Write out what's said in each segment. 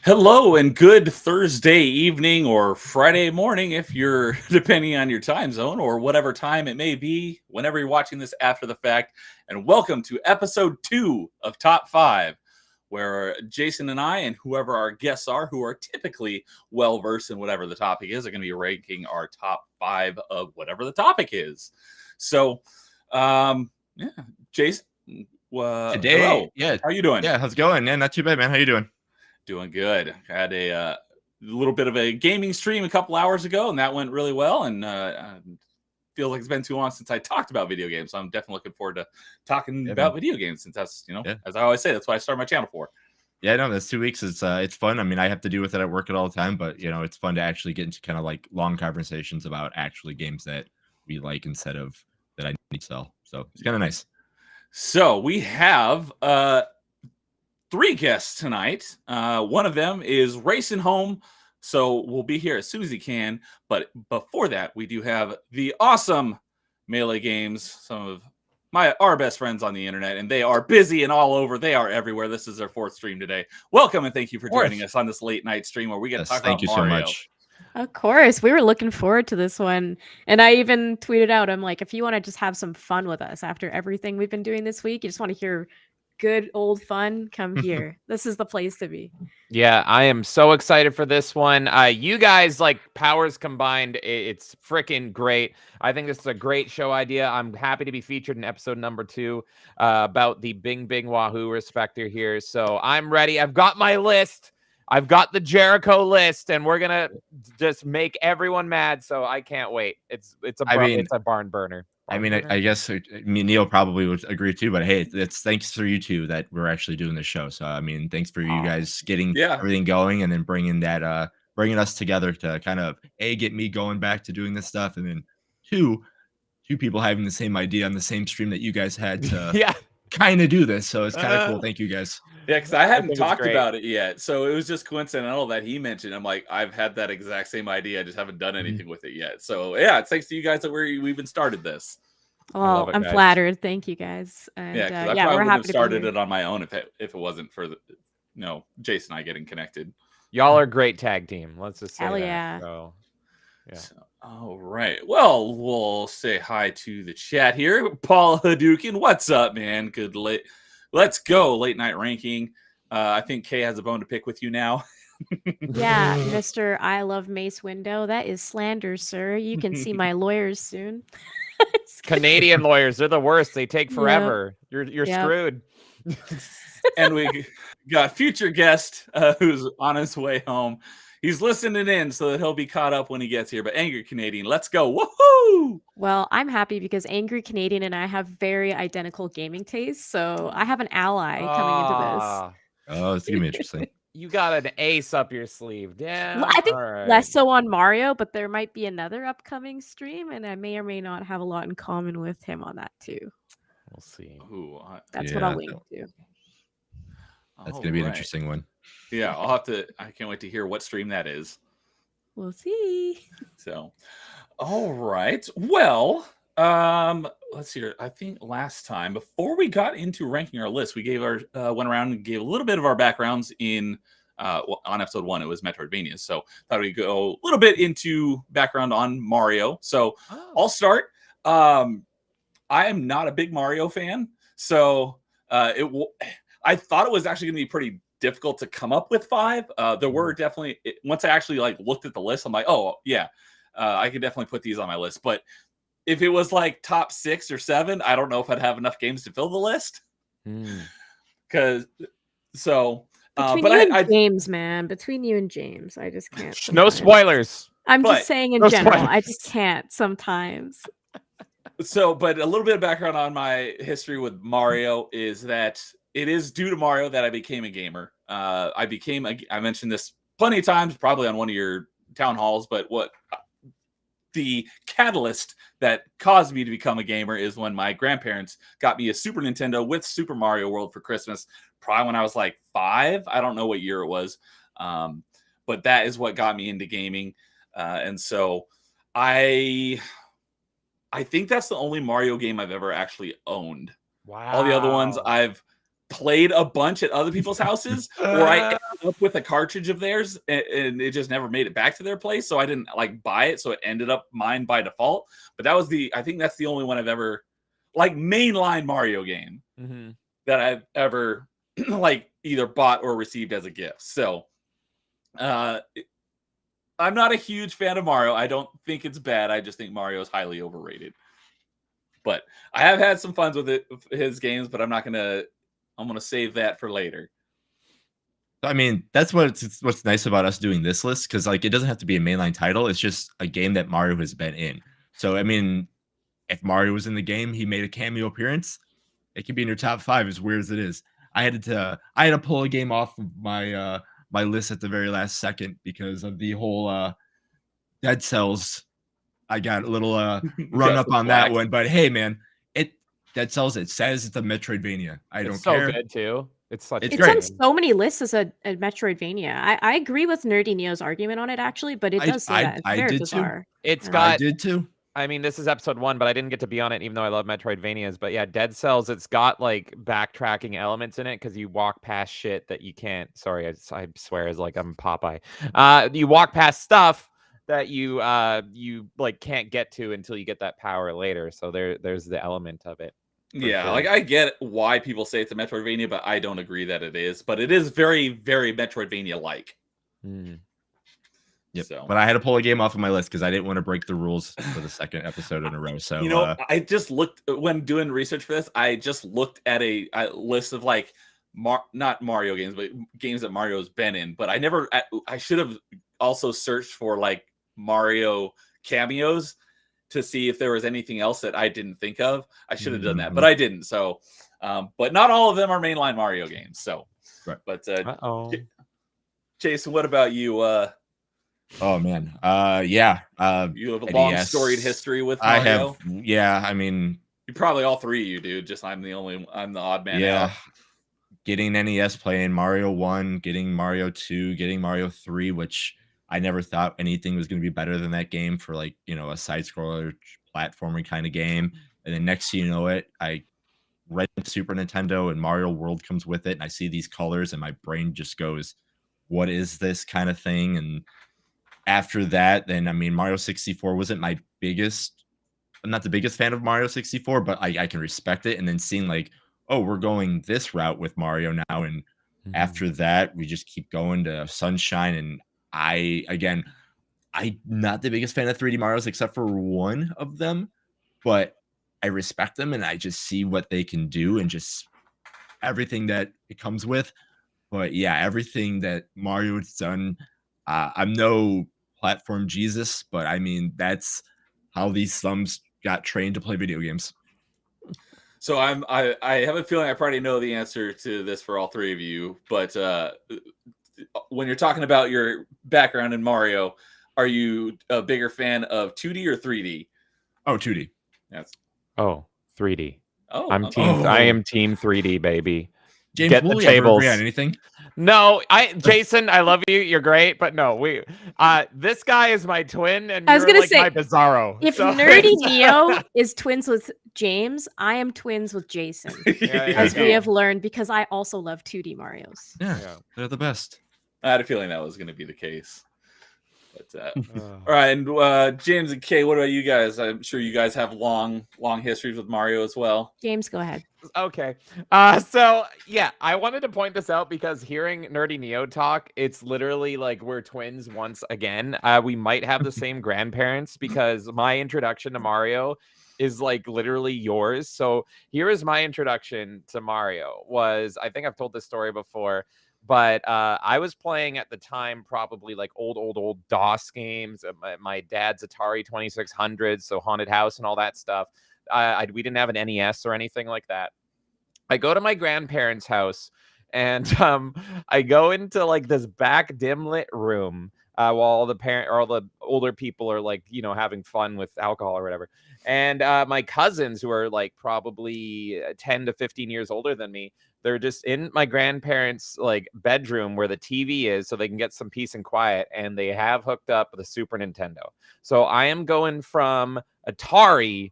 Hello and good Thursday evening or Friday morning if you're depending on your time zone or whatever time it may be, whenever you're watching this after the fact. And welcome to episode 2 of Top 5, where Jason and I and whoever our guests are, who are typically well versed in whatever the topic is, are going to be ranking our top 5 of whatever the topic is. So, yeah, Jason, Today, hello. How you doing? how's it going? Yeah, not too bad, man. How you doing? Doing good. I had a little bit of a gaming stream a couple hours ago, and that went really well. And feels like it's been too long since I talked about video games. So I'm definitely looking forward to talking Yeah, about man. video games, since that's Yeah, as I always say, that's what I started my channel for. yeah. No, that's 2 weeks. It's fun. I mean, I have to deal with it at work all the time, but it's fun to actually get into kind of like long conversations about actually games that we like instead of that I need to sell. So it's kind of nice. So we have 3 guests tonight. One of them is racing home, so we'll be here as soon as he can. But before that, we do have the awesome Melee Games, some of our best friends on the internet, and they are busy and all over. They are everywhere. This is their 4th stream today. Welcome and thank you for joining us on this late night stream where we get to talk Thank about you so Mario. much. Of course. We were looking forward to this one. And I even tweeted out, I'm like, if you want to just have some fun with us after everything we've been doing this week, you just want to hear good old fun, come here. This is the place to be. Yeah, I am so excited for this one. You guys, like, powers combined, it's freaking great. I think this is a great show idea. I'm happy to be featured in episode number 2 about the Bing Bing Wahoo Respecter here. So I'm ready. I've got my list. I've got the Jericho list, and we're gonna just make everyone mad. So I can't wait. It's a barn burner. I mean, I guess Neil probably would agree too, but hey, it's thanks for you two that we're actually doing this show. So I mean, thanks for you guys getting everything going and then bringing us together to kind of get me going back to doing this stuff, and then two people having the same idea on the same stream that you guys had to kind of do this. So it's kind of cool. Thank you guys. Yeah, because I hadn't talked about it yet, so it was just coincidental that he mentioned. I'm like, I've had that exact same idea, I just haven't done anything with it yet. So yeah, it's thanks to you guys that we even started this. Well, I'm flattered. Thank you guys. And yeah, because I probably would have started it on my own if it wasn't for Jason and I getting connected. Y'all are a great tag team. Let's just say Hell that. yeah. So, yeah. All right. Well, we'll say hi to the chat here. Paul Hadouken, what's up, man? Let's go. Late night ranking. I think Kay has a bone to pick with you now. Yeah, Mr. I Love Mace Window. That is slander, sir. You can see my lawyers soon. Canadian lawyers, they're the worst. They take forever. Yep. You're screwed. And we got future guest who's on his way home. He's listening in so that he'll be caught up when he gets here. But Angry Canadian, let's go. Woohoo! Well, I'm happy because Angry Canadian and I have very identical gaming tastes. So I have an ally coming into this. Oh, it's going to be interesting. You got an ace up your sleeve. Damn. I think less so on Mario, but there might be another upcoming stream, and I may or may not have a lot in common with him on that too. We'll see. That's what I'll link to. That's going to be an interesting one. Yeah, I can't wait to hear what stream that is. We'll see. So, all right. Well, let's see. I think last time, before we got into ranking our list, we went around and gave a little bit of our backgrounds in on episode 1. It was Metroidvania, so thought we'd go a little bit into background on Mario. So I'll start. I am not a big Mario fan, so I thought it was actually going to be pretty difficult to come up with 5. There were definitely, once I actually looked at the list, I'm like, oh yeah, I could definitely put these on my list. But if it was like top 6 or 7, I don't know if I'd have enough games to fill the list. Because James, man, between you and James, I just can't. Sometimes. No spoilers. I'm just saying in general, spoilers. I just can't sometimes. So, but a little bit of background on my history with Mario is that it is due to Mario that I became a gamer. I mentioned this plenty of times, probably on one of your town halls, but the catalyst that caused me to become a gamer is when my grandparents got me a Super Nintendo with Super Mario World for Christmas, probably when I was like 5. I don't know what year it was. But that is what got me into gaming. And so I think that's the only Mario game I've ever actually owned. Wow. All the other ones I've played a bunch at other people's houses, or I ended up with a cartridge of theirs and it just never made it back to their place. So I didn't like buy it. So it ended up mine by default. But that was I think that's the only one I've ever like mainline Mario game that I've ever like either bought or received as a gift. So I'm not a huge fan of Mario. I don't think it's bad. I just think Mario is highly overrated. But I have had some fun with his games, but I'm going to save that for later. I mean, that's what's nice about us doing this list, because like it doesn't have to be a mainline title. It's just a game that Mario has been in. So I mean, if Mario was in the game, he made a cameo appearance, it could be in your top 5, as weird as it is. I had to pull a game off of my my list at the very last second because of the whole Dead Cells. I got a little run up on that one, but hey, man, Dead Cells, it says it's a Metroidvania. I don't care. It's so good too. It's great. On so many lists as a Metroidvania. I agree with Nerdy Neo's argument on it actually, but it does say that. It's very bizarre. I did too. I mean, this is episode 1, but I didn't get to be on it, even though I love Metroidvanias. But yeah, Dead Cells, it's got like backtracking elements in it because you walk past shit that you can't. Sorry, I swear, as like I'm Popeye. You walk past stuff that you like can't get to until you get that power later. So there's the element of it. Yeah, sure. Like I get why people say it's a Metroidvania, but I don't agree that it is. But it is very, very Metroidvania-like. Yep. So. But I had to pull a game off of my list because I didn't want to break the rules for the second episode in a row. So I just looked when doing research for this. I just looked at a list of like not Mario games, but games that Mario's been in. But I should have also searched for like Mario cameos to see if there was anything else that I didn't think of. I should have done that, but I didn't. So, but not all of them are mainline Mario games. So, right. But Jason, what about you? Oh man, yeah. You have a long storied history with Mario. I have. Yeah, I mean, you probably all three of you do. Just I'm the odd man. Yeah. Out. Getting NES, playing Mario 1, getting Mario 2, getting Mario 3, which I never thought anything was going to be better than that game for like, a side scroller platforming kind of game. And then next thing you know it, I rent Super Nintendo and Mario World comes with it. And I see these colors and my brain just goes, what is this kind of thing? And after that, then, I mean, Mario 64 wasn't my biggest, I'm not the biggest fan of Mario 64, but I can respect it. And then seeing like, oh, we're going this route with Mario now. And after that, we just keep going to Sunshine. And I'm not the biggest fan of 3D Marios except for one of them, but I respect them and I just see what they can do and just everything that it comes with. But yeah, everything that Mario has done, I'm no platform Jesus, but I mean, that's how these thumbs got trained to play video games. So I have a feeling I probably know the answer to this for all three of you, but when you're talking about your background in Mario, are you a bigger fan of 2D or 3D? Oh, 2D. Yes. Oh, 3D. Oh, I am team 3D, baby. James, get the tables. Agree on anything? No, Jason, I love you. You're great, but no, this guy is my twin, and I was gonna say my Bizarro. If Nerdy Neo is twins with James, I am twins with Jason, as we have learned, because I also love 2D Marios. Yeah, they're the best. I had a feeling that was going to be the case. But, all right, and James and Kay, what about you guys? I'm sure you guys have long histories with Mario as well. James, go ahead. Okay. So yeah, I wanted to point this out because hearing Nerdy Neo talk, it's literally like we're twins once again. We might have the same grandparents because my introduction to Mario is like literally yours. So here is my introduction to Mario I think I've told this story before. But I was playing at the time probably like old DOS games, my dad's Atari 2600, so Haunted House and all that stuff. We didn't have an NES or anything like that. I go to my grandparents' house and I go into like this back dim lit room while all the older people are like, having fun with alcohol or whatever. And my cousins, who are like probably 10 to 15 years older than me, they're just in my grandparents' like bedroom where the TV is so they can get some peace and quiet. And they have hooked up the Super Nintendo. So I am going from Atari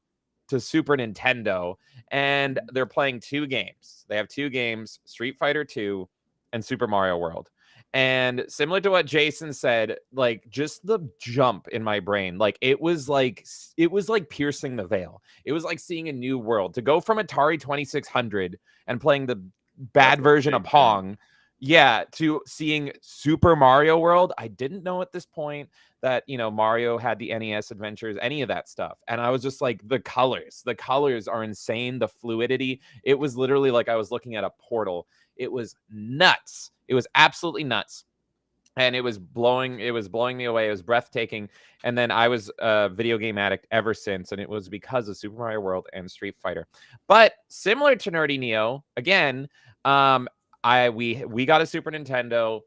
to Super Nintendo, and they're playing 2 games. They have 2 games, Street Fighter 2 and Super Mario World. And similar to what Jason said, like just the jump in my brain, like it was like piercing the veil. It was like seeing a new world. To go from Atari 2600 and playing the bad version of Pong, to seeing Super Mario World. I didn't know at this point that, you know, Mario had the NES adventures, any of that stuff. And I was just like, the colors are insane. The fluidity, it was literally like I was looking at a portal. It was nuts. It was absolutely nuts. And it was blowing me away. It was breathtaking. And then I was a video game addict ever since. And it was because of Super Mario World and Street Fighter. But similar to Nerdy Neo, again, we got a Super Nintendo,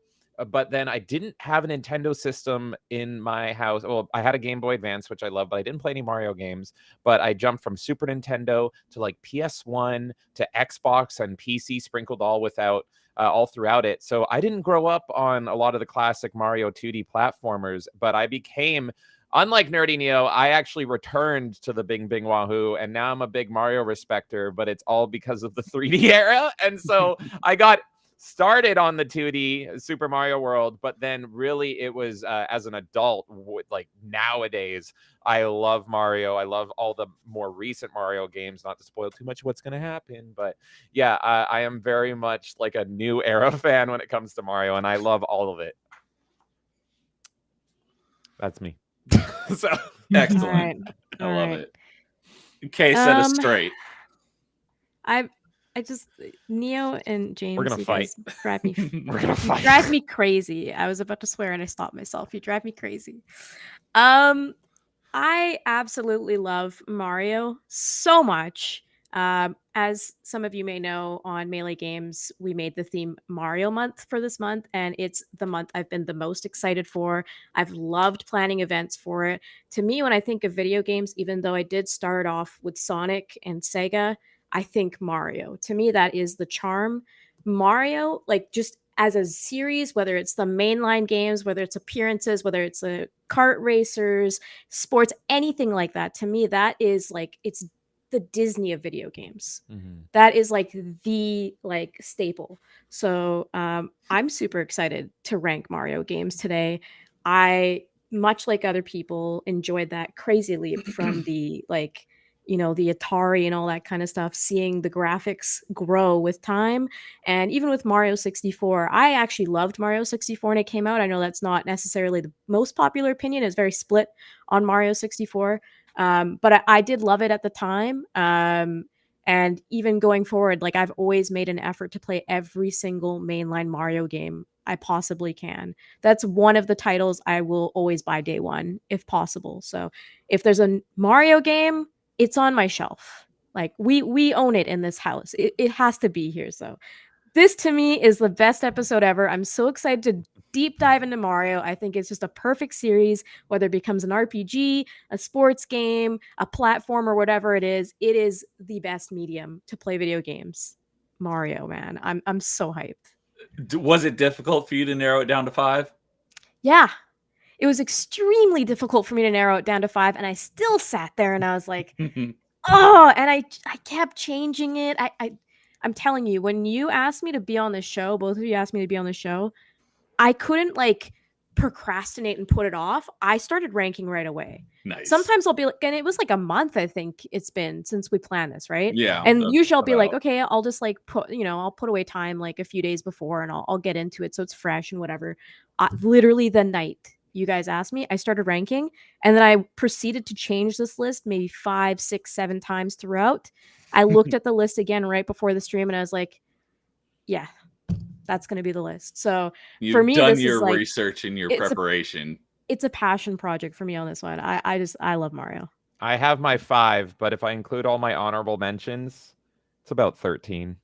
but then I didn't have a Nintendo system in my house. Well, I had a Game Boy Advance, which I love, but I didn't play any Mario games. But I jumped from Super Nintendo to like PS1 to Xbox and PC sprinkled all throughout it. So I didn't grow up on a lot of the classic Mario 2D platformers, but I became, unlike Nerdy Neo, I actually returned to the Bing Bing Wahoo, and now I'm a big Mario respecter, but it's all because of the 3D era. And so I got started on the 2D Super Mario World, but then really it was as an adult, like nowadays, I love Mario. I love all the more recent Mario games, not to spoil too much of what's going to happen. But yeah, I am very much like a new era fan when it comes to Mario, and I love all of it. That's me. So excellent. I love it. Okay, set us straight. I just Neo and James. We're gonna fight. We're gonna fight. You drive me crazy. I was about to swear and I stopped myself. You drive me crazy. I absolutely love Mario so much. As some of you may know, on Melee Games, we made the theme Mario Month for this month, and it's the month I've been the most excited for. I've loved planning events for it. To me, when I think of video games, even though I did start off with Sonic and Sega, I think Mario. To me, that is the charm. Mario, like just as a series, whether it's the mainline games, whether it's appearances, whether it's a kart racers, sports, anything like that, to me, that is like, it's the Disney of video games. That is like the staple. So I'm super excited to rank Mario games today. I, much like other people, enjoyed that crazy leap from the the Atari and all that kind of stuff, seeing the graphics grow with time. And even with Mario 64, I actually loved Mario 64 when it came out. I know that's not necessarily the most popular opinion. It's very split on Mario 64. But I did love it at the time. And even going forward, like I've always made an effort to play every single mainline Mario game I possibly can. That's one of the titles I will always buy day one, if possible. So if there's a Mario game, it's on my shelf. Like we own it in this house. It has to be here. So this to me is the best episode ever. I'm so excited to deep dive into Mario. I think it's just a perfect series, whether it becomes an RPG, a sports game, a platform, or whatever it is the best medium to play video games. Mario, man. I'm so hyped. Was it difficult for you to narrow it down to 5? Yeah. It was extremely difficult for me to narrow it down to 5, and I still sat there and I was like, oh, and I kept changing it. I'm telling you, when you asked me to be on the show, both of you asked me to be on the show, I couldn't procrastinate and put it off. I started ranking right away. Nice. Sometimes I'll be like, and it was like a month, I think it's been since we planned this, right? Yeah. And usually I'll be like, okay, I'll just put, I'll put away time like a few days before and I'll get into it so it's fresh and whatever. Literally the night you guys asked me, I started ranking, and then I proceeded to change this list maybe 5, 6, 7 times throughout. I looked at the list again right before the stream and I was like, yeah, that's going to be the list. So for me, done this your is research and your preparation. It's a passion project for me on this one. I love Mario. I have my 5, but if I include all my honorable mentions, it's about 13.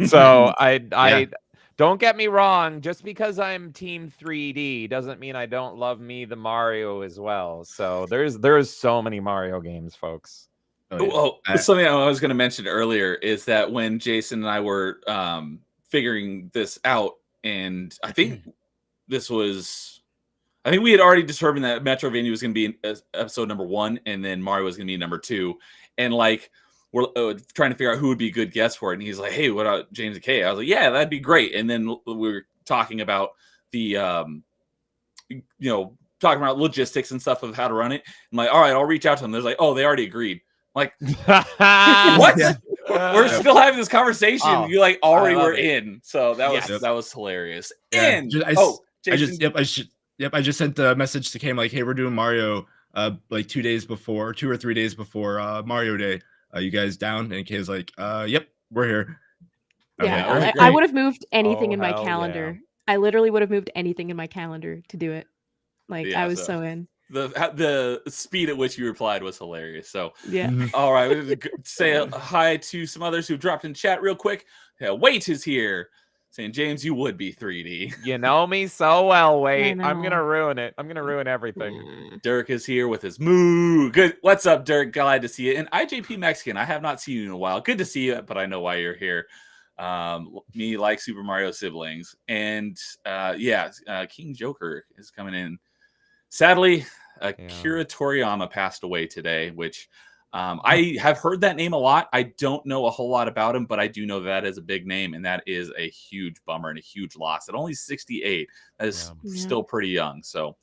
So I don't get me wrong, just because I'm team 3D doesn't mean I don't love me the Mario as well. So there's so many Mario games, folks. Something I was going to mention earlier is that when Jason and I were figuring this out, and I think we had already determined that Metroidvania was going to be in episode number 1, and then Mario was going to be number 2. and like we're trying to figure out who would be a good guest for it. And he's like, "Hey, what about James and Kay?" I was like, "Yeah, that'd be great." And then we were talking about the talking about logistics and stuff of how to run it. I'm like, "All right, I'll reach out to them." They're like, "Oh, they already agreed." I'm like, what? Yeah. We're still having this conversation. Oh, you like already were in. So that Yes. was that was hilarious. Yeah. And Jason. I just sent a message to Cam like, "Hey, we're doing Mario like 2 or 3 days before Mario Day. You guys down?" And Kay's like, "Yep, we're here." Yeah, all right, I would have moved anything Oh, in my hell calendar. I literally would have moved anything in my calendar to do it. Like Yeah, I was so- so in. The speed at which you replied was hilarious. So Yeah. all right, we need to say a hi to some others who dropped in chat real quick. Yeah, Wait is here saying, "James, you would be 3D." You know me so well, Wait. I'm know. gonna ruin it. I'm gonna ruin everything. Dirk is here with his moo. Good. What's up, Dirk? Glad to see you. And IJP Mexican, I have not seen you in a while. Good to see you, but I know why you're here. Me like Super Mario siblings. And King Joker is coming in. Sadly, Akira Toriyama passed away today, which I have heard that name a lot. I don't know a whole lot about him, but I do know that is a big name, and that is a huge bummer and a huge loss. At only 68, that is still pretty young. So,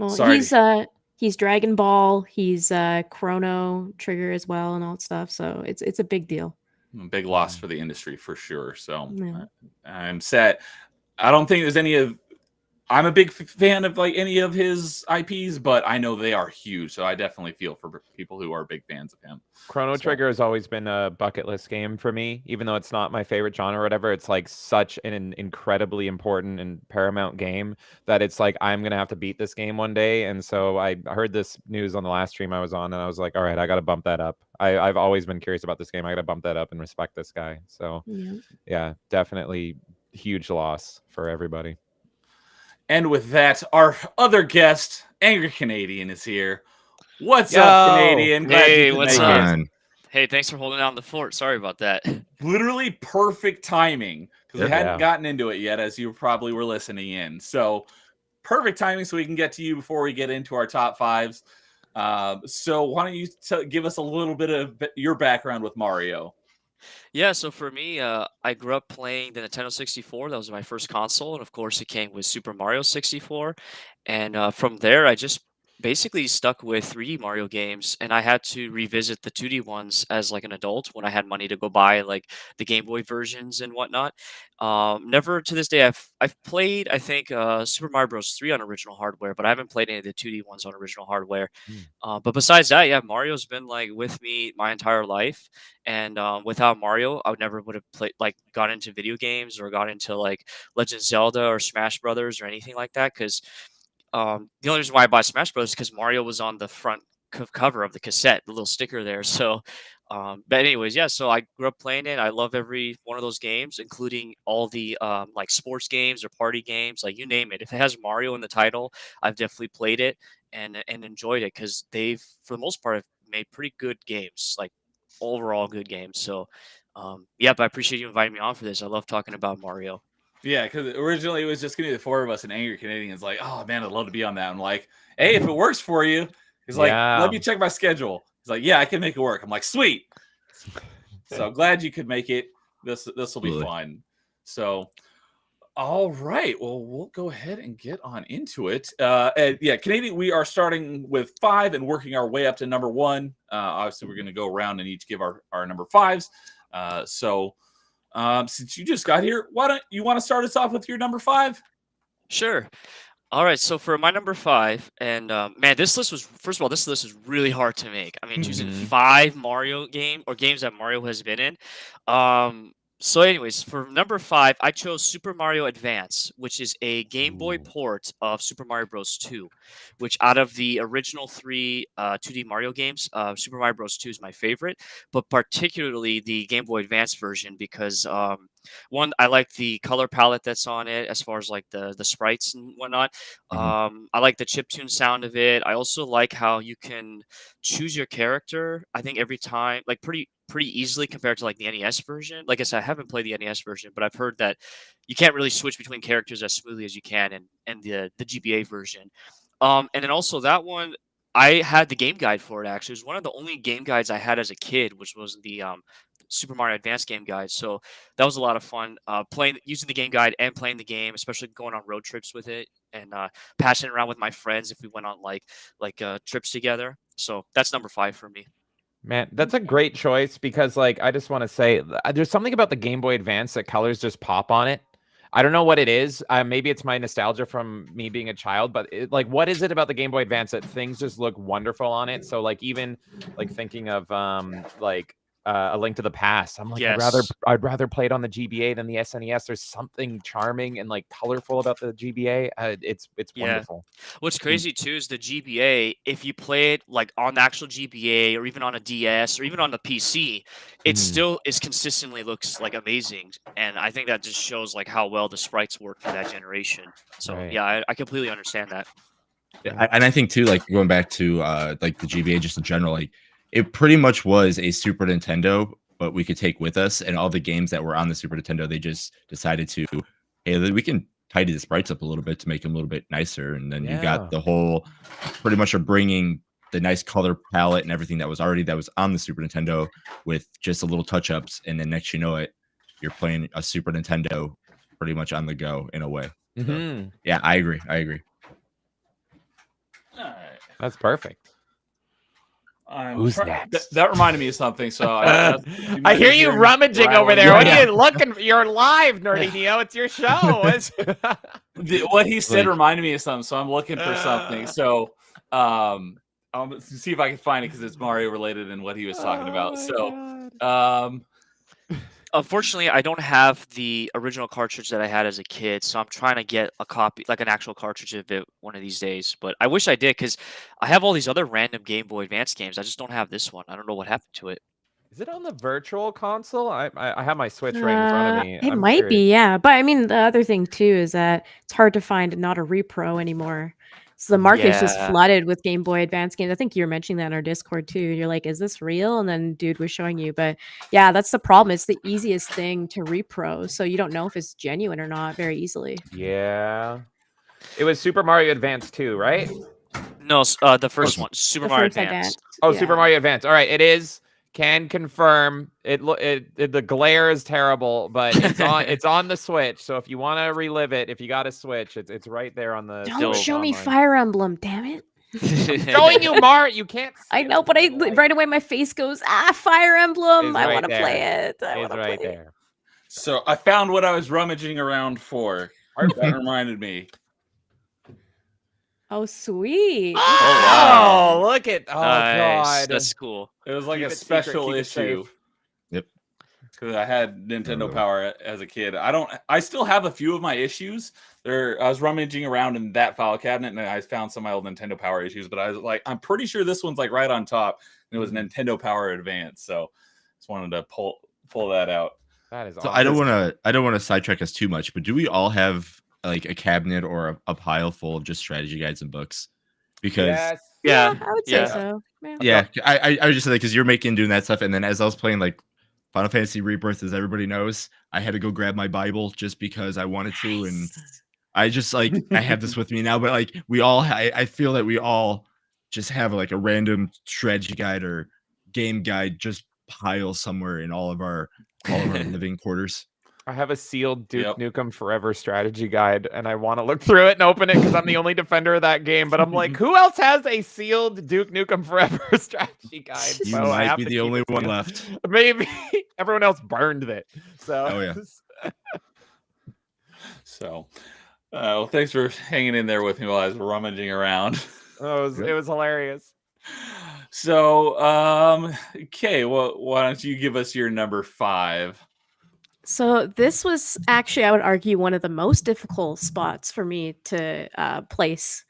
sorry. He's Dragon Ball, he's Chrono Trigger as well, and all that stuff. So it's a big deal. A big loss for the industry for sure. So I'm sad. I don't think there's any of. I'm a big fan of like any of his IPs, but I know they are huge, so I definitely feel for people who are big fans of him. Chrono Trigger has always been a bucket list game for me, even though it's not my favorite genre or whatever. It's like such an incredibly important and paramount game that it's like I'm gonna have to beat this game one day. And so I heard this news on the last stream I was on, and I was like, all right, I got to bump that up. I've always been curious about this game. I got to bump that up and respect this guy. So yeah, definitely huge loss for everybody. And with that, our other guest, Angry Canadian, is here. What's up, Canadian? Hey, what's up? Hey, thanks for holding down the fort. Sorry about that. Literally perfect timing because we hadn't gotten into it yet, as you probably were listening in. So perfect timing so we can get to you before we get into our top fives. So why don't you give us a little bit of your background with Mario? Yeah, so for me, I grew up playing the Nintendo 64. That was my first console, and of course, it came with Super Mario 64. And from there, I just basically stuck with 3D Mario games, and I had to revisit the 2D ones as like an adult when I had money to go buy like the Game Boy versions and whatnot. Never to this day, I've played I think Super Mario Bros. 3 on original hardware, but I haven't played any of the 2D ones on original hardware. But besides that, yeah, Mario's been like with me my entire life. And without Mario, I would never would have played like got into video games or got into like Legend of Zelda or Smash Brothers or anything like that. Because the only reason why I bought Smash Bros. Is because Mario was on the front cover of the cassette, the little sticker there. So, but anyways, yeah. So I grew up playing it. I love every one of those games, including all the like sports games or party games, like you name it. If it has Mario in the title, I've definitely played it and enjoyed it because they've, for the most part, have made pretty good games, like overall good games. So, but I appreciate you inviting me on for this. I love talking about Mario. Yeah, because originally it was just going to be the four of us, and Angry Canadian's like, "Oh man, I'd love to be on that." I'm like, "Hey, if it works for you," he's like, "Let me check my schedule." He's like, "Yeah, I can make it work." I'm like, "Sweet." So glad you could make it. This will be fun. So, all right. Well, we'll go ahead and get on into it. Canadian, we are starting with 5 and working our way up to number 1. Obviously, we're going to go around and each give our number 5s. Since you just got here, why don't you want to start us off with your number 5? Sure. All right. So for my number 5, and man, this list was really hard to make. I mean, choosing 5 Mario games that Mario has been in. So anyways, for number 5, I chose Super Mario Advance, which is a Game Boy port of Super Mario Bros. 2, which out of the original 3 2D Mario games, Super Mario Bros. 2 is my favorite, but particularly the Game Boy Advance version because one, I like the color palette that's on it as far as like the sprites and whatnot. I like the chiptune sound of it. I also like how you can choose your character, I think every time, like pretty easily compared to like the NES version. Like I said, I haven't played the NES version, but I've heard that you can't really switch between characters as smoothly as you can in the GBA version. And then also that one, I had the game guide for it. Actually, it was one of the only game guides I had as a kid, which was the Super Mario Advance game guide. So that was a lot of fun. Using the game guide and playing the game, especially going on road trips with it and passing it around with my friends if we went on trips together. So that's number 5 for me. Man, that's a great choice because, like, I just want to say there's something about the Game Boy Advance that colors just pop on it. I don't know what it is. Maybe it's my nostalgia from me being a child, but what is it about the Game Boy Advance that things just look wonderful on it? So, like, even like thinking of A Link to the Past, I'm like, Yes. I'd rather play it on the GBA than the SNES. There's something charming and like colorful about the GBA. It's wonderful. What's crazy too is the GBA. If you play it like on the actual GBA or even on a DS or even on the PC, it still is consistently looks like amazing. And I think that just shows like how well the sprites work for that generation. So yeah, I completely understand that. Yeah, and I think too, like going back to like the GBA just in general, like it pretty much was a Super Nintendo, but we could take with us, and all the games that were on the Super Nintendo, they just decided to, hey, we can tidy the sprites up a little bit to make them a little bit nicer, and then you got the whole, pretty much are bringing the nice color palette and everything that was on the Super Nintendo with just a little touch ups, and then next you know it, you're playing a Super Nintendo pretty much on the go in a way. So, yeah, I agree. All right. That's perfect. Who's next? That reminded me of something. So I hear you rummaging over there. What are you looking for? You're live, Nerdy Neo. It's your show. What he said reminded me of something. So I'm looking for something. So I'll see if I can find it because it's Mario related and what he was talking about. So unfortunately, I don't have the original cartridge that I had as a kid, so I'm trying to get a copy, like an actual cartridge of it one of these days. But I wish I did because I have all these other random Game Boy Advance games. I just don't have this one. I don't know what happened to it. Is it on the virtual console? I have my Switch right in front of me. It might be, yeah. But I mean, the other thing too is that it's hard to find not a repro anymore. So the market's just flooded with Game Boy Advance games. I think you were mentioning that in our Discord too. You're like, is this real? And then dude was showing you. But yeah, that's the problem. It's the easiest thing to repro. So you don't know if it's genuine or not very easily. Yeah. It was Super Mario Advance 2, right? No, the first one, Super Mario Advance. Oh, yeah. Super Mario Advance. All right, it is. Can confirm the glare is terrible, but it's on the Switch. So if you want to relive it, if you got a Switch, it's right there on the. Don't show me Fire Emblem, damn it! I'm showing you Mario, you can't. I know, but right away my face goes Fire Emblem. I want to play it. It's right there. So I found what I was rummaging around for. That reminded me. Oh, sweet. Oh, wow. Look at God. That's cool. It was like a special issue. Yep. Because I had Nintendo Power as a kid. I still have a few of my issues. I was rummaging around in that file cabinet and I found some of my old Nintendo Power issues, but I was like, I'm pretty sure this one's like right on top. And it was Nintendo Power Advance. So just wanted to pull that out. That is awesome. So I don't want to sidetrack us too much, but do we all have like a cabinet or a pile full of just strategy guides and books? Because I would say so. Yeah, I just said that because you're doing that stuff, and then as I was playing like Final Fantasy Rebirth, as everybody knows, I had to go grab my Bible just because I wanted to, and I just like I have this with me now. But like I feel that we all just have like a random strategy guide or game guide just pile somewhere in all of our living quarters. I have a sealed Duke Nukem Forever strategy guide, and I want to look through it and open it because I'm the only defender of that game. But I'm like, who else has a sealed Duke Nukem Forever strategy guide? You might be the only one left. Maybe everyone else burned it. So, So, well, thanks for hanging in there with me while I was rummaging around. It was hilarious. So, okay, well, why don't you give us your number 5? So this was actually, I would argue, one of the most difficult spots for me to place.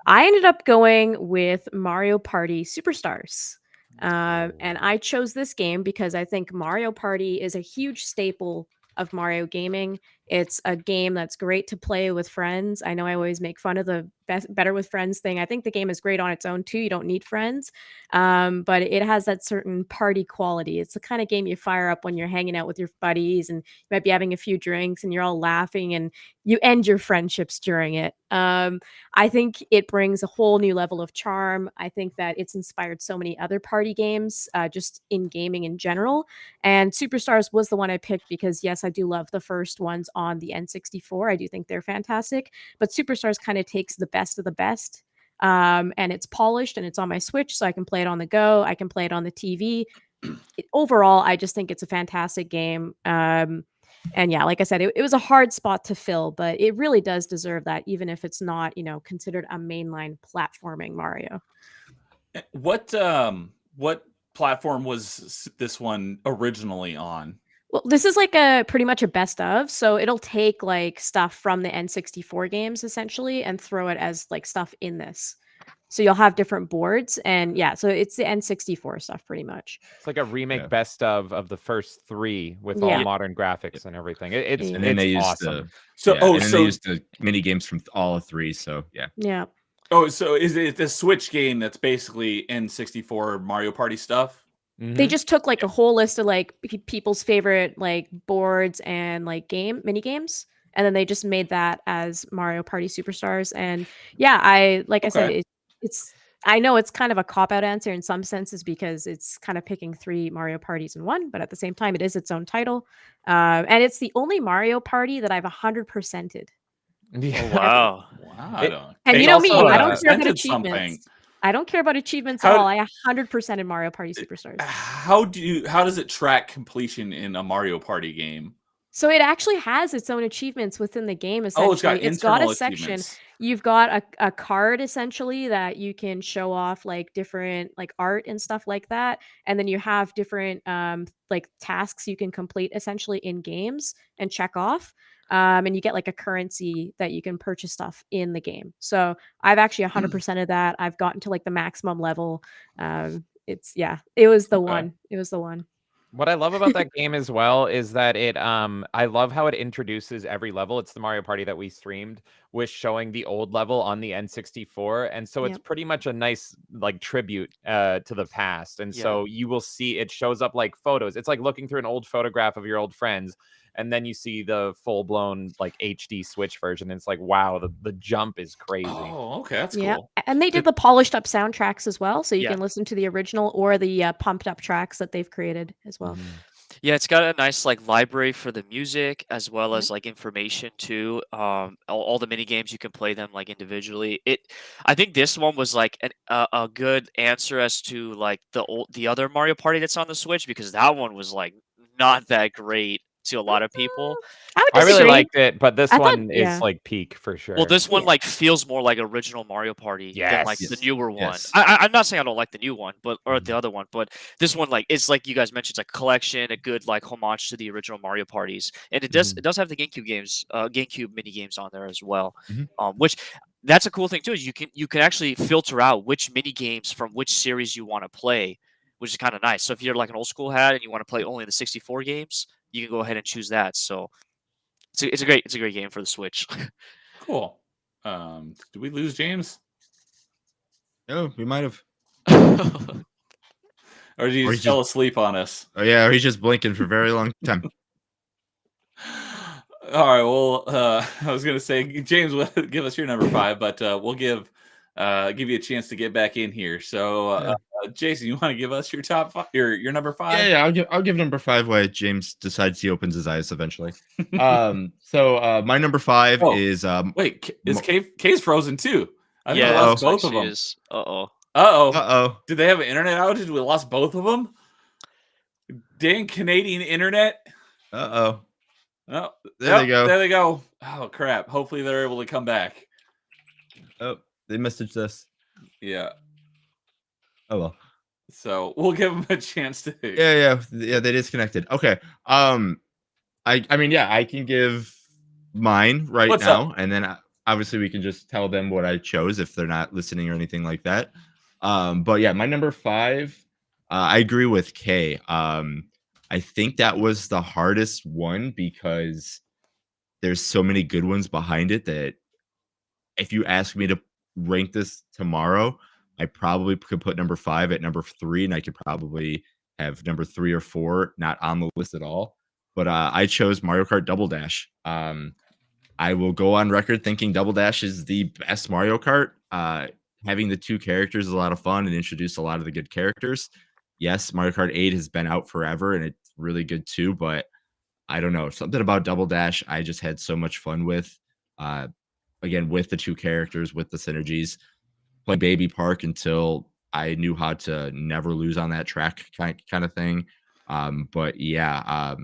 I ended up going with Mario Party Superstars. And I chose this game because I think Mario Party is a huge staple of Mario gaming. It's a game that's great to play with friends. I know I always make fun of the better with friends thing. I think the game is great on its own too. You don't need friends, but it has that certain party quality. It's the kind of game you fire up when you're hanging out with your buddies and you might be having a few drinks and you're all laughing and you end your friendships during it. I think it brings a whole new level of charm. I think that it's inspired so many other party games, just in gaming in general. And Superstars was the one I picked because, yes, I do love the first ones on the N64. I do think they're fantastic. But Superstars kind of takes the best of the best. And it's polished and it's on my Switch, so I can play it on the go. I can play it on the TV. Overall, I just think it's a fantastic game. And yeah, like I said, it was a hard spot to fill, but it really does deserve that, even if it's not, considered a mainline platforming Mario. What platform was this one originally on? Well, this is like pretty much a best of, so it'll take like stuff from the N64 games essentially and throw it as like stuff in this. So you'll have different boards, and yeah, so it's the N64 stuff pretty much. It's like a remake best of the first 3 with all modern graphics and everything. It's and then they awesome. They used the mini games from all 3. So yeah. Oh, so is it the Switch game that's basically N64 Mario Party stuff? They just took like a whole list of like people's favorite like boards and like mini games, and then they just made that as Mario Party Superstars. And yeah, I said, I know it's kind of a cop-out answer in some senses because it's kind of picking 3 Mario Parties in one, but at the same time, it is its own title. And it's the only Mario Party that I've 100%ed. Oh, wow. And you know me, I don't care about achievements. I don't care about achievements at all. I 100% in Mario Party Superstars. How does it track completion in a Mario Party game? So it actually has its own achievements within the game, essentially. It's got a section. You've got a card, essentially, that you can show off, like, different, like, art and stuff like that. And then you have different, like, tasks you can complete, essentially, in games and check off. And you get, like, a currency that you can purchase stuff in the game. So I've actually 100% of that. I've gotten to, like, the maximum level. It was the one. It was the one. What I love about that game as well is that I love how it introduces every level. It's the Mario Party that we streamed with showing the old level on the N64. And so it's pretty much a nice like tribute to the past. And so you will see it shows up like photos. It's like looking through an old photograph of your old friends. And then you see the full-blown like HD Switch version. And it's like, wow, the jump is crazy. Oh, okay, that's cool. And they did the polished up soundtracks as well, so you can listen to the original or the pumped up tracks that they've created as well. Yeah, it's got a nice like library for the music as well as like information too. All the mini games you can play them like individually. I think this one was like a good answer as to like the other Mario Party that's on the Switch, because that one was like not that great to a lot of people. I really liked it, but this one is like peak for sure. Well, this one like feels more like original Mario Party than like the newer one. I'm not saying I don't like the new one, or the other one, but this one like it's like you guys mentioned, it's like a collection, a good like homage to the original Mario Parties, and it does have the GameCube games, GameCube mini games on there as well. Which that's a cool thing too, is you can actually filter out which mini games from which series you want to play, which is kind of nice. So if you're like an old school hat and you want to play only the 64 games, you can go ahead and choose that. So it's a great game for the Switch. Cool. Did we lose James? No, we might have. Or did he fell asleep on us? Oh yeah, or he's just blinking for a very long time. All right. Well, I was gonna say, James, give us your number 5, but we'll give you a chance to get back in here. So, Jason, you want to give us your top 5, your number 5? Yeah. I'll give number 5 while James decides he opens his eyes eventually. So my number 5 is wait, is K's frozen too? I think I lost both of them. Did they have an internet outage? We lost both of them. Dang Canadian internet. Oh, there they go. There they go. Oh crap! Hopefully they're able to come back. Oh, they messaged us. Yeah. Oh well. So we'll give them a chance to. Yeah. They disconnected. Okay. I mean, I can give mine now, and then obviously we can just tell them what I chose if they're not listening or anything like that. But yeah, my number 5. I agree with Kay. I think that was the hardest one because there's so many good ones behind it that if you ask me to rank this tomorrow, I probably could put number 5 at number 3, and I could probably have number 3 or 4 not on the list at all. But I chose Mario Kart Double Dash. I will go on record thinking Double Dash is the best Mario Kart. Having the 2 characters is a lot of fun and introduced a lot of the good characters. Yes, Mario Kart 8 has been out forever and it's really good too, but I don't know, something about Double Dash I just had so much fun with. Again, with the 2 characters, with the synergies. Play Baby Park until I knew how to never lose on that track kind of thing. But yeah,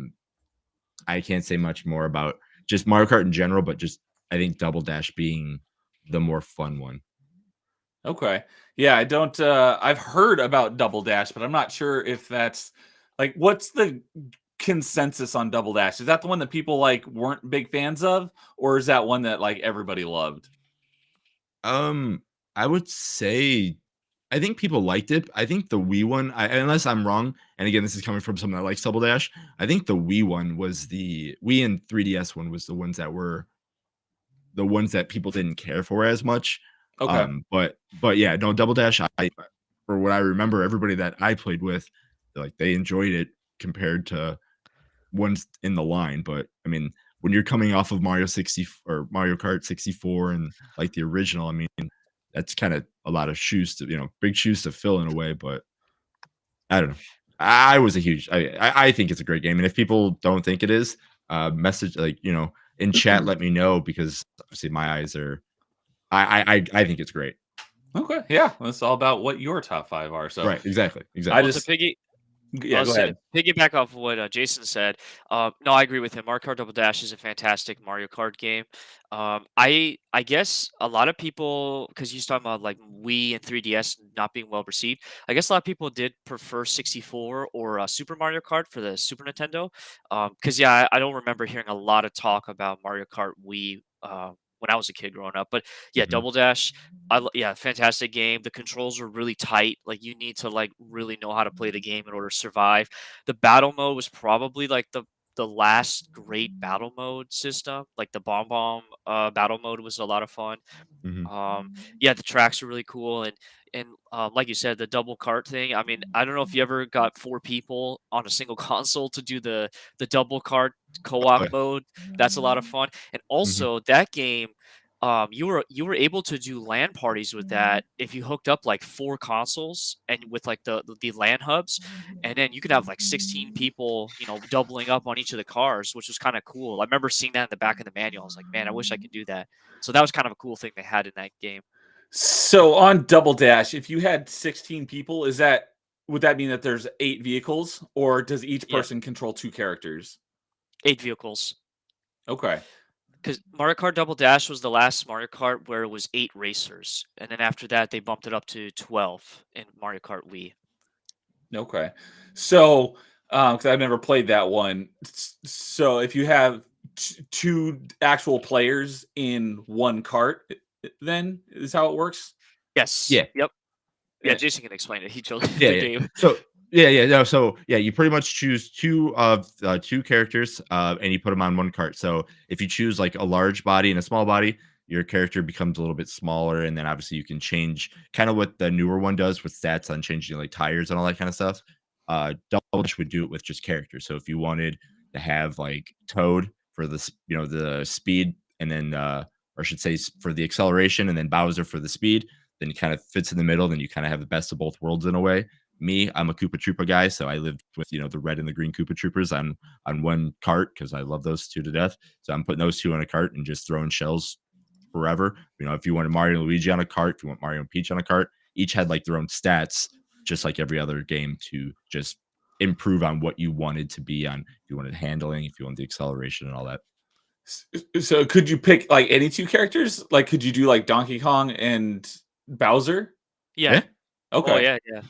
I can't say much more about just Mario Kart in general, but just I think Double Dash being the more fun one. Okay. Yeah, I don't I've heard about Double Dash, but I'm not sure if that's like what's the consensus on Double Dash? Is that the one that people like weren't big fans of, or is that one that like everybody loved? I would say I think people liked it. I think the Wii one, unless I'm wrong, and again, this is coming from someone that likes Double Dash. I think the Wii one was the Wii and 3DS one was the ones that were the ones that people didn't care for as much. Okay. But yeah, no, Double Dash, I for what I remember, everybody that I played with, like they enjoyed it compared to ones in the line. But I mean, when you're coming off of Mario 60 or Mario Kart 64 and like the original, I mean, that's kind of a lot of shoes to, big shoes to fill in a way. But I don't know. I was a huge. I think it's a great game, and if people don't think it is, message like in chat, let me know because obviously my eyes are. I think it's great. Okay, yeah, it's all about what your top 5 are. So right, exactly. I Well, just yeah, go ahead. To piggyback off of what Jason said, no, I agree with him. Mario Kart Double Dash is a fantastic Mario Kart game. I guess a lot of people, because you was talking about like Wii and 3DS not being well received, I guess a lot of people did prefer 64 or Super Mario Kart for the Super Nintendo. Because yeah, I don't remember hearing a lot of talk about Mario Kart Wii. When I was a kid growing up, but yeah, Mhm. Double Dash, yeah, fantastic game. The controls are really tight. Like you need to like really know how to play the game in order to survive. The battle mode was probably like the last great battle mode system. Like the Bomb Bomb battle mode was a lot of fun. Mhm. Yeah, the tracks are really cool, and like you said, the double cart thing. I mean, I don't know if you ever got 4 people on a single console to do the double cart Oh, co-op yeah. mode. That's a lot of fun, and Mhm. also that game. You were able to do LAN parties with that if you hooked up like 4 consoles and with like the LAN hubs, and then you could have like 16 people, doubling up on each of the cars, which was kind of cool. I remember seeing that in the back of the manual. I was like, man, I wish I could do that. So that was kind of a cool thing they had in that game. So on Double Dash, if you had 16 people, would that mean that there's 8 vehicles, or does each Yeah, person control 2 characters? 8 vehicles. Okay. Because Mario Kart Double Dash was the last Mario Kart where it was 8 racers, and then after that they bumped it up to 12 in Mario Kart Wii. Okay. So, because I've never played that one, so if you have 2 actual players in one cart, then is how it works? Yes. Yeah. Yep. Yeah, Eh, Jason can explain it. He chose Yeah, the yeah. game. So no. So yeah, you pretty much choose 2 characters, and you put them on one cart. So if you choose like a large body and a small body, your character becomes a little bit smaller, and then obviously you can change kind of what the newer one does with stats on changing like tires and all that kind of stuff. Double Dash would do it with just characters. So if you wanted to have like Toad for the speed, and then or I should say for the acceleration, and then Bowser for the speed, then it kind of fits in the middle. Then you kind of have the best of both worlds in a way. Me, I'm a Koopa Troopa guy, so I lived with the red and the green Koopa Troopers on one cart because I love those 2 to death. So I'm putting those 2 on a cart and just throwing shells forever. If you wanted Mario and Luigi on a cart, if you want Mario and Peach on a cart, each had like their own stats, just like every other game, to just improve on what you wanted to be on. If you wanted handling, if you wanted the acceleration and all that. So could you pick like any 2 characters? Like, could you do like Donkey Kong and Bowser? Yeah. Yeah. Oh Okay. yeah. Yeah.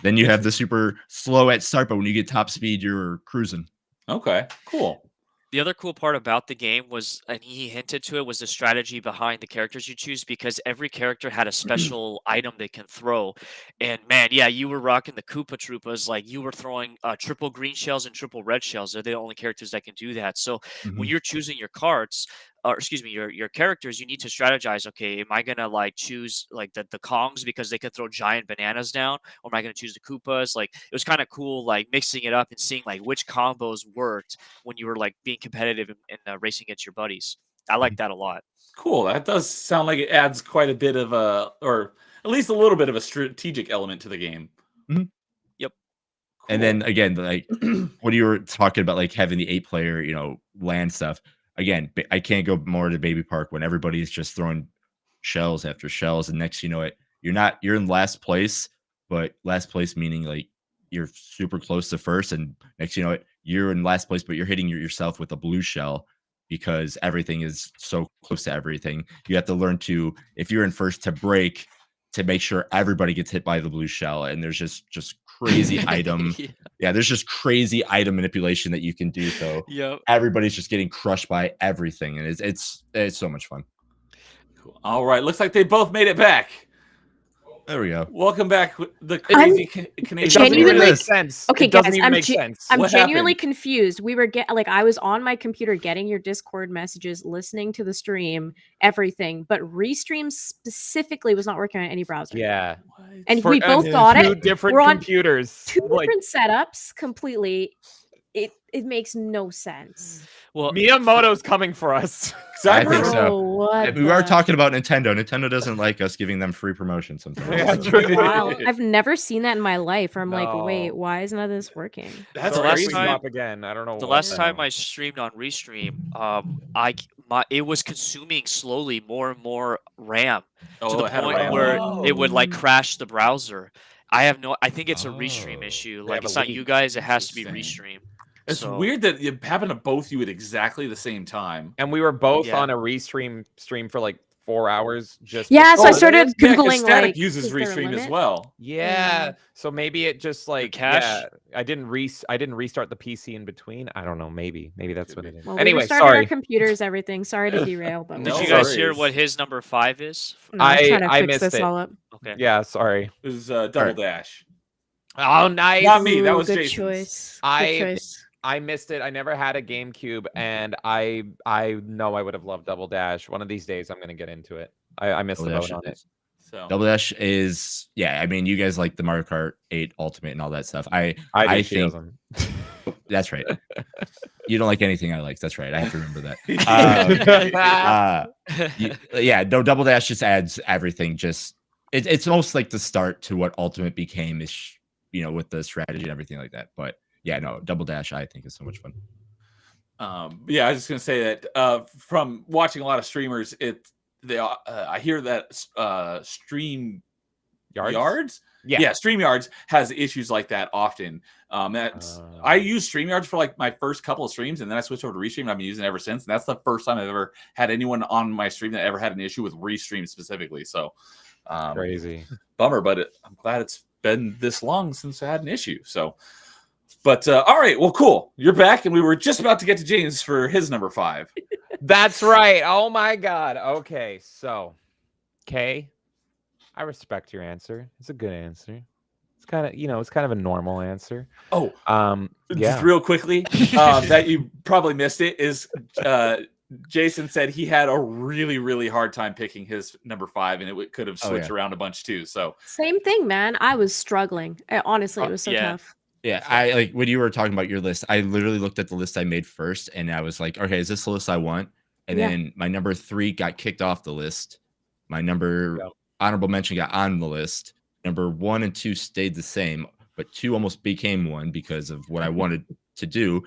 Then you have the super slow at start, but when you get top speed, you're cruising. Okay. Cool. The other cool part about the game was, and he hinted to it, was the strategy behind the characters you choose because every character had a special item they can throw. And man, yeah, you were rocking the Koopa Troopas, like you were throwing triple green shells and triple red shells. They're the only characters that can do that. So when Mhm. you're choosing your cards, or excuse me, your characters, you need to strategize. Okay, am I gonna like choose like the Kongs because they can throw giant bananas down, or am I gonna choose the Koopas? Like it was kind of cool, like mixing it up and seeing like which combos worked when you were like being competitive and racing against your buddies. I like that a lot. Cool. That does sound like it adds quite a bit of or at least a little bit of a strategic element to the game. Mm-hmm. Yep. Cool. And then again, like when you were talking about like having the 8-player, LAN stuff. Again, I can't go more to Baby Park when everybody's just throwing shells after shells, and next you know it, you're in last place, but last place meaning like you're super close to first, and next you know it, you're in last place, but you're hitting yourself with a blue shell because everything is so close to everything. You have to learn to, if you're in first, to break to make sure everybody gets hit by the blue shell, and there's just crazy item. Yeah, there's just crazy item manipulation that you can do. So everybody's just getting crushed by everything, and it's so much fun. Cool. All right, looks like they both made it back. There we go. Welcome back, the crazy Canadian. It doesn't even make sense. Okay, it doesn't guys, even make sense. I'm What genuinely happened? confused. We were I was on my computer getting your Discord messages, listening to the stream, everything, but Restream specifically was not working on any browser. Yeah. And we both thought two it. different We're on computers. Two different setups completely. It makes no sense. Well, Miyamoto's coming for us. I think so. What We are talking about Nintendo. Nintendo doesn't like us giving them free promotion sometimes. Yeah, true. Wow, I've never seen that in my life. I'm like, No. wait, why is none of this working? That's The the last crazy. time- Stop again. I don't know. the what last the time hell. I streamed on Restream, it was consuming slowly more and more RAM to the it had a point RAM. where it would like Oh. crash the browser. I think it's a Restream Oh. issue. They Like have it's a not you leak. guys, it has to be Interesting. Restream. It's So- weird that it happened to both you at exactly the same time. And we were both Yeah. on a stream for like 4 hours. Just Yeah, so I Oh, started Yeah, 'cause googling Static like, uses is there a Restream as limit? well. Yeah. So maybe it just like cache? Yeah, I didn't restart the PC in between. I don't know. Maybe that's what it is. Well, we Anyway, restarted our sorry. computers, everything. Sorry to derail, but No Did we're you guys hear worries. what his number 5 is? I'm trying to I fix missed this it. all up. Okay. Yeah, sorry. It was Double Alright. Dash. Oh, nice. Not me. That Ooh, was good Jason's. choice. I- Good choice. I missed it. I never had a GameCube, and I know I would have loved Double Dash. One of these days, I'm gonna get into it. I missed the Double boat Dash on it. is- So Double Dash is, yeah. I mean, you guys like the Mario Kart 8 Ultimate and all that stuff. I I think doesn't. that's right. You don't like anything I like. That's right. I have to remember that. Yeah, no, Double Dash just adds everything. Just it's almost like the start to what Ultimate became, is with the strategy and everything like that. But yeah, no, Double Dash I think is so much fun. yeah, I was just gonna say that from watching a lot of streamers, I hear that Stream Yards? Yeah. StreamYards has issues like that often. I used StreamYards for like my first couple of streams, and then I switched over to Restream, and I've been using it ever since. And that's the first time I've ever had anyone on my stream that ever had an issue with Restream specifically. So Crazy. bummer, but I'm glad it's been this long since I had an issue. So, but all right, well, cool. You're back, and we were just about to get to James for his number 5. That's right. Oh my God. Okay, so Kay, I respect your answer. It's a good answer. It's kind of a normal answer. Oh, yeah. just real quickly, that you probably missed it is Jason said he had a really, really hard time picking his number 5, and it could have switched around a bunch too. So Same thing, man. I was struggling. Honestly, it was so yeah. tough. Yeah, I like when you were talking about your list, I literally looked at the list I made first, and I was like, okay, is this the list I want? And then my number 3 got kicked off the list. My number honorable mention got on the list. Number 1 and 2 stayed the same, but 2 almost became 1 because of what I wanted to do.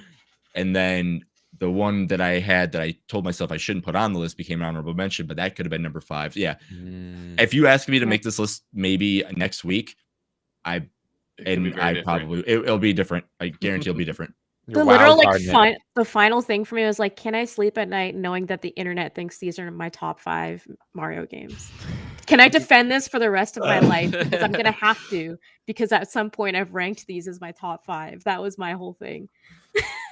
And then the one that I had that I told myself I shouldn't put on the list became an honorable mention, but that could have been number 5. Yeah. If you ask me to make this list maybe next week, it'll be different. I guarantee it'll be different. The literal the final thing for me was like, can I sleep at night knowing that the internet thinks these are my top 5 Mario games? Can I defend this for the rest of my life? Because I'm gonna have to, because at some point I've ranked these as my top 5. That was my whole thing.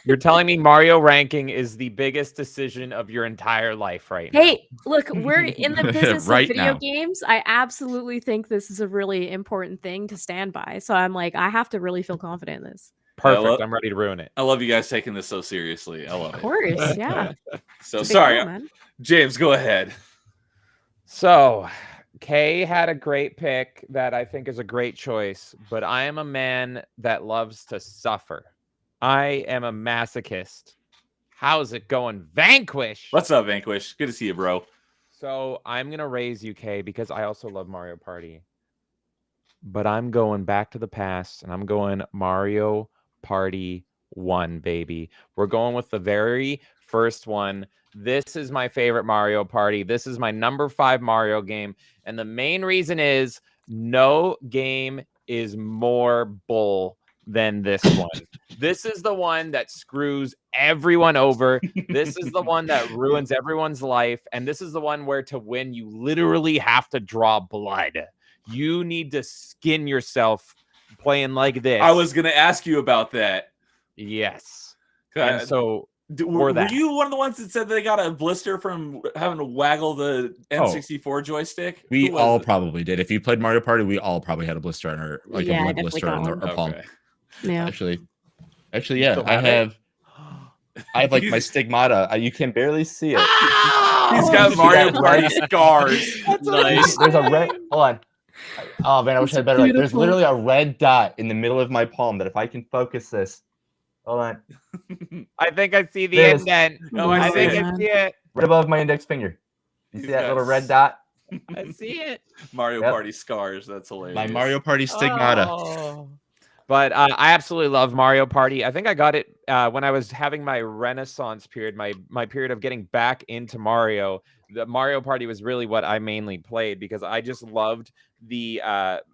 You're telling me Mario ranking is the biggest decision of your entire life right now? Hey, look, we're in the business Right of video now. games. I absolutely think this is a really important thing to stand by. So I'm like, I have to really feel confident in this. Perfect. I'm ready to ruin it. I love you guys taking this so seriously. I love Of it. course, yeah. So It's a big sorry, deal, man. James, go ahead. So, Kay had a great pick that I think is a great choice, but I am a man that loves to suffer. I am a masochist. How's it going, Vanquish? What's up, Vanquish? Good to see you, bro. So I'm gonna raise UK because I also love Mario Party, but I'm going back to the past and I'm going Mario Party 1, baby. We're going with the very first one. This is my favorite Mario Party. This is my number 5 Mario game, and the main reason is no game is more bull than this one. This is the one that screws everyone over. This is the one that ruins everyone's life. And this is the one where to win, you literally have to draw blood. You need to skin yourself playing like this. I was going to ask you about that. Yes. And so were you one of the ones that said they got a blister from having to waggle the N64 joystick? We all probably did. If you played Mario Party, we all probably had a blister on our, like a blood blister on our palm. Yeah. Actually, yeah. I have like my stigmata. You can barely see it. He's got Mario Party scars. Nice. There's a red. Hold on. Oh man, I wish I had better light. There's literally a red dot in the middle of my palm that if I can focus this. Hold on. I think I see the indent. No, I think I see it. Right above my index finger. You see that little red dot? I see it. Mario Party scars. That's hilarious. My Mario Party stigmata. Oh. But I absolutely love Mario Party. I think I got it when I was having my Renaissance period, my period of getting back into Mario. The Mario Party was really what I mainly played because I just loved the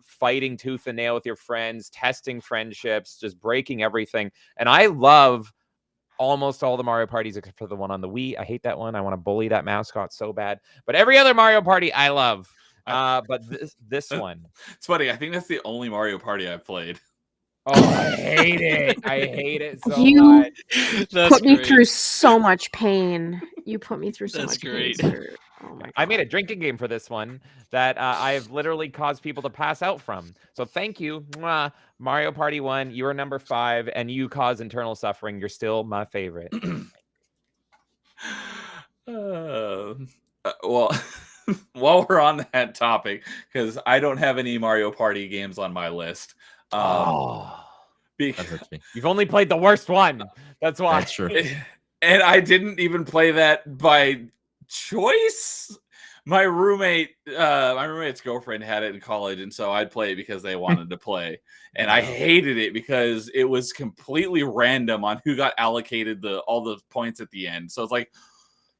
fighting tooth and nail with your friends, testing friendships, just breaking everything. And I love almost all the Mario Parties except for the one on the Wii. I hate that one. I want to bully that mascot so bad. But every other Mario Party I love. But this one. It's funny. I think that's the only Mario Party I've played. Oh, I hate it. I hate it so much. You put me through so much pain. You put me through so much pain. Oh my God. I made a drinking game for this one that I've literally caused people to pass out from. So thank you. Mwah. Mario Party 1, you are number 5, and you cause internal suffering. You're still my favorite. Well, while we're on that topic, because I don't have any Mario Party games on my list. That hurts me. You've only played the worst one. That's why. That's true. And I didn't even play that by choice. My roommate's girlfriend had it in college, and so I'd play it because they wanted to play. And I hated it because it was completely random on who got allocated all the points at the end. So it's like,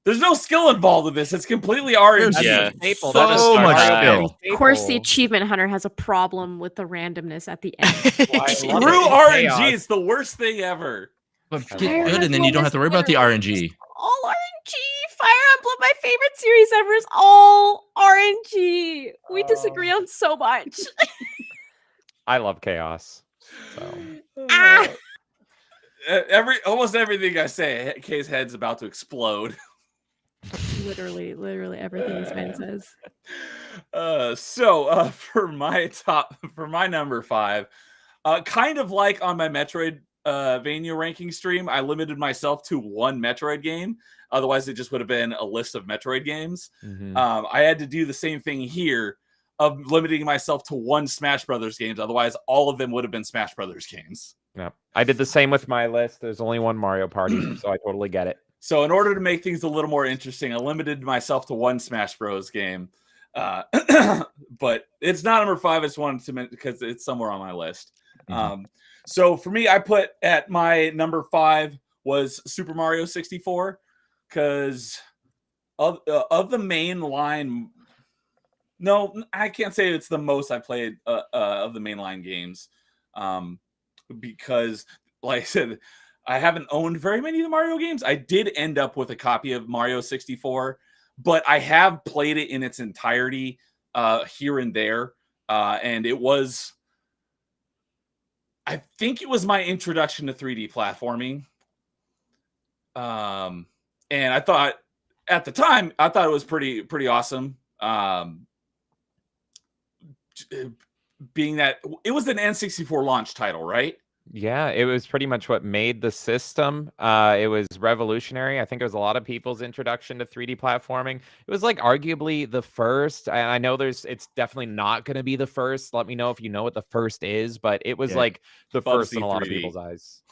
there's no skill involved in this. It's completely RNG. Yeah, so much skill. Of course, the achievement hunter has a problem with the randomness at the end. Screw RNG. It's the worst thing ever. But get good, and then you don't have to worry about the RNG. All RNG. Fire Emblem, my favorite series ever, is all RNG. We disagree on so much. I love chaos. So. Almost everything I say, Kay's head's about to explode. Literally everything this man says. So for my number 5, kind of like on my Metroidvania ranking stream, I limited myself to one Metroid game. Otherwise, it just would have been a list of Metroid games. Mm-hmm. I had to do the same thing here of limiting myself to one Smash Brothers games. Otherwise, all of them would have been Smash Brothers games. Yeah, I did the same with my list. There's only one Mario Party, so I totally get it. So in order to make things a little more interesting, I limited myself to one Smash Bros. Game. But it's not number 5. I just wanted to mention because it's somewhere on my list. Mm-hmm. So for me, I put at my number 5 was Super Mario 64 because of the main line. No, I can't say it's the most I played of the mainline games because, like I said, I haven't owned very many of the Mario games. I did end up with a copy of Mario 64, but I have played it in its entirety here and there. And it was, I think it was my introduction to 3D platforming. And I thought at the time, I thought it was pretty awesome. Being that it was an N64 launch title, right? Yeah, it was pretty much what made the system. It was revolutionary. I think it was a lot of people's introduction to 3D platforming. It was like arguably the first. And I know it's definitely not going to be the first. Let me know if you know what the first is, but it was like the first in a lot of people's eyes.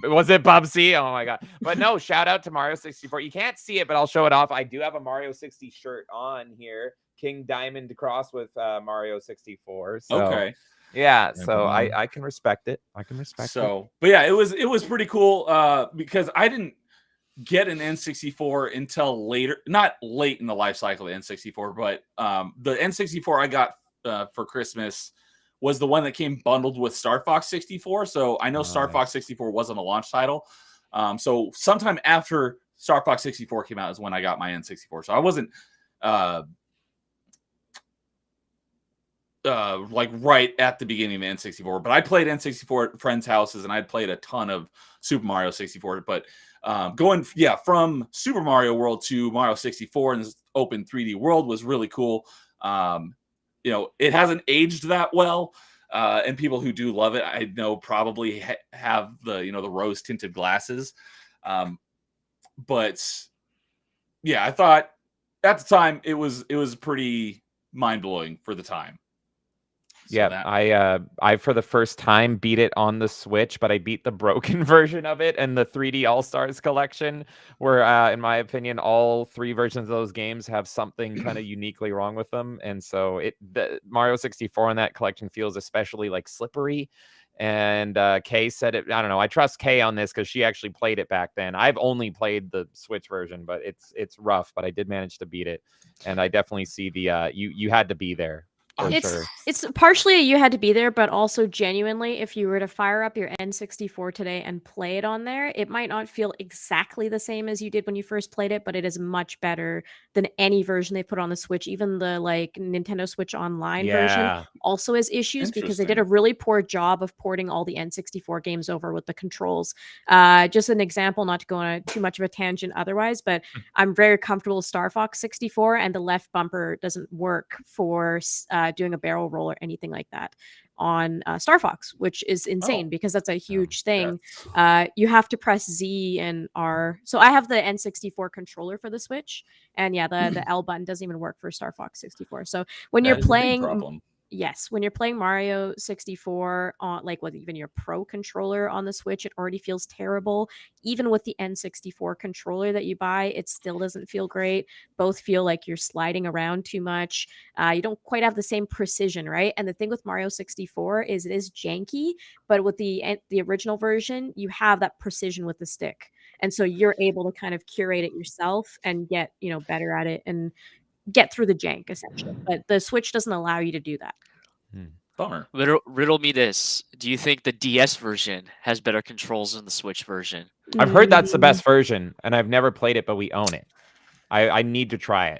Was it Bubsy? Oh my god! But no, shout out to Mario 64. You can't see it, but I'll show it off. I do have a Mario 60 shirt on here, King Diamond cross with Mario 64. So, okay, yeah. So I can respect it. I can respect it. So, but yeah, it was pretty cool because I didn't get an N64 until later, not late in the life cycle of the N64, but the N64 I got for Christmas was the one that came bundled with Star Fox 64. So I know Star Fox 64 wasn't a launch title. So sometime after Star Fox 64 came out is when I got my N64. So I wasn't like right at the beginning of N64, but I played N64 at friends' houses and I'd played a ton of Super Mario 64. But going from Super Mario World to Mario 64 and this open 3D world was really cool. It hasn't aged that well, and people who do love it, I know, probably have the the rose tinted glasses. But yeah, I thought at the time it was pretty mind blowing for the time. So yeah, I for the first time beat it on the Switch, but I beat the broken version of it and the 3D All-Stars collection, where in my opinion, all 3 versions of those games have something kind of uniquely wrong with them. And so the Mario 64 in that collection feels especially like slippery. And Kay said it. I don't know. I trust Kay on this because she actually played it back then. I've only played the Switch version, but it's rough. But I did manage to beat it, and I definitely see the you had to be there. It's partially you had to be there, but also genuinely, if you were to fire up your N64 today and play it on there, it might not feel exactly the same as you did when you first played it, but it is much better than any version they put on the Switch. Even the Nintendo Switch Online version also has issues because they did a really poor job of porting all the N64 games over with the controls. Just an example, not to go on too much of a tangent otherwise, but I'm very comfortable with Star Fox 64, and the left bumper doesn't work for doing a barrel roll or anything like that on Star Fox, which is insane because that's a huge thing. You have to press Z and R. So I have the N64 controller for the Switch, and the L button doesn't even work for Star Fox 64. So when you're playing, when you're playing Mario 64 on even your Pro controller on the Switch, it already feels terrible. Even with the N64 controller that you buy, it still doesn't feel great. Both feel like you're sliding around too much. You don't quite have the same precision, right? And the thing with Mario 64 is it is janky, but with the original version, you have that precision with the stick. And so you're able to kind of curate it yourself and get, better at it and get through the jank essentially. But the Switch doesn't allow you to do that. Bummer. Riddle me this. Do you think the DS version has better controls than the Switch version? I've heard that's the best version, and I've never played it, but we own it. I need to try it.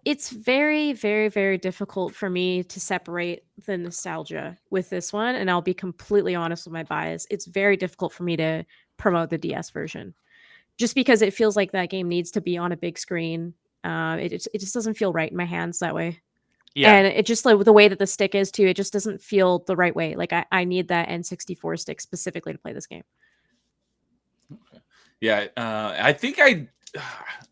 It's very, very, very difficult for me to separate the nostalgia with this one, and I'll be completely honest with my bias. It's very difficult for me to promote the DS version, just because it feels like that game needs to be on a big screen. It just doesn't feel right in my hands that way. Yeah. And it just the way that the stick is too, it just doesn't feel the right way. Like I need that N64 stick specifically to play this game. Okay. Yeah, I think I'd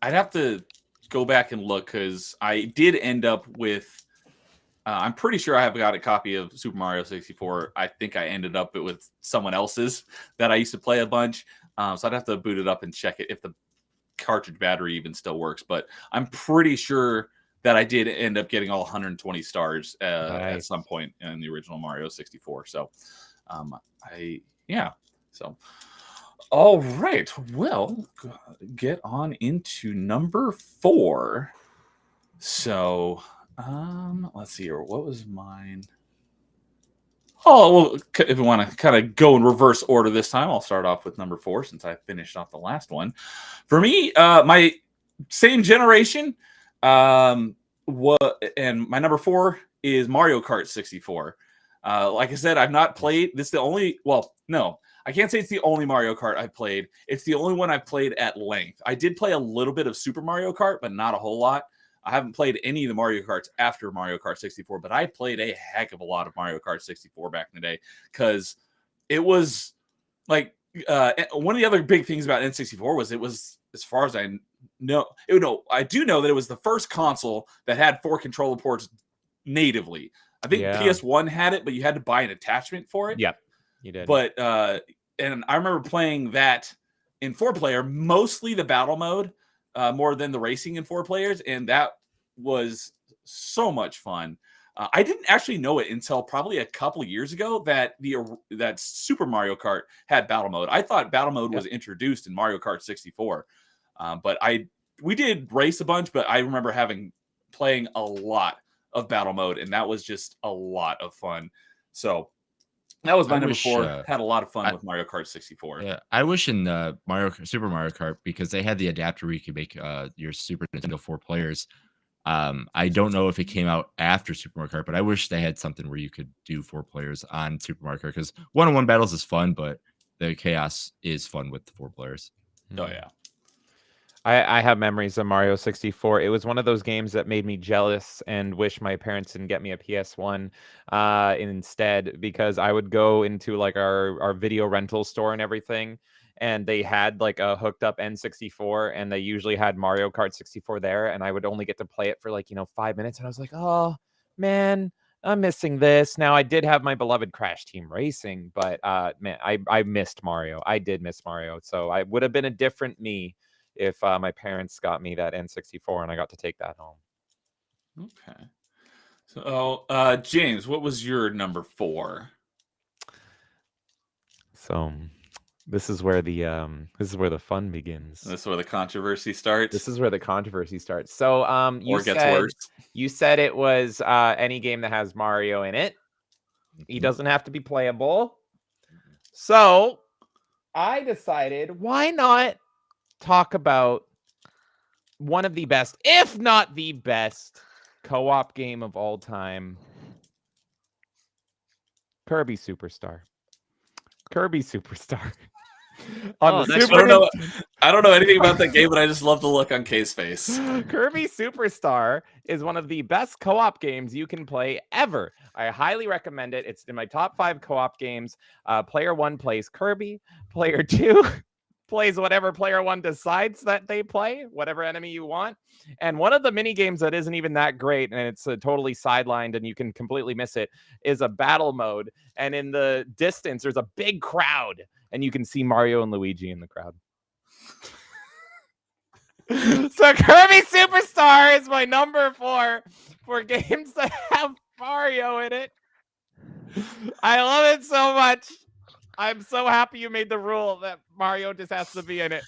have to go back and look because I did end up with. I'm pretty sure I have got a copy of Super Mario 64. I think I ended up with someone else's that I used to play a bunch. So I'd have to boot it up and check it if the cartridge battery even still works. But I'm pretty sure that I did end up getting all 120 stars at some point in the original Mario 64. So, So, all right. Well, get on into number 4. So, let's see here. What was mine? Oh, well, if we want to kind of go in reverse order this time, I'll start off with number 4 since I finished off the last one. For me, my same generation, and my number 4 is Mario Kart 64. Like I said, I've not played. This is the only. Well, no, I can't say it's the only Mario Kart I've played. It's the only one I've played at length. I did play a little bit of Super Mario Kart, but not a whole lot. I haven't played any of the Mario Karts after Mario Kart 64, but I played a heck of a lot of Mario Kart 64 back in the day because it was like one of the other big things about N64 was it was, as far as I know, I do know that it was the first console that had 4 controller ports natively. I think PS1 had it, but you had to buy an attachment for it. Yep, you did. But and I remember playing that in 4-player, mostly the battle mode, more than the racing in 4 players, and that was so much fun. I didn't actually know it until probably a couple years ago that that Super Mario Kart had battle mode. I thought battle mode was introduced in Mario Kart 64, but we did race a bunch. But I remember playing a lot of battle mode, and that was just a lot of fun. So that was my number 4. Had a lot of fun with Mario Kart 64. Yeah, I wish in Super Mario Kart, because they had the adapter where you could make your Super Nintendo 4 players. I don't know if it came out after Super Mario Kart, but I wish they had something where you could do 4 players on Super Mario Kart, because one-on-one battles is fun, but the chaos is fun with 4 players. Oh yeah. I have memories of Mario 64. It was one of those games that made me jealous and wish my parents didn't get me a PS1 instead, because I would go into like our video rental store and everything, and they had like a hooked up N64, and they usually had Mario Kart 64 there, and I would only get to play it for like 5 minutes, and I was like, oh man, I'm missing this. Now I did have my beloved Crash Team Racing, but man, I missed Mario. I did miss Mario, so I would have been a different me if my parents got me that N64 and I got to take that home. Okay. So, James, what was your number 4? So, this is where the fun begins. This is where the controversy starts. This is where the controversy starts. So, gets worse. You said it was any game that has Mario in it. He doesn't have to be playable. So, I decided, why not talk about one of the best, if not the best, co-op game of all time, Kirby Superstar. Kirby Superstar. I don't know anything about that game, but I just love the look on Kay's face. Kirby Superstar is one of the best co-op games you can play ever. I highly recommend it. It's in my top 5 co-op games. Player 1 plays Kirby. Player 2 plays whatever player 1 decides that they play, whatever enemy you want. And one of the mini games that isn't even that great, and it's totally sidelined and you can completely miss it, is a battle mode. And in the distance, there's a big crowd, and you can see Mario and Luigi in the crowd. So Kirby Superstar is my number 4 for games that have Mario in it. I love it so much. I'm so happy you made the rule that Mario just has to be in it.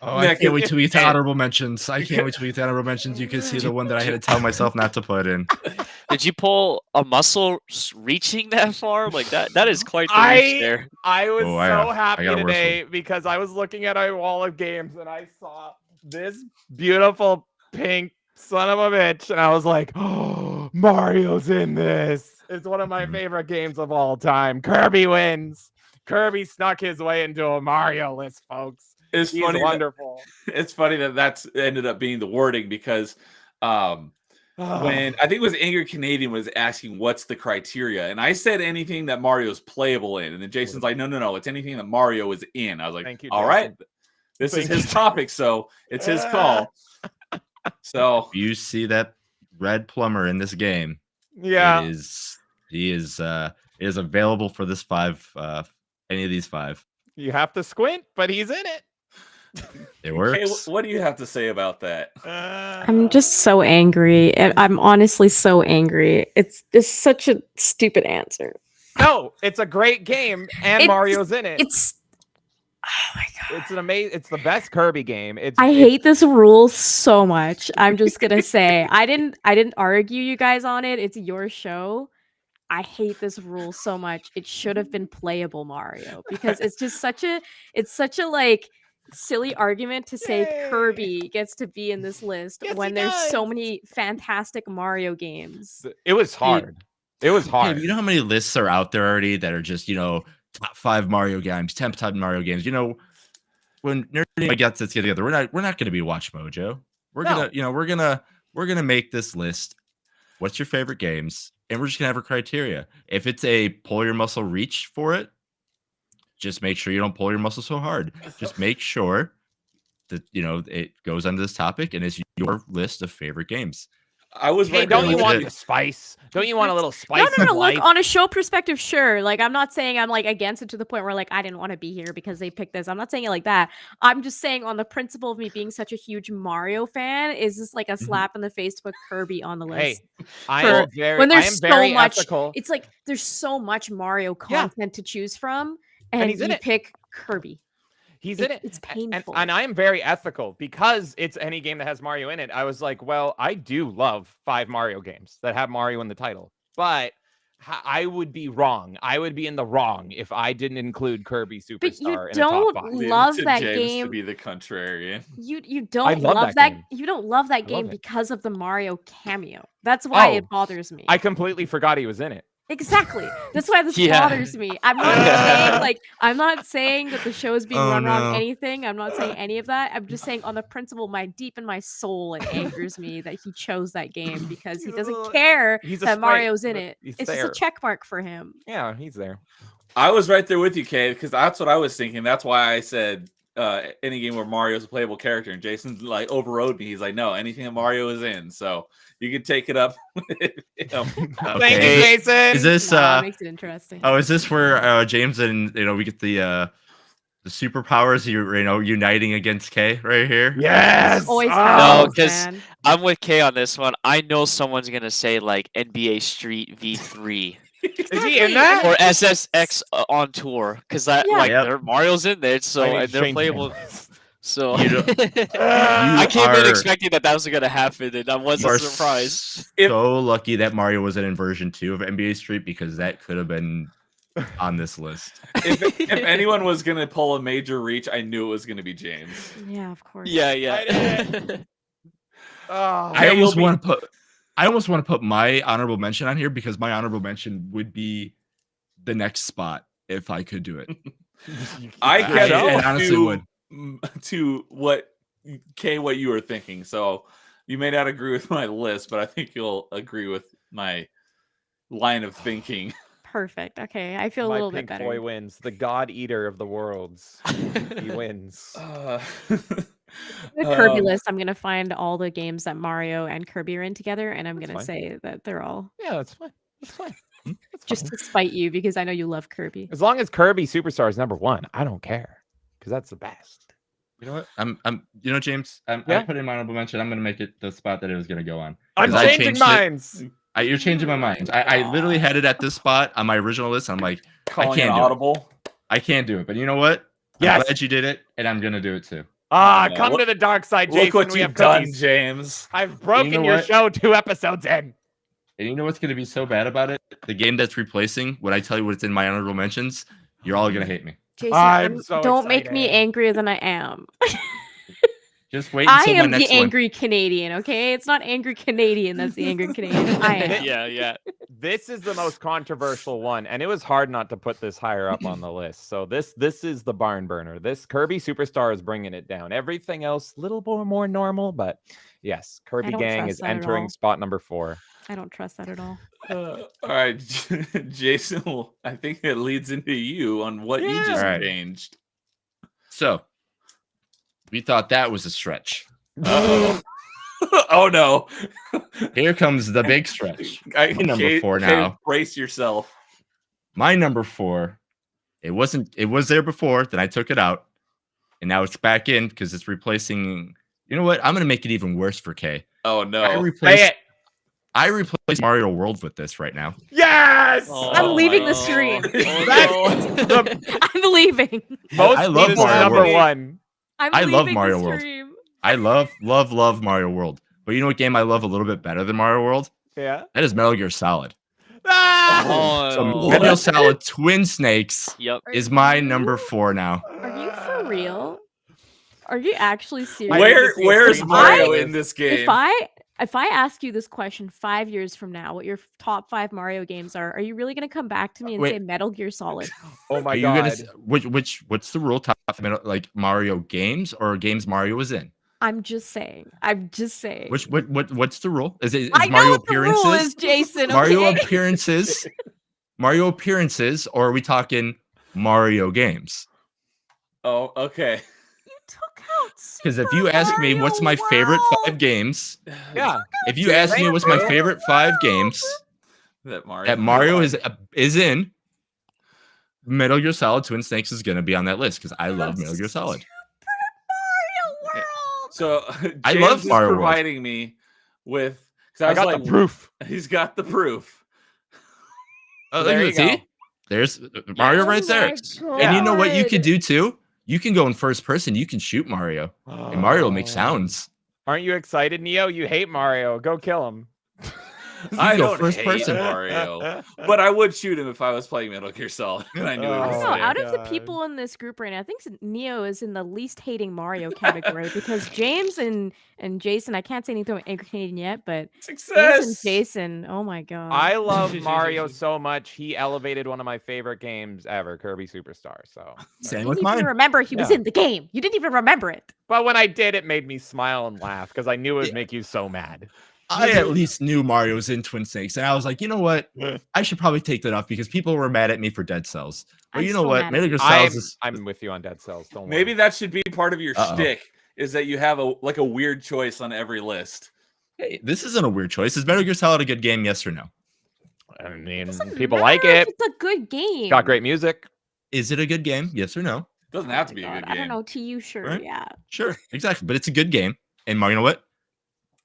Oh, I can't wait to read the honorable mentions. I can't wait to read the honorable mentions. You can see the one that I had to tell myself not to put in. Did you pull a muscle reaching that far? Like that is quite the reach there. I was so happy today because I was looking at a wall of games and I saw this beautiful pink son of a bitch, and I was like, oh, Mario's in this. It's one of my favorite games of all time. Kirby wins. Kirby snuck his way into a Mario list, folks. It's He's funny. Wonderful. It's funny that that's ended up being the wording when I think it was Angry Canadian was asking what's the criteria, and I said anything that Mario's playable in, and then Jason's like, no, it's anything that Mario is in. I was like, thank you, all right, this is his topic, so it's his call. So you see that red plumber in this game? Yeah, he is available for this 5. Any of these 5. You have to squint, but he's in it. It works. Okay, what do you have to say about that? I'm just so angry. I'm honestly so angry. It's just such a stupid answer. No, it's a great game, and Mario's in it. Oh my god! It's an amazing. It's the best Kirby game. I hate this rule so much. I'm just gonna say I didn't argue you guys on it. It's your show. I hate this rule so much. It should have been playable Mario because it's just such a like silly argument to say Kirby gets to be in this list when there's so many fantastic Mario games. It was hard. It was hard. Hey, you know how many lists are out there already that are just, top 5 Mario games, 10 top Mario games. When Nerdy gets this together, we're not going to be Watch Mojo. We're gonna make this list. What's your favorite games? And we're just gonna have a criteria. If it's a pull your muscle reach for it, just make sure you don't pull your muscle so hard. Just make sure that it goes under this topic and it's your list of favorite games. I was Hey, right. don't you there want with the spice? Don't you want a little spice? No. of life? Look, on a show perspective, sure. Like, I'm not saying I'm like against it to the point where like I didn't want to be here because they picked this. I'm not saying it like that. I'm just saying on the principle of me being such a huge Mario fan, is this like a slap in the face to put Kirby on the list? Hey, I For- am very, when I there's am so very much, ethical. it's like there's so much Mario Yeah. content to choose from, And and he's in you it. pick Kirby. He's in it. It's And painful. I am very ethical because it's any game that has Mario in it. I was like, well, I do love 5 Mario games that have Mario in the title, but I would be wrong. I would be in the wrong if I didn't include Kirby Superstar But you in the top don't 5. love to that James game. to be the contrarian. You don't love love that game. You don't love that I love game it. because of the Mario cameo. That's why Oh, it bothers me. I completely forgot he was in it. Exactly. That's why this Yeah. bothers me. I'm not saying that the show is being Oh, run wrong no. anything. I'm not saying any of that. I'm just saying on the principle, deep in my soul, it angers me that he chose that game because he He's a doesn't little- care he's a that sprite, Mario's in but it. he's It's there. just a check mark for him. Yeah, he's there. I was right there with you, Kay, because that's what I was thinking. That's why I said any game where Mario's a playable character, and Jason like overrode me. He's like, no, anything that Mario is in, so you can take it up. Thank you, Okay. Jason. Is this Nah, it makes it interesting. oh, is this where James and we get the superpowers uniting against K right here? Yes. Always No, happens, 'cause- man. I'm with Kay on this one. I know someone's gonna say like NBA Street V3 Is he in that? or SSX on tour because that Yeah. like Yep. Mario's in there, so I need and to they're change playable. So You don't- I came in are- expecting that was gonna happen, and I You wasn't are surprised. so lucky that Mario wasn't in version 2 of NBA Street because that could have been on this list. If anyone was gonna pull a major reach, I knew it was gonna be James. Yeah, of course. Yeah, I yeah. Oh, I almost want to put my honorable mention on here because my honorable mention would be the next spot if I could do it. I kept I it honestly would. to what you were thinking. So you may not agree with my list, but I think you'll agree with my line of thinking. Perfect. Okay, I feel a my little bit pink better. boy wins. The god eater of the worlds. He wins. The Kirby list, I'm gonna find all the games that Mario and Kirby are in together, and I'm That's gonna fine. say that they're all Yeah, that's fine. That's fine. That's just fine. to spite you because I know you love Kirby. As long as Kirby Superstar is number 1, I don't care because that's the best. You know what? James, Yeah? I put in my honorable mention. I'm gonna make it the spot that it was gonna go on. I'm 'Cause I changing changed it. minds. You're changing my mind. I literally had it at this spot on my original list. I'm like, Calling can't it do it. audible. I can't do it. But you know what? Yes. I'm glad you did it, and I'm gonna do it too. Ah, Yeah, come look- to the dark side, Jason. Look what we you've have done, cookies. James. I've broken know your what? show 2 episodes in. And you know what's gonna be so bad about it? The game that's replacing. When I tell you what's in my honorable mentions, you're all gonna hate me. Jason, I'm so don't make me excited. angrier than I am. Just wait I until my am the next one. angry Canadian, okay? It's not angry Canadian that's the angry Canadian. I am. Yeah, yeah. This is the most controversial one, and it was hard not to put this higher up on the list. So this is the barn burner. This Kirby Superstar is bringing it down. Everything else, little more normal, but yes, Kirby don't Gang trust is that at entering all. spot number 4. I don't trust that at all. All right, Jason. Well, I think it leads into you on what you Yeah. just All right. changed. So we thought that was a stretch. Uh-oh. Oh no! Here comes the big stretch. Number 4 now. Brace yourself. My number 4. It was there before. Then I took it out, and now it's back in because it's replacing. You know what? I'm gonna make it even worse for K. Oh I no! replaced Mario World with this right now. Yes! I'm leaving the screen. Oh, I'm leaving. Most I love people's Mario number World. 1. I'm I love leaving Mario the World. stream. I love Mario World. But you know what game I love a little bit better than Mario World? Yeah. That is Metal Gear Solid. Ah! So Oh, Metal Gear Solid Twin Snakes yep. Are is my you- number 4 now. Are you for real? Are you actually serious? I need to see a Where's screenshot Mario of in this game? If I ask you this question 5 years from now, what your top 5 Mario games are you really gonna come back to me and Wait. say Metal Gear Solid? Oh my Are you god. gonna what's the rule? Top like Mario games or games Mario was in? I'm just saying. What's the rule? Is I know Mario what the rule appearances? is, Jason. Mario okay? appearances? Mario appearances, or are we talking Mario games? Oh, okay. You took out Because if you ask me what's my favorite 5 games, if you ask me what's my favorite 5 games that Mario is in, Metal Gear Solid Twin Snakes is going to be on that list because I love Metal Gear Solid. Mario World. So I love Mario World. Providing me with. I got the proof. He's got the proof. Oh, there you go. There's Mario right there. And you know what you could do too? You can go in first person. You can shoot Mario, and Mario will make sounds. Aren't you excited, Neo? You hate Mario. Go kill him. I don't hate Mario, but I would shoot him if I was playing Metal Gear Solid. I knew it was out of the people in this group right now, I think Neo is in the least hating Mario category because James and Jason, I can't say anything about Angry Canadian yet, but James and Jason, oh my god. I love Mario so much. He elevated one of my favorite games ever, Kirby Superstar. So same with mine. You didn't even remember he was in the game. You didn't even remember it. But when I did, it made me smile and laugh because I knew it would make you so mad. I at least knew Mario was in Twin Snakes, and I was like, you know what? I should probably take that off because people were mad at me for Dead Cells. But you know what? Metal Gear Solid I'm with you on Dead Cells. Don't worry. Maybe that should be part of your shtick, is that you have a weird choice on every list. Hey, this isn't a weird choice. Is Metal Gear Solid a good game? Yes or no? I mean, people like it. It's a good game. Got great music. Is it a good game? Yes or no? Doesn't have to be a good game. I don't know. To you, sure. Right? Yeah. Sure. Exactly. But it's a good game. And you know what?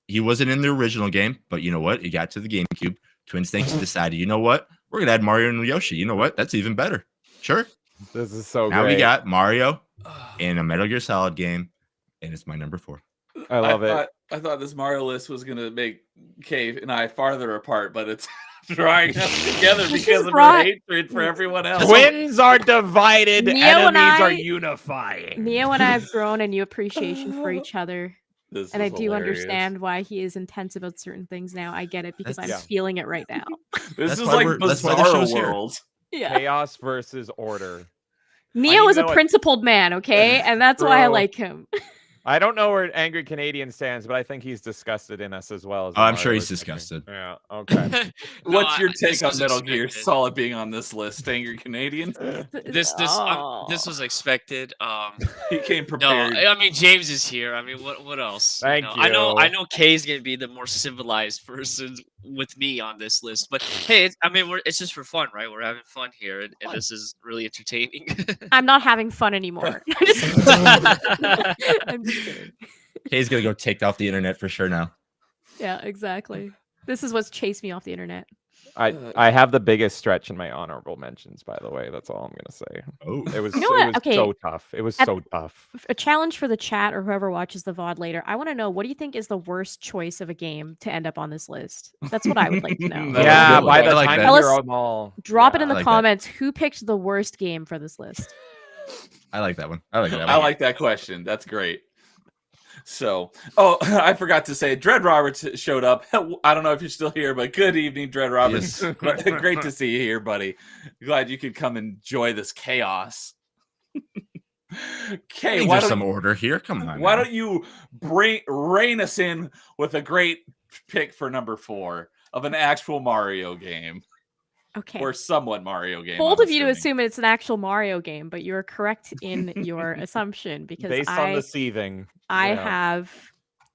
He wasn't in the original game, but you know what? He got to the GameCube. Twin Snakes decided, you know what? We're going to add Mario and Yoshi. You know what? That's even better. Sure. This is so now great. We got Mario in a Metal Gear Solid game, and it's my number 4. I love it. I thought this Mario list was going to make Cave and I farther apart, but it's drawing us together because of our hatred for everyone else. Twins are divided. Enemies are unifying. Neo and I have grown a new appreciation for each other. And I do understand why he is intense about certain things now. I get it because I'm feeling it right now. This is like Bizarro World. Yeah. Chaos versus order. Neo is a principled man, okay? And that's why I like him. I don't know where Angry Canadian stands, but I think he's disgusted in us as well. I'm sure he's disgusted. Yeah. Okay. What's your take on Metal Gear Solid being on this list, Angry Canadian? This was expected. He came prepared. No, I mean James is here. I mean, what else? Thank you. I know Kay's gonna be the more civilized person with me on this list, but hey, it's just for fun, right? We're having fun here, and this is really entertaining. I'm not having fun anymore. I'm just kidding. Kay's gonna go take off the internet for sure now. Yeah, exactly. This is what's chased me off the internet. I have the biggest stretch in my honorable mentions, by the way. That's all I'm gonna say. Oh, it was okay. so tough. It was so tough. A challenge for the chat or whoever watches the VOD later. I want to know, what do you think is the worst choice of a game to end up on this list? That's what I would like to know. Yeah, by the time you're all drop it in the comments. Who picked the worst game for this list? I like that one. I like that question. That's great. So, I forgot to say, Dread Roberts showed up. I don't know if you're still here, but good evening, Dread Roberts. Yes. Great to see you here, buddy. Glad you could come enjoy this chaos. Okay, there's some order here. Come on. Why don't you rein us in with a great pick for number 4 of an actual Mario game? Okay. Or somewhat Mario game. Bold of you to assume it's an actual Mario game, but you're correct in your assumption because based on the seething. I have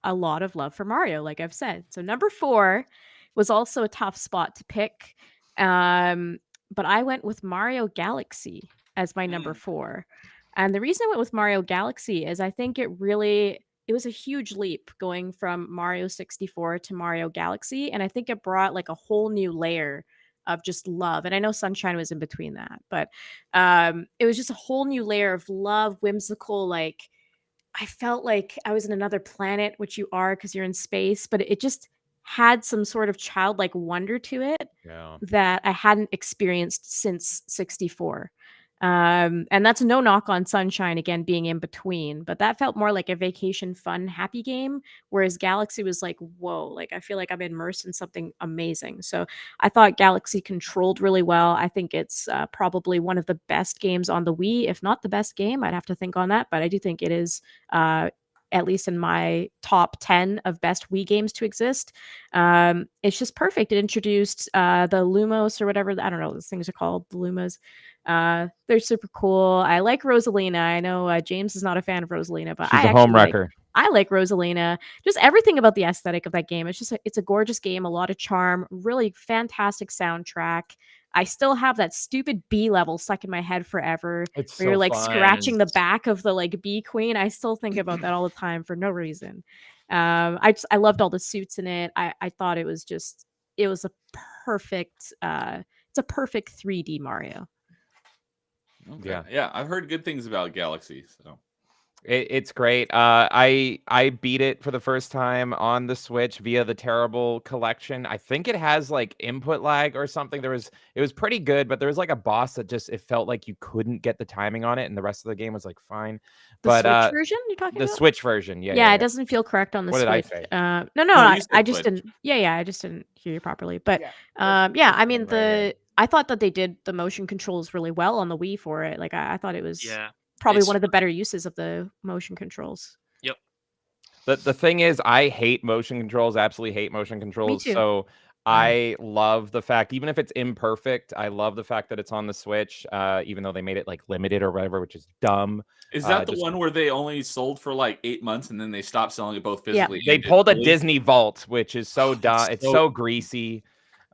a lot of love for Mario, like I've said. So number 4 was also a tough spot to pick. But I went with Mario Galaxy as my number 4. And the reason I went with Mario Galaxy is I think it was a huge leap going from Mario 64 to Mario Galaxy. And I think it brought like a whole new layer of just love. And I know Sunshine was in between that, but it was just a whole new layer of love, whimsical. Like I felt like I was in another planet, which you are because you're in space, but it just had some sort of childlike wonder to it that I hadn't experienced since 64. And that's no knock on Sunshine, again, being in between, but that felt more like a vacation, fun, happy game. Whereas Galaxy was like, whoa, like I feel like I'm immersed in something amazing. So I thought Galaxy controlled really well. I think it's probably one of the best games on the Wii, if not the best game. I'd have to think on that, but I do think it is at least in my top 10 of best Wii games to exist. It's just perfect. It introduced the Lumos or whatever, I don't know what those things are called, the Lumas. They're super cool. I like Rosalina. I know James is not a fan of Rosalina, but she's a home wrecker. I like Rosalina. Just everything about the aesthetic of that game. It's a gorgeous game, a lot of charm, really fantastic soundtrack. I still have that stupid bee level stuck in my head forever. It's where you're so like fun. scratching the back of the like bee queen. I still think about that all the time for no reason. I loved all the suits in it. I thought it was a perfect it's a perfect 3D Mario. Okay. Yeah, I've heard good things about Galaxy, so it's great. I beat it for the first time on the Switch via the Terrible Collection. I think it has like input lag or something. It was pretty good, but there was like a boss that it felt like you couldn't get the timing on it, and the rest of the game was like fine. The Switch version you're talking about? The Switch version, yeah. It doesn't feel correct on the What Switch. did I say? No, I just Switch. didn't. Yeah, I just didn't hear you properly. But I mean I thought that they did the motion controls really well on the Wii for it. Like I thought it was probably one of the better uses of the motion controls. Yep. The thing is, I hate motion controls, absolutely hate motion controls. Me too. So I love the fact, even if it's imperfect, I love the fact that it's on the Switch, even though they made it like limited or whatever, which is dumb. Is that the one where they only sold for like 8 months and then they stopped selling it both physically? They pulled a Disney Vault, which is so dumb. It's so greasy.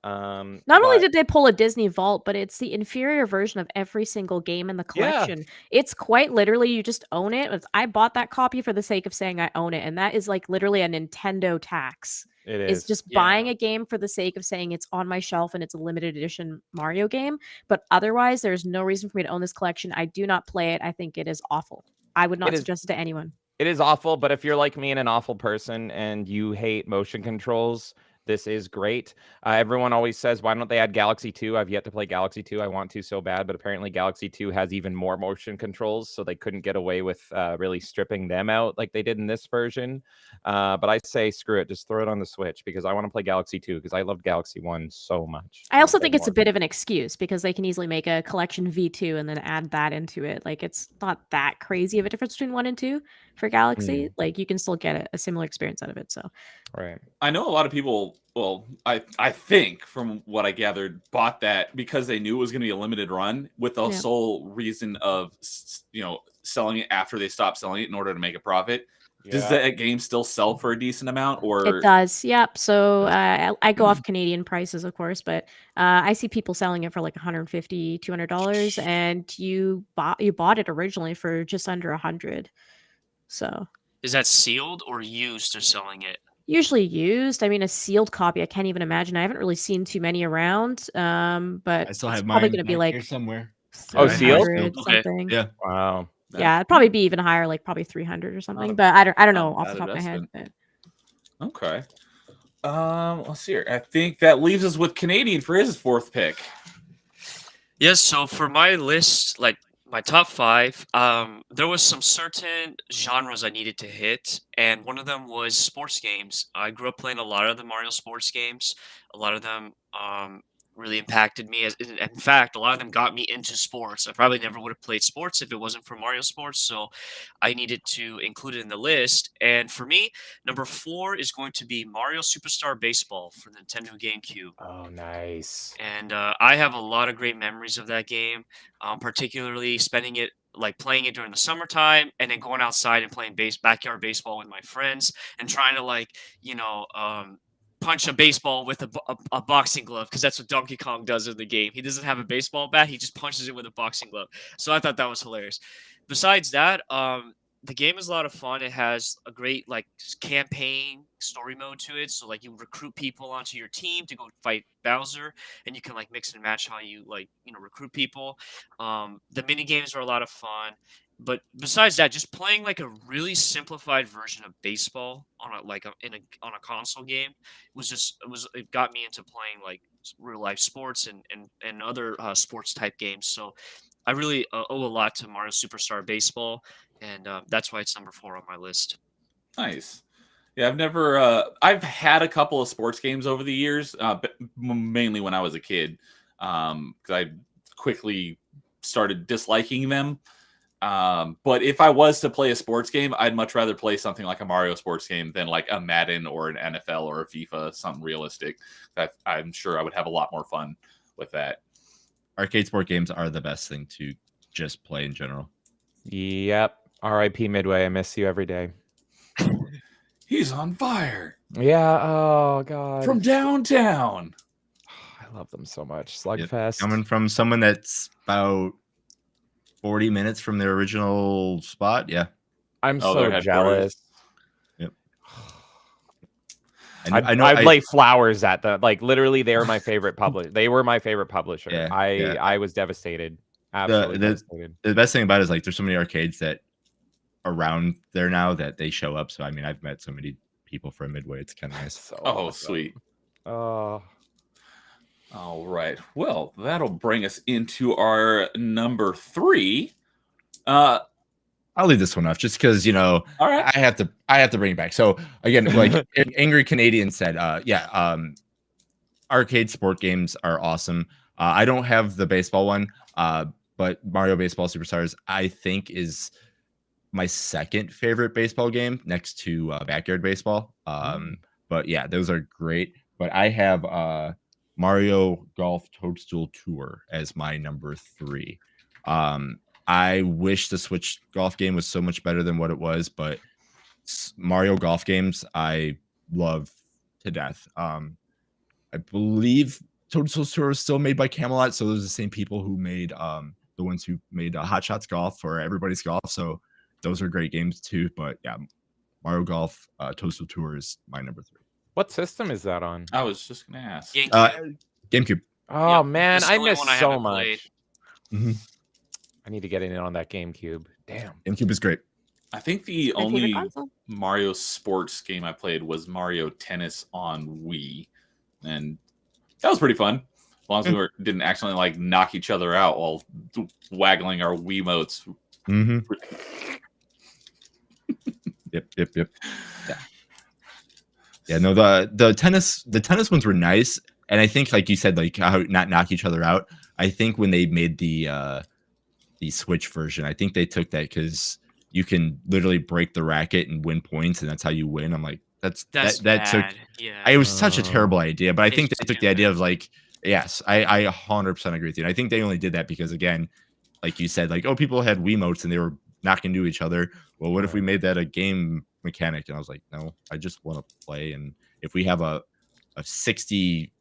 Not only did they pull a Disney Vault, but it's the inferior version of every single game in the collection. It's quite literally, you just own it. I bought that copy for the sake of saying I own it, and that is like literally a Nintendo tax. It is. It's just buying a game for the sake of saying it's on my shelf and it's a limited edition Mario game. But otherwise, there's no reason for me to own this collection. I do not play it. I think it is awful. I would not suggest it to anyone. It is awful, but if you're like me and an awful person and you hate motion controls, this is great. Everyone always says, why don't they add Galaxy 2? I've yet to play Galaxy 2. I want to so bad, but apparently Galaxy 2 has even more motion controls, so they couldn't get away with really stripping them out like they did in this version. But I say, screw it. Just throw it on the Switch because I want to play Galaxy 2 because I loved Galaxy 1 so much. I also think it's a bit of an excuse because they can easily make a collection V2 and then add that into it. Like, it's not that crazy of a difference between 1 and 2 for Galaxy. Like, you can still get a similar experience out of it. So, right. I know a lot of people, well, I think from what I gathered, bought that because they knew it was going to be a limited run with the sole reason of, selling it after they stopped selling it in order to make a profit. Does that game still sell for a decent amount? Or it does, yep. So I go off Canadian prices, of course, but I see people selling it for like $150, $200, and you bought it originally for just under $100. So is that sealed or used? They're selling it usually used. I mean, a sealed copy, I can't even imagine. I haven't really seen too many around. But I still have probably mine going to be like here somewhere. Oh, sealed? Something. Yeah. Wow. Yeah, it'd probably be even higher, like probably 300 or something. But I don't know off the top of my head. But... Okay. Let's see here. I think that leaves us with Canadian for his fourth pick. Yes. So for my list, like my top 5, there was some certain genres I needed to hit, and one of them was sports games. I grew up playing a lot of the Mario sports games. A lot of them really impacted me. In fact, a lot of them got me into sports. I probably never would have played sports if it wasn't for Mario Sports, so I needed to include it in the list. And for me, number 4 is going to be Mario Superstar Baseball for the Nintendo GameCube. Oh, nice. And I have a lot of great memories of that game, particularly spending it like playing it during the summertime and then going outside and playing backyard baseball with my friends and trying to punch a baseball with a boxing glove, because that's what Donkey Kong does in the game. He doesn't have a baseball bat, he just punches it with a boxing glove. So I thought that was hilarious. Besides that, the game is a lot of fun. It has a great campaign story mode to it. So you recruit people onto your team to go fight Bowser, and you can mix and match how you recruit people. The mini games are a lot of fun. But besides that, just playing a really simplified version of baseball on a console game it got me into playing real life sports and other sports type games. So I really owe a lot to Mario Superstar Baseball, and that's why it's number 4 on my list. Nice. Yeah, I've had a couple of sports games over the years, mainly when I was a kid, because I quickly started disliking them. But if I was to play a sports game, I'd much rather play something like a Mario sports game than like a Madden or an NFL or a FIFA, something realistic. I'm sure I would have a lot more fun with that. Arcade sport games are the best thing to just play in general. Yep. R.I.P. Midway. I miss you every day. He's on fire. Yeah. Oh God. From downtown. I love them so much. Slugfest. Coming from someone that's about 40 minutes from their original spot. Yeah. I'm so jealous. Yep. I lay flowers at them. Like literally, they were my favorite publisher. They were my favorite publisher. Yeah, I was devastated. Absolutely devastated. The best thing about it is like there's so many arcades that around there now that they show up. So I mean, I've met so many people from Midway. It's kind of nice. So awesome. Sweet. Oh. All right. Well, that'll bring us into our number 3. I'll leave this one off just because, you know, all right. I have to bring it back. So again, like Angry Canadian said, arcade sport games are awesome. I don't have the baseball one, but Mario Baseball Superstars, I think, is my second favorite baseball game next to Backyard Baseball. But yeah, those are great. But I have Mario Golf Toadstool Tour as my number 3. I wish the Switch golf game was so much better than what it was, but Mario golf games I love to death. I believe Toadstool Tour is still made by Camelot, so those are the same people who made the ones who made Hot Shots Golf or Everybody's Golf. So those are great games too. But yeah, Mario Golf Toadstool Tour is my number 3. What system is that on? I was just gonna ask. GameCube. Oh man, I miss so much. Mm-hmm. I need to get in on that GameCube. Damn. GameCube is great. I think the only Mario sports game I played was Mario Tennis on Wii. And that was pretty fun. As long as we didn't accidentally like knock each other out while waggling our Wiimotes. Mm-hmm. Yep. Yeah. Yeah, no, the tennis ones were nice. And I think, like you said, like how not knock each other out. I think when they made the Switch version, I think they took that because you can literally break the racket and win points, and that's how you win. I'm like, that took. Yeah. It was such a terrible idea, but I think they took the idea of like, yes, I 100% agree with you. And I think they only did that because, again, like you said, like, oh, people had Wiimotes and they were knocking into each other. Well, what if we made that a game mechanic? And I was like, no, I just want to play. And if we have a 60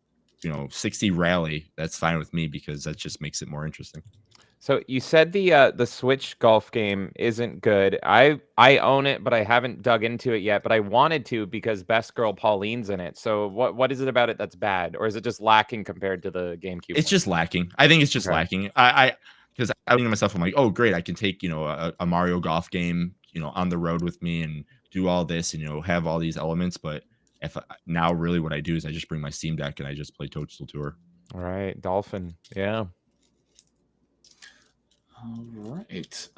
rally, that's fine with me because that just makes it more interesting. So you said the Switch golf game isn't good. I own it, but I haven't dug into it yet. But I wanted to because Best Girl Pauline's in it. So what is it about it that's bad, or is it just lacking compared to the GameCube? It's just lacking. I think it's just lacking. Because I think to myself, I'm like, oh great, I can take a Mario golf game on the road with me and do all this and have all these elements. But now really what I do is I just bring my Steam Deck and I just play Toadstool Tour. All right, Dolphin, yeah. All right.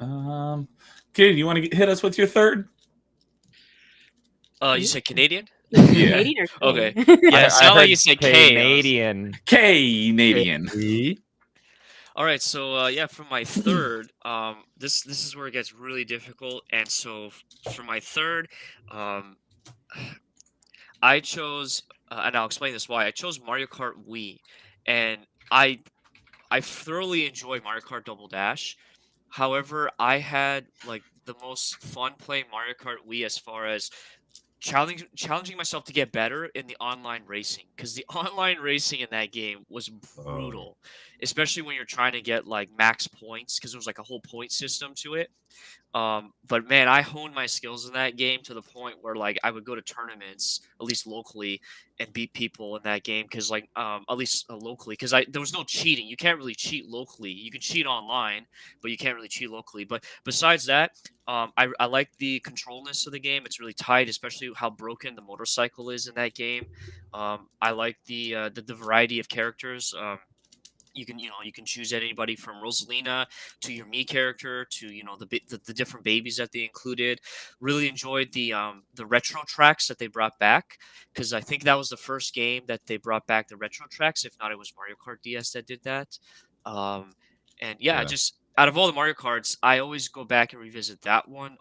Katie, you want to hit us with your third? You said Canadian? Canadian or okay. Yeah, it sounded like you said Canadian. Canadian. All right, so for my third, this is where it gets really difficult. And so for my third, I chose, and I'll explain this why. I chose Mario Kart Wii, and I thoroughly enjoy Mario Kart Double Dash. However, I had like the most fun playing Mario Kart Wii as far as challenging myself to get better in the online racing, because the online racing in that game was brutal, especially when you're trying to get like max points, because there was like a whole point system to it. But man, I honed my skills in that game to the point where like I would go to tournaments, at least locally, and beat people in that game. Because like at least locally, because there was no cheating. You can't really cheat locally. You can cheat online, but you can't really cheat locally. But besides that, I like the controlness of the game. It's really tight, especially how broken the motorcycle is in that game. I like the variety of characters. You can choose anybody from Rosalina to your Mii character to the different babies that they included. Really enjoyed the retro tracks that they brought back, because I think that was the first game that they brought back the retro tracks. If not, it was Mario Kart DS that did that. out of all the Mario Karts, I always go back and revisit that one.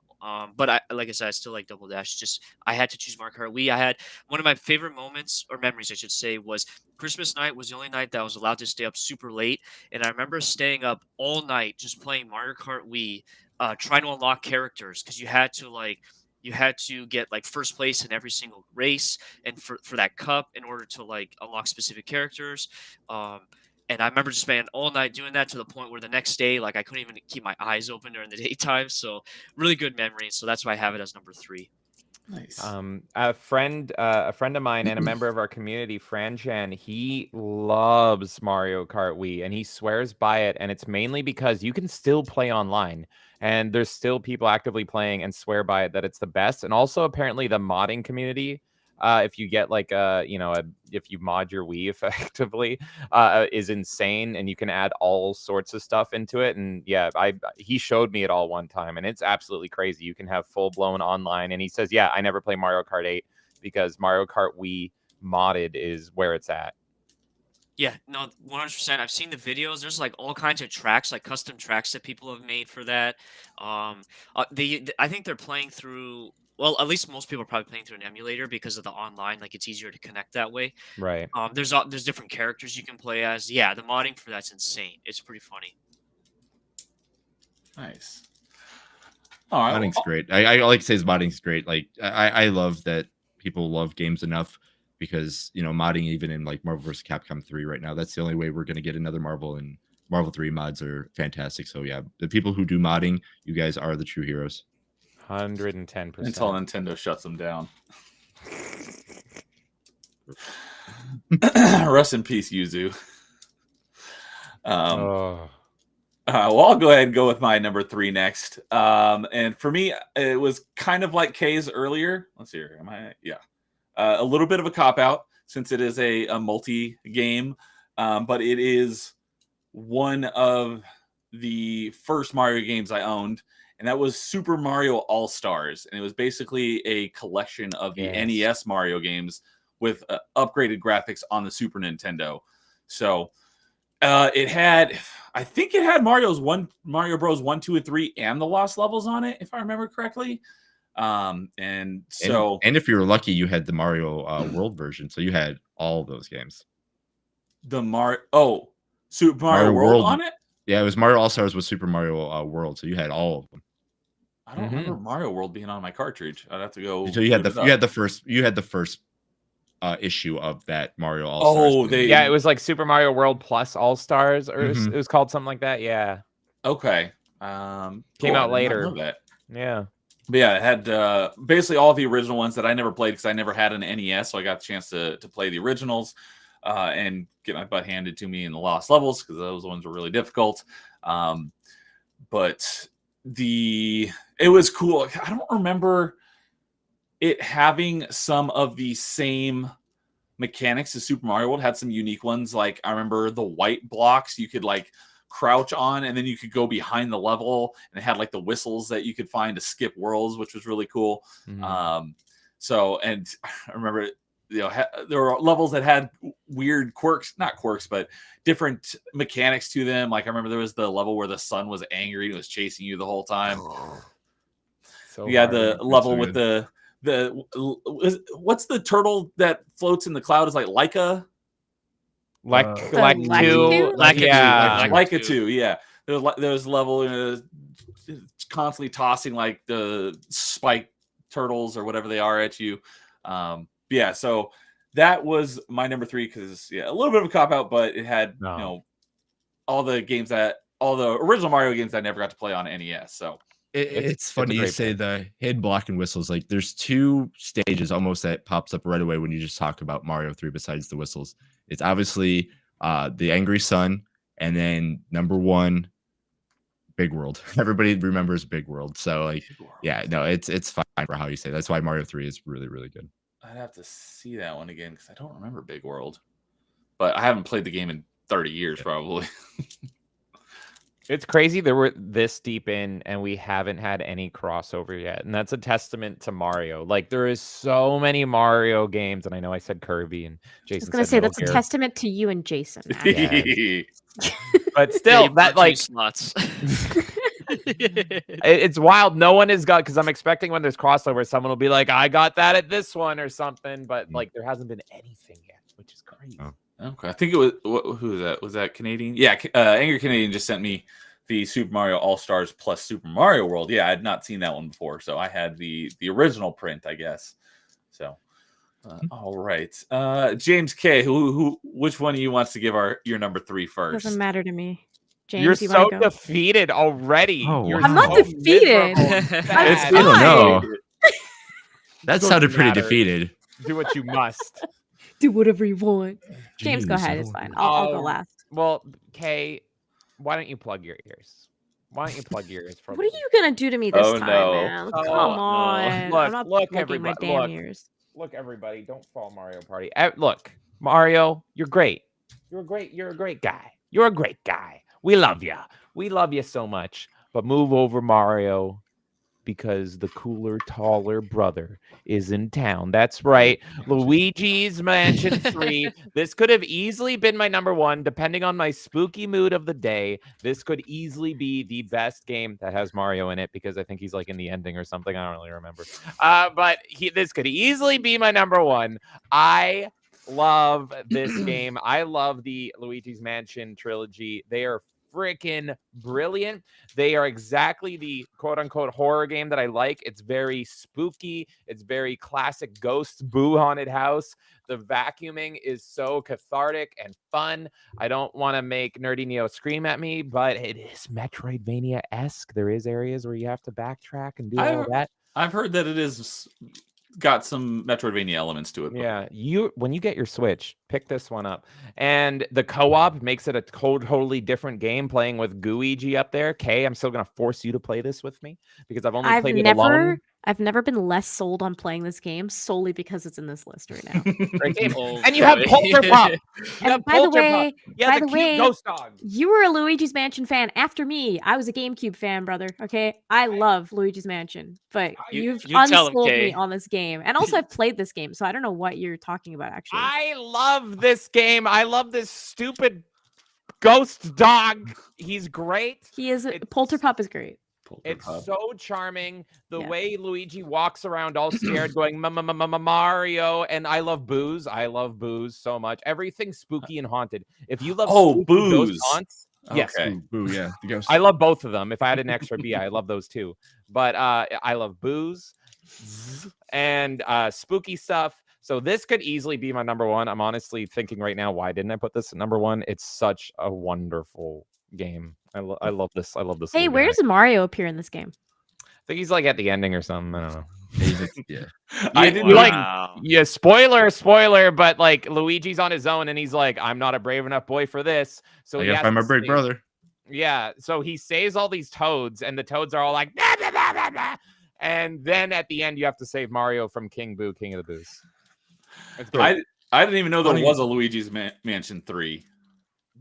But like I said, I still like Double Dash. Just I had to choose Mario Kart Wii. I had one of my favorite moments or memories, I should say, was Christmas night was the only night that I was allowed to stay up super late, and I remember staying up all night just playing Mario Kart Wii, trying to unlock characters because you had to get like first place in every single race and for that cup in order to like unlock specific characters. And I remember just spending all night doing that to the point where the next day, like I couldn't even keep my eyes open during the daytime. So really good memories. So that's why I have it as number 3. Nice. A friend of mine and a member of our community, Franjan, he loves Mario Kart Wii and he swears by it. And it's mainly because you can still play online and there's still people actively playing and swear by it that it's the best. And also apparently the modding community, if you get like if you mod your Wii effectively, is insane, and you can add all sorts of stuff into it. And yeah, he showed me it all one time, and it's absolutely crazy. You can have full blown online, and he says, yeah, I never play Mario Kart 8 because Mario Kart Wii modded is where it's at. Yeah, no, 100%. I've seen the videos. There's like all kinds of tracks, like custom tracks that people have made for that. I think they're playing through. Well, at least most people are probably playing through an emulator because of the online. Like it's easier to connect that way. Right. There's different characters you can play as. Yeah, the modding for that's insane. It's pretty funny. Nice. All right. Modding's great. I like to say modding's great. Like I love that people love games enough because modding even in like Marvel vs. Capcom 3 right now. That's the only way we're gonna get another Marvel, and Marvel 3 mods are fantastic. So yeah, the people who do modding, you guys are the true heroes. 110%. Until Nintendo shuts them down. Rest in peace, Yuzu. Well, I'll go ahead and go with my number 3 next. And for me, it was kind of like Kay's earlier. Let's see here. A little bit of a cop-out since it is a multi-game. But it is one of the first Mario games I owned. And that was Super Mario All-Stars. And it was basically a collection of the NES Mario games with upgraded graphics on the Super Nintendo. So it had Mario Bros. 1, 2, and 3 and the Lost Levels on it, if I remember correctly. And if you were lucky, you had the Mario World version. So you had all those games. Super Mario World on it? Yeah, it was Mario All-Stars with Super Mario World. So you had all of them. I don't remember Mario World being on my cartridge. I'd have to go. So you had the first issue of that Mario All-Stars. It was like Super Mario World plus All-Stars, or it was called something like that. Yeah. Okay. Came out later. Yeah. But yeah, it had basically all the original ones that I never played because I never had an NES, so I got the chance to play the originals and get my butt handed to me in the Lost Levels because those ones were really difficult. But it was cool. I don't remember it having some of the same mechanics as Super Mario World. Had some unique ones. Like I remember the white blocks you could like crouch on, and then you could go behind the level, and it had like the whistles that you could find to skip worlds, which was really cool. And I remember there were levels that had weird not quirks, but different mechanics to them. Like I remember there was the level where the sun was angry and it was chasing you the whole time. So you had the level with what's the turtle that floats in the cloud? Is like Laika? Laika 2, yeah. There was a level constantly tossing like the spike turtles or whatever they are at you. Yeah, so that was my number 3 because a little bit of a cop out, but it had all the original Mario games I never got to play on NES. So it's funny you say the hidden block and whistles. Like there's 2 stages almost that pops up right away when you just talk about Mario 3 besides the whistles. It's obviously the Angry Sun, and then number 1, Big World. Everybody remembers Big World. So it's fine for how you say it. That's why Mario 3 is really, really good. I'd have to see that one again because I don't remember Big World. But I haven't played the game in 30 years probably. It's crazy that we're this deep in and we haven't had any crossover yet. And that's a testament to Mario. Like there is so many Mario games. And I know I said Kirby and Jason. I was going to say that's a testament to you and Jason. But still, that like It's wild. No one has got, because I'm expecting when there's crossover, someone will be like, I got that at this one or something, but like there hasn't been anything yet, which is crazy. Oh. Okay, I think it was who was that? Was that Canadian? Yeah, Angry Canadian just sent me the Super Mario All Stars plus Super Mario World. Yeah, I had not seen that one before, so I had the original print, I guess. So, all right, James K. Which one of you wants to give your number 3 first? Doesn't matter to me. James, You're you so wanna go? defeated already. Oh, You're I'm not so defeated. miserable. I'm Bad. I don't know. That Doesn't sounded pretty matter. defeated. Do what you must. Do whatever you want. James, go Jeez, ahead. I It's don't- fine. I'll go last. Well, Kay, why don't you plug your ears? Why don't you plug your ears for What are you gonna do to me this Oh, time, no. man? Oh, Come no. on. Look, I'm not look, plugging my everybody, damn look. ears. Look, everybody, don't fall Mario Party. Look, Mario, you're great. You're great. You're a great guy. You're a great guy. We love you. We love you so much. But move over, Mario, because the cooler, taller brother is in town. That's right. Luigi's Mansion 3. This could have easily been my number 1, depending on my spooky mood of the day. This could easily be the best game that has Mario in it, because I think he's like in the ending or something. I don't really remember. But this could easily be my number 1. I love this game. I love the Luigi's Mansion trilogy. They are freaking brilliant. They are exactly the quote-unquote horror game that I like. It's very spooky. It's very classic Ghosts Boo Haunted House. The vacuuming is so cathartic and fun. I don't want to make Nerdy Neo scream at me, but it is Metroidvania-esque. There is areas where you have to backtrack and do all that. I've heard that it is got some Metroidvania elements to it. Yeah, when you get your Switch, pick this one up. And the co-op makes it a totally different game, playing with Gooigi up there. Kay, I'm still gonna force you to play this with me because I've only played it alone. I've never been less sold on playing this game solely because it's in this list right now. Great game. Oh, And you have boy. Polterpup. You And have by the Polterpup. way, He has by a the cute way, ghost dog. you were a Luigi's Mansion fan after me. I was a GameCube fan, brother. Okay, I love Luigi's Mansion, but you've you tell him, unsold Kay. me on this game. And also, I've played this game, so I don't know what you're talking about. Actually, I love this game. I love this stupid ghost dog. He's great. he is. It's- Polterpup is great. It's so charming. The Yeah. way Luigi walks around all scared going Mario, and I love Booze. I love Booze so much. Everything spooky and haunted. If you love spooky ghost Booze. haunts, yes. Okay. Boo, yeah. The ghost. I love both of them. If I had an extra B, I love those too. But I love Booze and spooky stuff. So this could easily be my number 1. I'm honestly thinking right now, why didn't I put this at number 1? It's such a wonderful game. I love this. I love this. Hey, little where guy. does Mario appear in this game? I think he's like at the ending or something. I don't know. Yeah. I You didn't like- Wow. Yeah, spoiler, but like Luigi's on his own and he's like, I'm not a brave enough boy for this. So I he gotta has find my to big save- brother. Yeah, so he saves all these toads, and the toads are all like, "Nah, nah, nah, nah, nah." And then at the end, you have to save Mario from King Boo, King of the Boos. It's great. I didn't even know there Funny. was a Luigi's Mansion 3.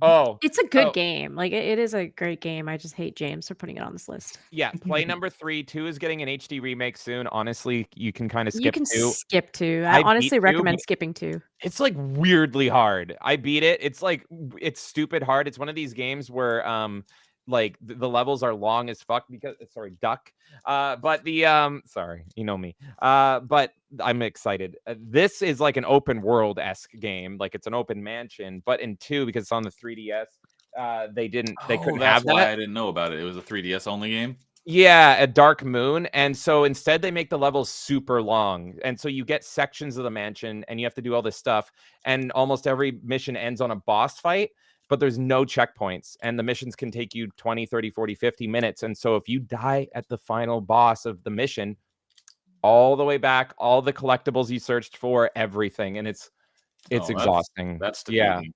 Oh, It's a good Oh. game. Like it is a great game. I just hate James for putting it on this list. yeah, play number 3. 2 is getting an HD remake soon. Honestly, you can kind of You skip can 2. skip 2. I I beat honestly 2, recommend but- skipping 2. It's like weirdly hard. I beat it. It's like it's stupid hard. It's one of these games where like the levels are long as fuck because duck. But the sorry, you know me. But I'm excited. This is like an open world-esque game. Like it's an open mansion, but in 2 because it's on the 3DS. They couldn't that's have that. why I didn't know about it. It was a 3DS only game. Yeah, a Dark Moon. And so instead they make the levels super long. And so you get sections of the mansion and you have to do all this stuff. And almost every mission ends on a boss fight, but there's no checkpoints. And the missions can take you 20, 30, 40, 50 minutes. And so if you die at the final boss of the mission, all the way back, all the collectibles you searched for, everything. And it's exhausting. That's yeah. defeating.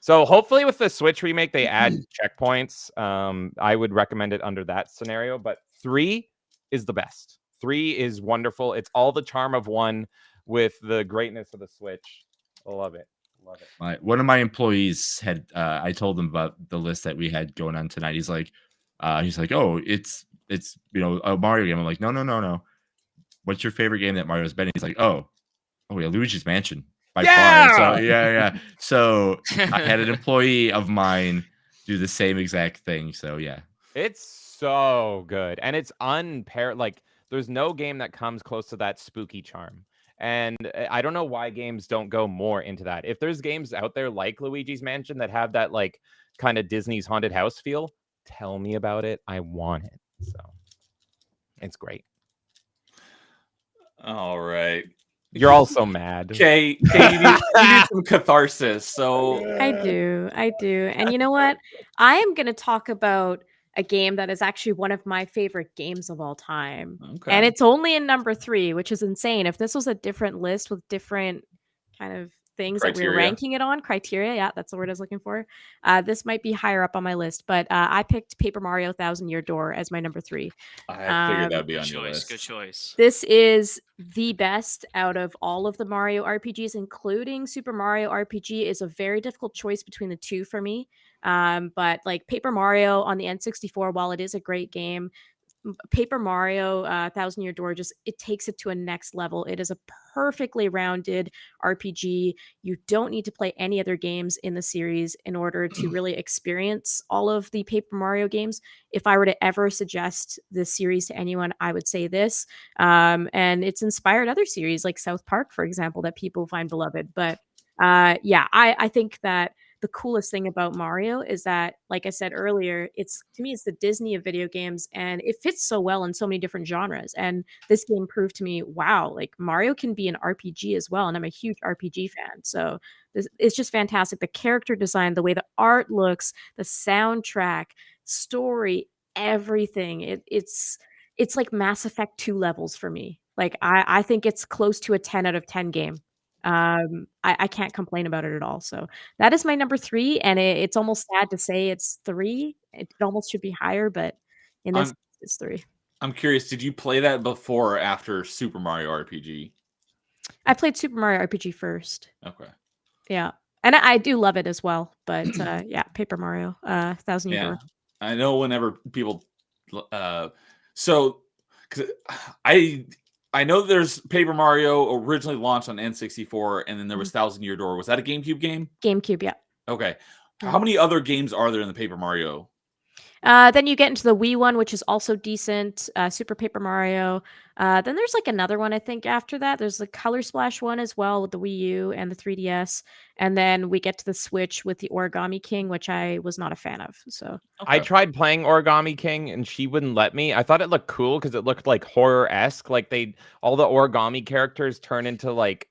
So hopefully with the Switch remake, they add checkpoints. I would recommend it under that scenario, but 3 is the best. 3 is wonderful. It's all the charm of 1 with the greatness of the Switch. I love it. Love it. One of my employees had, I told him about the list that we had going on tonight. He's like, oh, it's a Mario game. I'm like, no. What's your favorite game that Mario's been in? He's like, oh yeah, Luigi's Mansion. By far. So yeah. So I had an employee of mine do the same exact thing. So yeah. It's so good, and it's unpaired. Like, there's no game that comes close to that spooky charm. And I don't know why games don't go more into that. If there's games out there like Luigi's Mansion that have that like kind of Disney's haunted house feel, tell me about it. I want it. So it's great. All right. You're all so mad. Okay, you need some catharsis. So I do. And you know what? I am going to talk about a game that is actually one of my favorite games of all time. Okay. And it's only in number 3, which is insane. If this was a different list with different kind of things that we're ranking it on, criteria, yeah, that's the word I was looking for, this might be higher up on my list. But I picked Paper Mario Thousand Year Door as my number 3. I figured that'd be on your list. Good choice. This is the best out of all of the Mario RPGs, including Super Mario RPG. Is a very difficult choice between the two for me. But like Paper Mario on the N64, while it is a great game, Paper Mario Thousand Year Door it takes it to a next level. It is a perfectly rounded RPG. You don't need to play any other games in the series in order to really experience all of the Paper Mario games. If I were to ever suggest this series to anyone, I would say this. And it's inspired other series like South Park, for example, that people find beloved. But yeah, I think that the coolest thing about Mario is that, like I said earlier, to me, it's the Disney of video games, and it fits so well in so many different genres. And this game proved to me, wow, like Mario can be an RPG as well. And I'm a huge RPG fan. So it's just fantastic. The character design, the way the art looks, the soundtrack, story, everything. It's like Mass Effect 2 levels for me. Like I think it's close to a 10 out of 10 game. I can't complain about it at all. So that is my number 3, and it's almost sad to say it's 3. It almost should be higher, but in this it's 3. I'm curious, did you play that before or after Super Mario RPG? I played Super Mario RPG first. Okay. Yeah. And I do love it as well, but yeah, Paper Mario, Thousand Year Door. I know whenever people so cuz I know there's Paper Mario originally launched on N64, and then there was Thousand Year Door. Was that a GameCube game? GameCube, yeah. Okay. How many other games are there in the Paper Mario? Then you get into the Wii one, which is also decent. Super Paper Mario. Then there's like another one, I think, after that. There's the Color Splash one as well with the Wii U and the 3DS. And then we get to the Switch with the Origami King, which I was not a fan of. So I tried playing Origami King and she wouldn't let me. I thought it looked cool because it looked like horror-esque. Like all the origami characters turn into like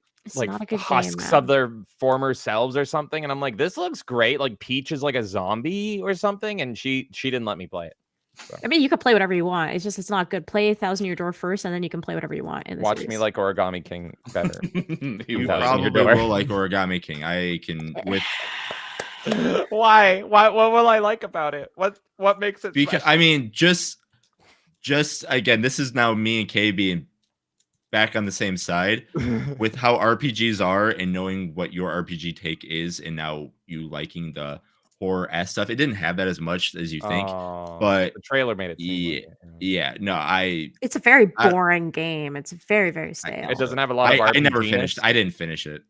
husks of their former selves or something, and I'm like, this looks great. Like Peach is like a zombie or something, and she didn't let me play it. So. I mean, you can play whatever you want. It's not good. Play Thousand Year Door first, and then you can play whatever you want. Watch series. me like Origami King better. You probably will like Origami King. I can with. Why? What will I like about it? What makes it? Because special? I mean, just again, this is now me and Kay being back on the same side with how RPGs are and knowing what your RPG take is, and now you liking the horror ass stuff. It didn't have that as much as you think, but the trailer made it. Yeah. No, it's a very boring game. It's very, very stale. It doesn't have a lot of RPG. I never finished. I didn't finish it.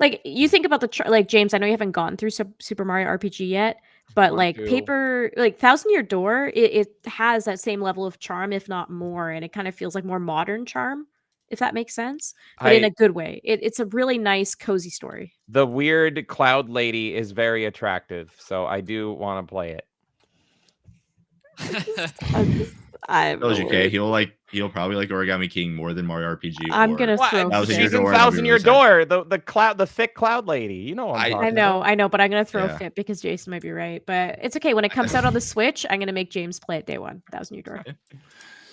Like you think about like James, I know you haven't gone through Super Mario RPG yet, but like Thousand Year Door, it has that same level of charm, if not more, and it kind of feels like more modern charm, if that makes sense, but in a good way. It's a really nice, cozy story. The weird cloud lady is very attractive, so I do want to play it. He'll probably like Origami King more than Mario RPG. I'm gonna throw Thousand Year Door, the thick cloud lady. You know what I know, but I'm gonna throw a fit because Jason might be right. But it's okay. When it comes out on the Switch, I'm gonna make James play it day one. Thousand Year Door.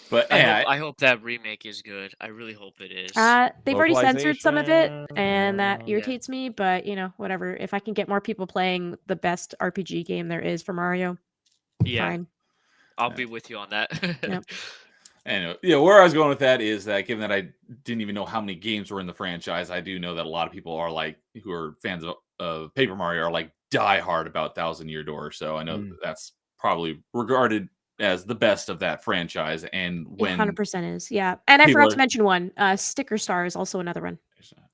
But I hope that remake is good. I really hope it is. They've already censored some of it, and that irritates me. But whatever. If I can get more people playing the best RPG game there is for Mario, fine. I'll be with you on that. Yep. And where I was going with that is that given that I didn't even know how many games were in the franchise, I do know that a lot of people are who are fans of Paper Mario are like die hard about Thousand Year Door. So I know that's probably regarded as the best of that franchise. And when 100% is, yeah. And I forgot to mention one. Sticker Star is also another one.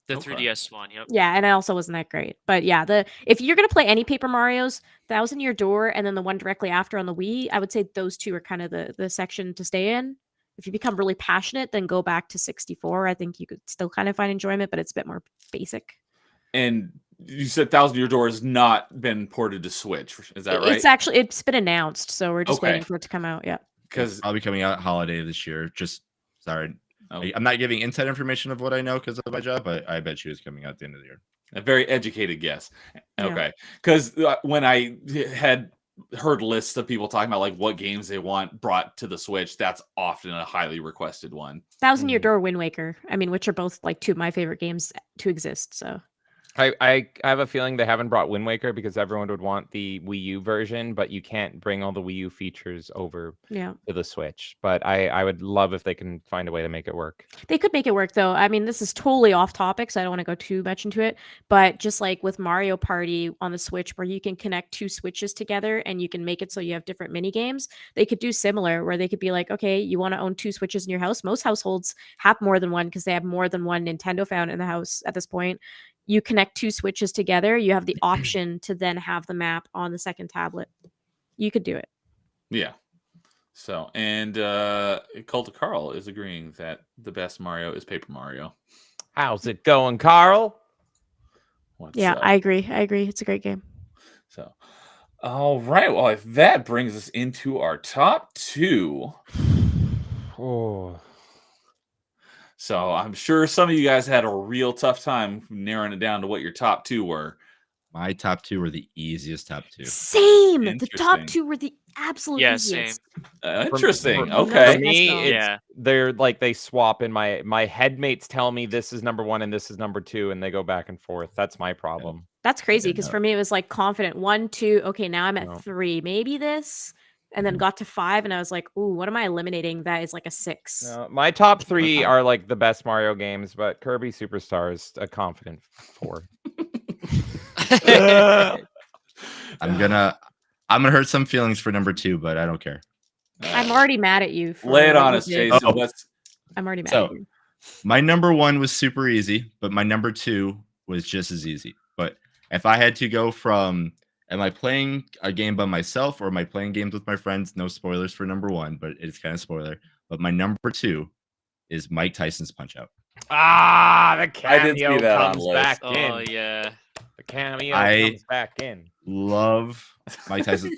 The 3DS one, yep. Yeah, and it also wasn't that great. But yeah, if you're gonna play any Paper Marios, Thousand Year Door and then the one directly after on the Wii, I would say those two are kind of the section to stay in. If you become really passionate, then go back to 64. I think you could still kind of find enjoyment, but it's a bit more basic. And you said Thousand Year Door has not been ported to Switch. Is that right? It's been announced, so we're just waiting for it to come out. Yeah, because I'll be coming out holiday this year. Just sorry. I'm not giving inside information of what I know because of my job, but I bet she was coming out at the end of the year. A very educated guess. Okay. Because when I had heard lists of people talking about like what games they want brought to the Switch, that's often a highly requested one. Thousand Year Door, Wind Waker. I mean, which are both like two of my favorite games to exist. So I have a feeling they haven't brought Wind Waker because everyone would want the Wii U version, but you can't bring all the Wii U features over to the Switch. But I would love if they can find a way to make it work. They could make it work, though. I mean, this is totally off topic, so I don't want to go too much into it. But just like with Mario Party on the Switch, where you can connect two Switches together and you can make it so you have different mini games, they could do similar, where they could be like, okay, you want to own two Switches in your house. Most households have more than one because they have more than one Nintendo found in the house at this point. You connect two Switches together, you have the option to then have the map on the second tablet. You could do it. Yeah. So, and Cult of Carl is agreeing that the best Mario is Paper Mario. How's it going, Carl? I agree. It's a great game. So, all right. Well, if that brings us into our top two. So I'm sure some of you guys had a real tough time narrowing it down to what your top two were. My top two were the easiest top two. Same. The top two were the absolute easiest. Same. Interesting. Okay. For me, they're like they swap in my headmates tell me this is number one and this is number two, and they go back and forth. That's my problem. That's crazy because for me it was like confident 1, 2. Okay, now I'm at 3. Maybe this. And then got to 5, and I was like, "Ooh, what am I eliminating? That is like a 6." No, my top 3 are like the best Mario games, but Kirby Superstar is a confident 4. I'm gonna hurt some feelings for number 2, but I don't care. I'm already mad at you. Lay it on us, Jason. I'm already mad at you. My number 1 was super easy, but my number 2 was just as easy. But if I had to go from am I playing a game by myself or am I playing games with my friends? No spoilers for number 1, but it's kind of spoiler. But my number 2 is Mike Tyson's Punch-Out. The cameo comes back in. Oh, yeah. The cameo comes back in. Love Mike Tyson.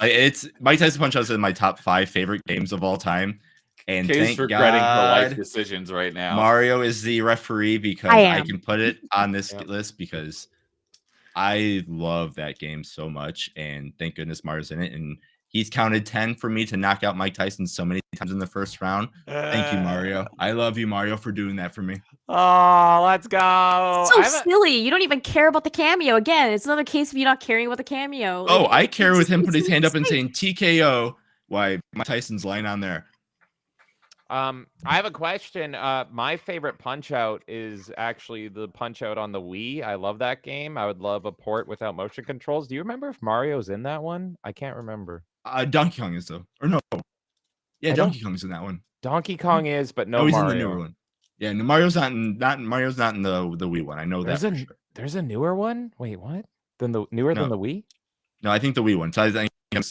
Mike Tyson Punch-Out is in my top 5 favorite games of all time. And Kay's regretting her life decisions right now. Mario is the referee because I can put it on this list because I love that game so much, and thank goodness Mario's in it. And he's counted 10 for me to knock out Mike Tyson so many times in the first round. Thank you, Mario. I love you, Mario, for doing that for me. Oh, let's go. So silly. You don't even care about the cameo. Again, it's another case of you not caring about the cameo. Oh, I care with him putting his hand up and saying TKO. Why Mike Tyson's lying on there. I have a question. My favorite Punch-Out is actually the Punch-Out on the Wii. I love that game. I would love a port without motion controls. Do you remember if Mario's in that one? I can't remember. Donkey Kong is though, or no? Yeah, Donkey Kong's in that one. Donkey Kong is, but no, he's Mario. in the newer one. Yeah, no, Mario's not in the Wii one. I know that. For sure. There's a newer one. Wait, what? Than the Wii? No, I think the Wii one. So I think I'm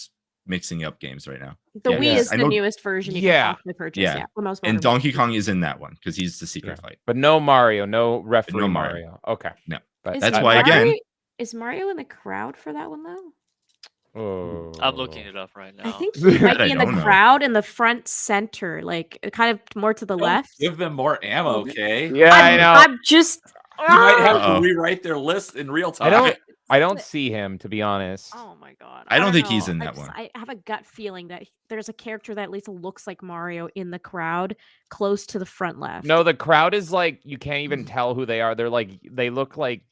mixing up games right now. The Wii is the newest version. You can purchase. Yeah. For most and Donkey Kong is in that one because he's the secret fight. But no Mario, no referee Mario. Okay. No. But that's why again. Is Mario in the crowd for that one though? Oh. I'm looking it up right now. I think he might be in the crowd in the front center, like kind of more to the left. Give them more ammo, okay? Yeah, I know. I'm just. You might have to rewrite their list in real time. I don't see him, to be honest. Oh my god! I don't think he's in that one. I have a gut feeling that there's a character that at least looks like Mario in the crowd, close to the front left. No, the crowd is like you can't even tell who they are. They're like they look like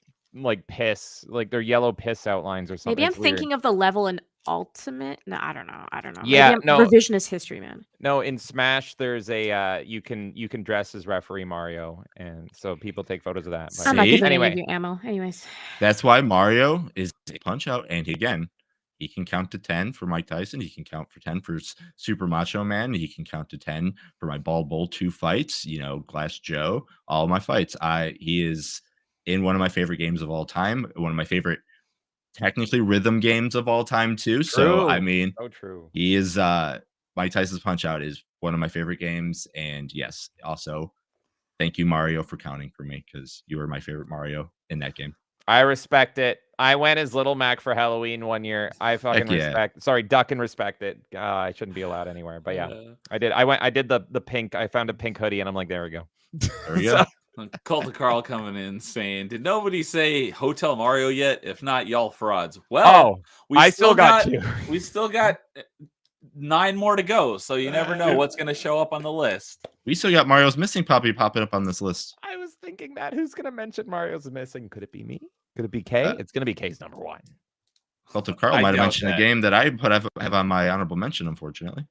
piss, like they're yellow piss outlines or something. Maybe I'm thinking of the level in Ultimate. No, I don't know. Yeah, no revisionist history, man. No, in Smash, there's a you can dress as referee Mario, and so people take photos of that. But I'm not giving any of you ammo. Anyways, that's why Mario is a Punch-Out, and again, he can count to 10 for Mike Tyson. He can count for 10 for Super Macho Man. He can count to 10 for my Ball Bowl 2 fights. Glass Joe, all my fights. He is in one of my favorite games of all time, one of my favorite technically rhythm games of all time too. So I mean, so true. He is Mike Tyson's Punch-Out is one of my favorite games, and yes, also thank you Mario for counting for me because you were my favorite Mario in that game. I respect it. I went as Little Mac for Halloween one year. I fucking respect. Sorry, duck and respect it. I shouldn't be allowed anywhere, but yeah, I did. I did the pink. I found a pink hoodie, and I'm like, there we go. There we go. Cult of Carl coming in saying, "Did nobody say Hotel Mario yet? If not, y'all frauds." Well, I still got 2. We still got 9 more to go, so you never know what's going to show up on the list. We still got Mario's Missing Puppy popping up on this list. I was thinking that. Who's going to mention Mario's Missing? Could it be me? Could it be Kay? It's going to be Kay's number 1. Cult of Carl might have mentioned a game that I have on my honorable mention, unfortunately.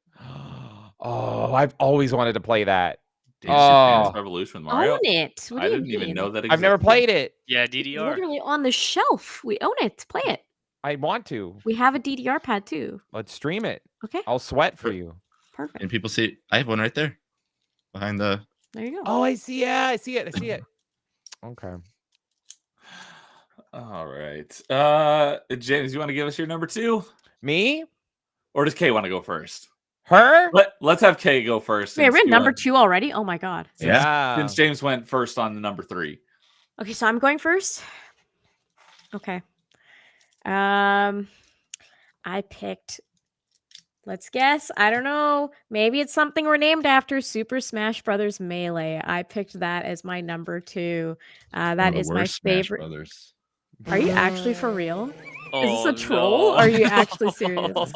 Oh, I've always wanted to play that. Dance Revolution with Mario. Own it. I didn't even know that existed. I've never played it. Yeah, DDR. Literally on the shelf. We own it. Play it. I want to. We have a DDR pad too. Let's stream it. Okay. I'll sweat for you. Perfect. And people see I have one right there behind the. There you go. Oh, I see it. I see it. Okay. All right. James, you want to give us your number 2? Me? Or does Kay want to go first? Her? Let's have Kay go first. Wait, we're at number 2 already? Oh my god. Since James went first on the number 3. Okay, so I'm going first. Okay. I picked, let's guess. I don't know. Maybe it's something we're named after. Super Smash Brothers Melee. I picked that as my number 2. That is my favorite. Brothers. Are you actually for real? Oh, is this a troll? no. Are you actually serious?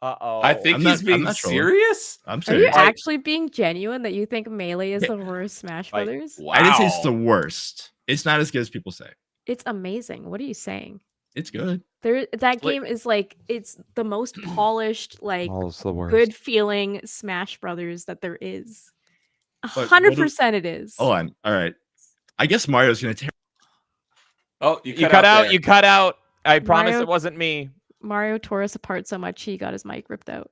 Uh-oh. I think he's being serious. I'm Are serious. you actually being genuine that you think Melee is the worst Smash Brothers? Wow. I didn't say it's the worst. It's not as good as people say. It's amazing. What are you saying? It's good. That game is like, it's the most polished, like good feeling Smash Brothers that there is. 100% it is. Oh, all right. I guess Mario's gonna tear. Oh, you cut out. You cut out. I promise Mario- it wasn't me. Mario tore us apart so much he got his mic ripped out.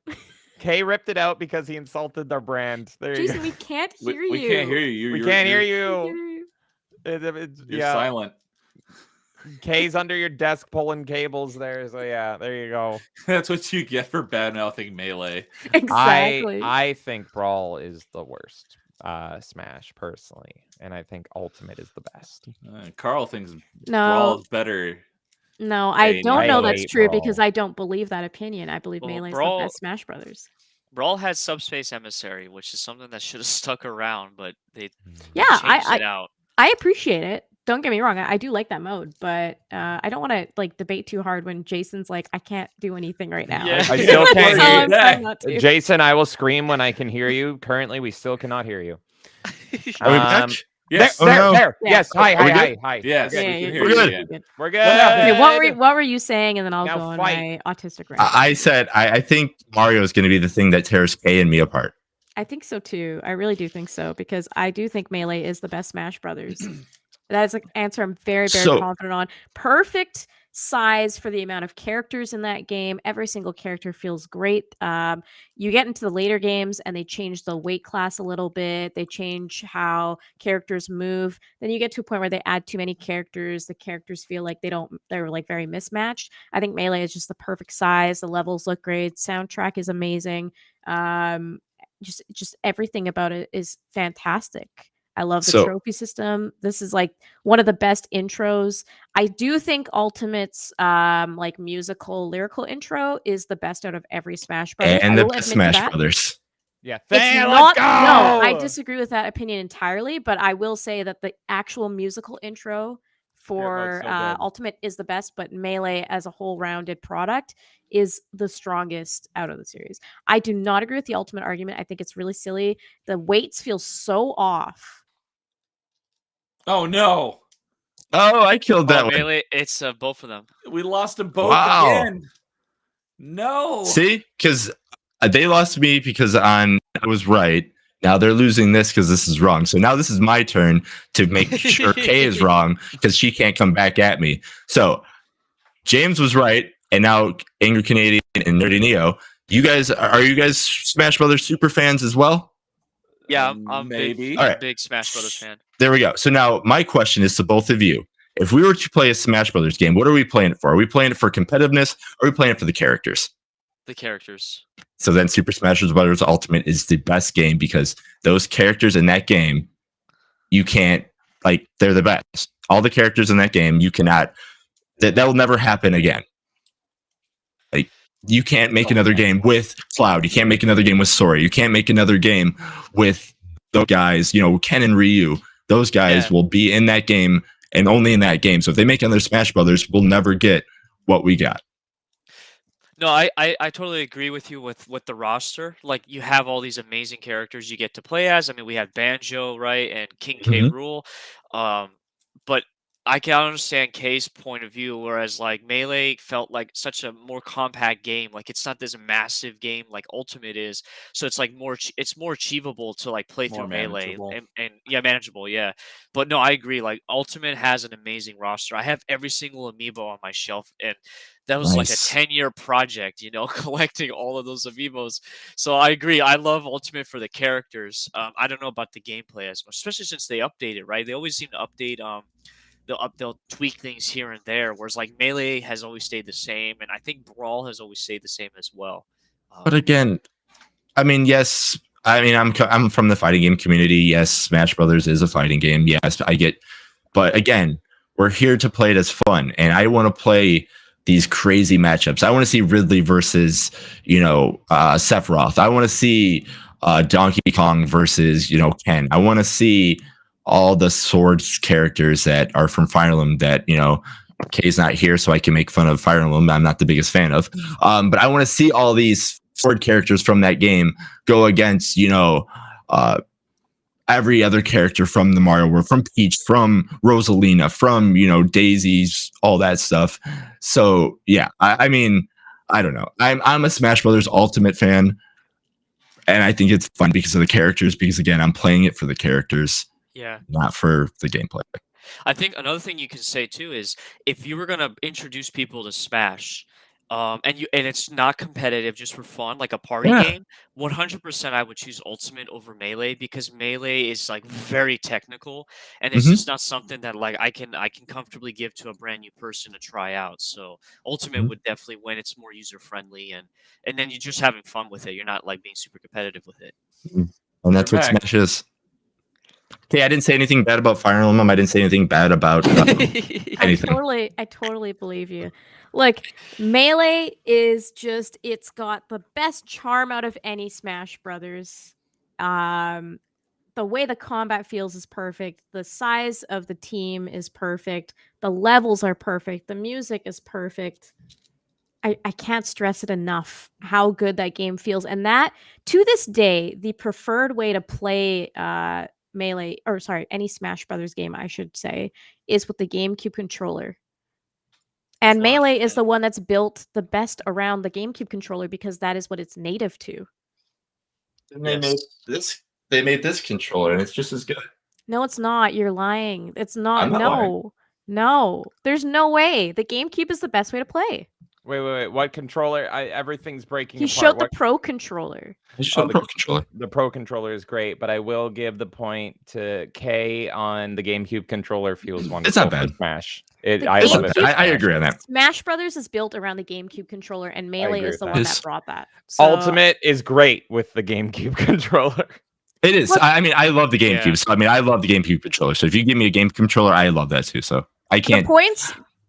Kay ripped it out because he insulted our brand. There you Jason, go. we can't hear you. We can't hear you. We can't hear You're you. You're silent. Kay's under your desk pulling cables there. So yeah, there you go. That's what you get for bad mouthing Melee. Exactly. I think Brawl is the worst Smash personally, and I think Ultimate is the best. Carl thinks No. Brawl is better. No, I don't know that's hate true Brawl. because I don't believe that opinion. I believe Well, Melee is Brawl- the best Smash Brothers. Brawl had Subspace Emissary, which is something that should have stuck around, but they Yeah, changed it out. I appreciate it. Don't get me wrong. I do like that mode, but I don't want to like debate too hard when Jason's like, I can't do anything right now. Yeah. I still can't So hear I'm you. trying not to. Jason, I will scream when I can hear you. Currently, we still cannot hear you. Are we back? Yes. There. Yeah. Yes. Hi. Are we Hi. Yes. Yeah, we can you're hear We're you good. again. We're good. Okay, what were you saying? And then I'll Now go on fight. my autistic rant. I said I think Mario is going to be the thing that tears Kay and me apart. I think so too. I really do think so because I do think Melee is the best Smash Brothers. That's an answer I'm very, very So- confident on. Perfect size for the amount of characters in that game. Every single character feels great. You get into the later games and they change the weight class a little bit. They change how characters move. Then you get to a point where they add too many characters. The characters feel like they're like very mismatched. I think Melee is just the perfect size. The levels look great. Soundtrack is amazing. Just everything about it is fantastic. I love the trophy system. This is like one of the best intros. I do think Ultimate's like musical lyrical intro is the best out of every Smash Brothers. And the best Smash Brothers. Yeah. It's Let's not, go. no, I disagree with that opinion entirely, but I will say that the actual musical intro for so good. Ultimate is the best, but Melee as a whole rounded product is the strongest out of the series. I do not agree with the Ultimate argument. I think it's really silly. The weights feel so off. Oh no, Oh, I killed that one. Melee, it's both of them. we lost them both Wow. again. No. See, because they lost me because I was right. Now they're losing this because this is wrong. So now this is my turn to make sure Kay is wrong because she can't come back at me. So James was right, and now Angry Canadian and Nerdy Neo. Are you guys Smash Brothers super fans as well? Yeah, I'm Maybe. big, All right. big Smash Brothers fan. There we go. So now my question is to both of you. If we were to play a Smash Brothers game, what are we playing it for? Are we playing it for competitiveness? Or are we playing it for the characters? The characters. So then Super Smash Bros. Ultimate is the best game because those characters in that game, you can't, like, they're the best. All the characters in that game, you cannot, that will never happen again. Like, you can't make another game with Cloud. You can't make another game with Sora. You can't make another game with those guys, Ken and Ryu. Those guys will be in that game and only in that game. So if they make another Smash Brothers, we'll never get what we got. No, I totally agree with you with the roster. Like, you have all these amazing characters you get to play as. I mean, we have Banjo, right, and King K. Rool. But I can understand K's point of view, whereas like Melee felt like such a more compact game. Like, it's not this massive game like Ultimate is, so it's like it's more achievable to like play through Melee and manageable. Yeah, but no, I agree. Like, Ultimate has an amazing roster. I have every single amiibo on my shelf, and that was like a 10-year project, collecting all of those amiibos. So I agree. I love Ultimate for the characters. I don't know about the gameplay as much, especially since they update it, right? They always seem to update. They'll tweak things here and there, whereas like Melee has always stayed the same, and I think Brawl has always stayed the same as well. But again, I mean, yes, I mean, I'm from the fighting game community. Yes, Smash Brothers is a fighting game. Yes, I get, but again, we're here to play it as fun, and I want to play these crazy matchups. I want to see Ridley versus, Sephiroth. I want to see Donkey Kong versus, Ken. I want to see all the Swords characters that are from Fire Emblem that, Kay's not here, so I can make fun of Fire Emblem. I'm not the biggest fan of. But I want to see all these Sword characters from that game go against, every other character from the Mario world, from Peach, from Rosalina, from, Daisy's, all that stuff. So, yeah, I mean, I don't know. I'm a Smash Brothers Ultimate fan, and I think it's fun because of the characters, because, again, I'm playing it for the characters. Yeah. Not for the gameplay. I think another thing you can say too is if you were gonna introduce people to Smash, and it's not competitive, just for fun, like a party game, 100% I would choose Ultimate over Melee, because Melee is like very technical, and it's just not something that like I can comfortably give to a brand new person to try out. So Ultimate would definitely win. It's more user friendly, and then you're just having fun with it. You're not like being super competitive with it. And that's what Smash is. Okay, I didn't say anything bad about Fire Emblem. I didn't say anything bad about anything. I totally believe you. Like, Melee is just, it's got the best charm out of any Smash Brothers. The way the combat feels is perfect. The size of the team is perfect. The levels are perfect. The music is perfect. I can't stress it enough how good that game feels. And that, to this day, the preferred way to play Melee, or sorry, any Smash Brothers game, I should say, is with the GameCube controller. And Melee is the one that's built the best around the GameCube controller because that is what it's native to. And they made this controller, and it's just as good. No, it's not. You're lying. It's not. I'm not lying. No. There's no way. The GameCube is the best way to play. Wait. What controller? Everything's breaking He apart. showed the Pro controller. The Pro controller is great, but I will give the point to K on the GameCube controller. Feels wonderful. It's not bad. Smash. I agree on that. Smash Brothers is built around the GameCube controller, and Melee is the one that brought that. So... Ultimate is great with the GameCube controller. It is. I mean, I love the GameCube. So I mean, I love the GameCube controller. So if you give me a GameCube controller, I love that too. So I can't.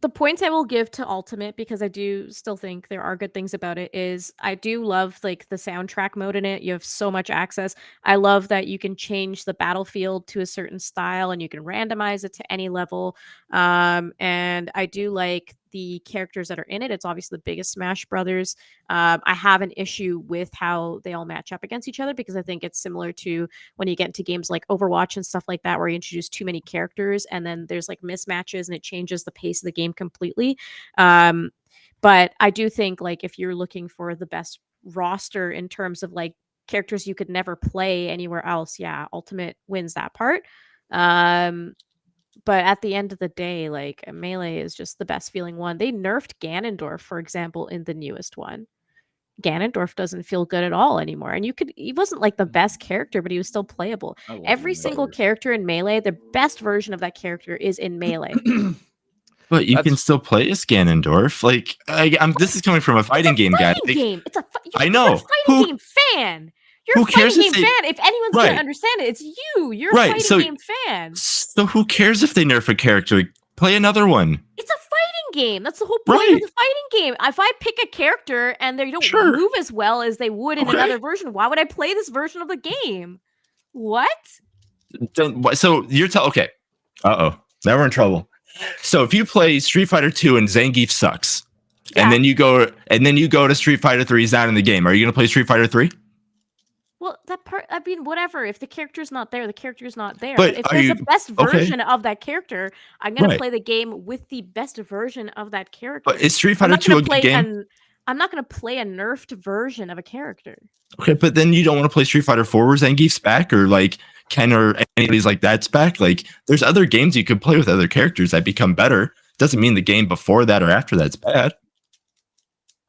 The points I will give to Ultimate, because I do still think there are good things about it, is I do love like the soundtrack mode in it. You have so much access. I love that you can change the battlefield to a certain style and you can randomize it to any level. And I do like the characters that are in it. It's obviously the biggest Smash Brothers. I have an issue with how they all match up against each other, because I think it's similar to when you get into games like Overwatch and stuff like that, where you introduce too many characters and then there's like mismatches and it changes the pace of the game completely. But I do think, like, if you're looking for the best roster in terms of like characters you could never play anywhere else, yeah, Ultimate wins that part. But at the end of the day, like, Melee is just the best feeling one. They nerfed Ganondorf, for example, in the newest one. Ganondorf doesn't feel good at all anymore. And he wasn't like the best character, but he was still playable. Every single character in Melee, the best version of that character is in Melee. But you can still play as Ganondorf. Like, this is coming from a fighting game guy. Game. It's I know. You're a fighting game fan. You're a fighting game fan. If anyone's going to understand it, it's you. You're a fighting game fan. So who cares if they nerf a character? Play another one. It's a fighting game. That's the whole point of the fighting game. If I pick a character and they don't move as well as they would in another version, why would I play this version of the game? What? So you're okay. Now we're in trouble. So if you play Street Fighter 2 and Zangief sucks, and then you go to Street Fighter 3, he's not in the game. Are you going to play Street Fighter 3? Well, that part, I mean, whatever. If the character's not there, the character's not there. But if there's the best version of that character, I'm going to play the game with the best version of that character. But is Street Fighter 2 a good game? I'm not going to play a nerfed version of a character. Okay, but then you don't want to play Street Fighter 4 where Zangief's back, or like Ken or anybody's like that's back. Like, there's other games you could play with other characters that become better. Doesn't mean the game before that or after that's bad.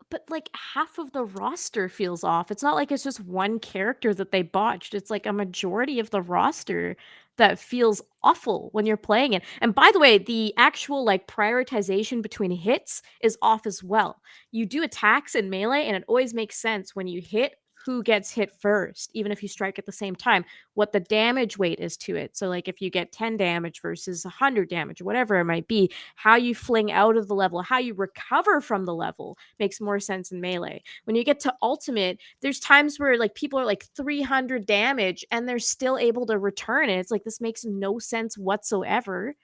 But like half of the roster feels off. It's not like it's just one character that they botched. It's like a majority of the roster that feels awful when you're playing it. And by the way, the actual like prioritization between hits is off as well. You do attacks in Melee, and it always makes sense when you hit who gets hit first, even if you strike at the same time, what the damage weight is to it. So like if you get 10 damage versus 100 damage, whatever it might be, how you fling out of the level, how you recover from the level makes more sense in Melee. When you get to Ultimate, there's times where like people are like 300 damage and they're still able to return it. It's like, this makes no sense whatsoever.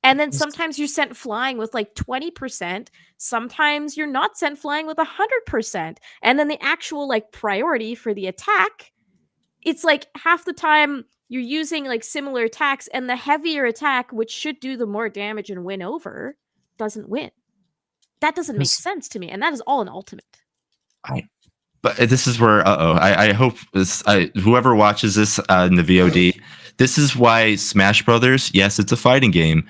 And then sometimes you're sent flying with like 20%. Sometimes you're not sent flying with 100%. And then the actual like priority for the attack, it's like half the time you're using like similar attacks, and the heavier attack, which should do the more damage and win over, doesn't win. That doesn't make sense to me. And that is all in Ultimate. But this is where, I hope whoever watches this in the VOD, this is why Smash Brothers, yes, it's a fighting game.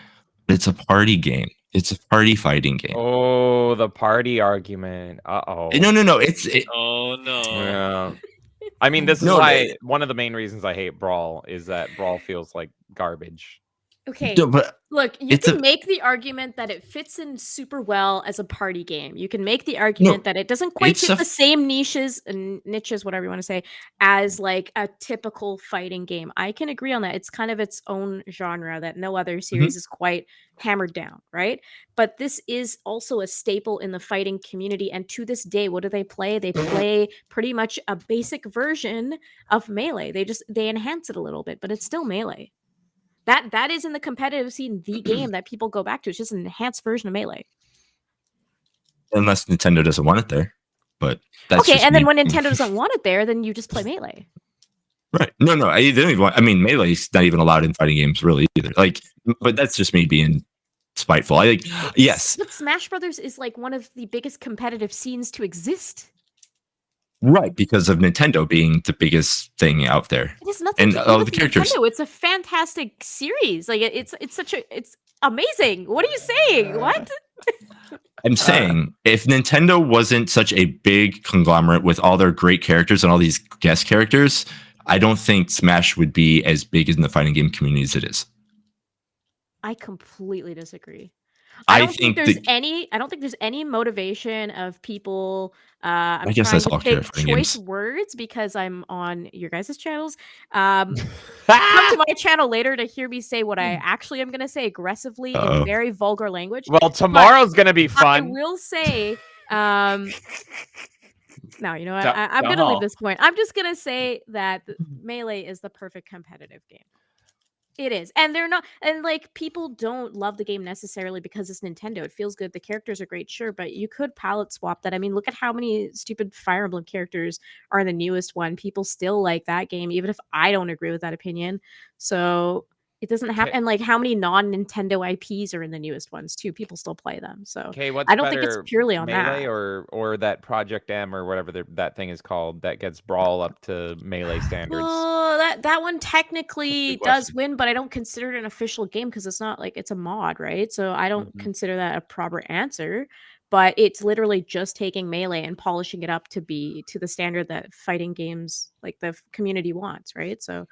It's a party game. It's a party fighting game. Oh, the party argument. No. Oh no. Yeah. I mean, this is why one of the main reasons I hate Brawl is that Brawl feels like garbage. Okay. No, but look, you can make the argument that it fits in super well as a party game. You can make the argument that it doesn't quite hit the same niches, whatever you want to say, as like a typical fighting game. I can agree on that. It's kind of its own genre that no other series is quite hammered down, right? But this is also a staple in the fighting community. And to this day, what do they play? They play pretty much a basic version of Melee. They enhance it a little bit, but it's still Melee. That is in the competitive scene, the game that people go back to. It's just an enhanced version of Melee. Unless Nintendo doesn't want it there. But that's okay, and then when Nintendo doesn't want it there, then you just play Melee. Right. No, they don't even want, I mean, Melee's not even allowed in fighting games really either. Like, but that's just me being spiteful. I think, yes. But Smash Brothers is like one of the biggest competitive scenes to exist. Right, because of Nintendo being the biggest thing out there. It has nothing to do with the characters. Nintendo. It's a fantastic series. Like it's amazing. What are you saying? What? I'm saying if Nintendo wasn't such a big conglomerate with all their great characters and all these guest characters, I don't think Smash would be as big in the fighting game community as it is. I completely disagree. I don't think there's any motivation of people. I guess that's all pick choice words because I'm on your guys' channels. Come to my channel later to hear me say what I actually am going to say aggressively in very vulgar language. Well, tomorrow's going to be fun. I will say. No, you know what? I'm going to leave this point. I'm just going to say that Melee is the perfect competitive game. It is. And they're not, and like people don't love the game necessarily because it's Nintendo. It feels good. The characters are great, sure, but you could palette swap that. I mean, look at how many stupid Fire Emblem characters are in the newest one. People still like that game, even if I don't agree with that opinion. So it doesn't happen. And like how many non-Nintendo IPs are in the newest ones too? People still play them. So what's I don't think it's purely on Melee that. Or that Project M or whatever that thing is called that gets Brawl up to Melee standards. That one technically does win, but I don't consider it an official game because it's not like it's a mod, right? So I don't consider that a proper answer. but it's literally just taking Melee and polishing it up to be to the standard that fighting games like the community wants, right? So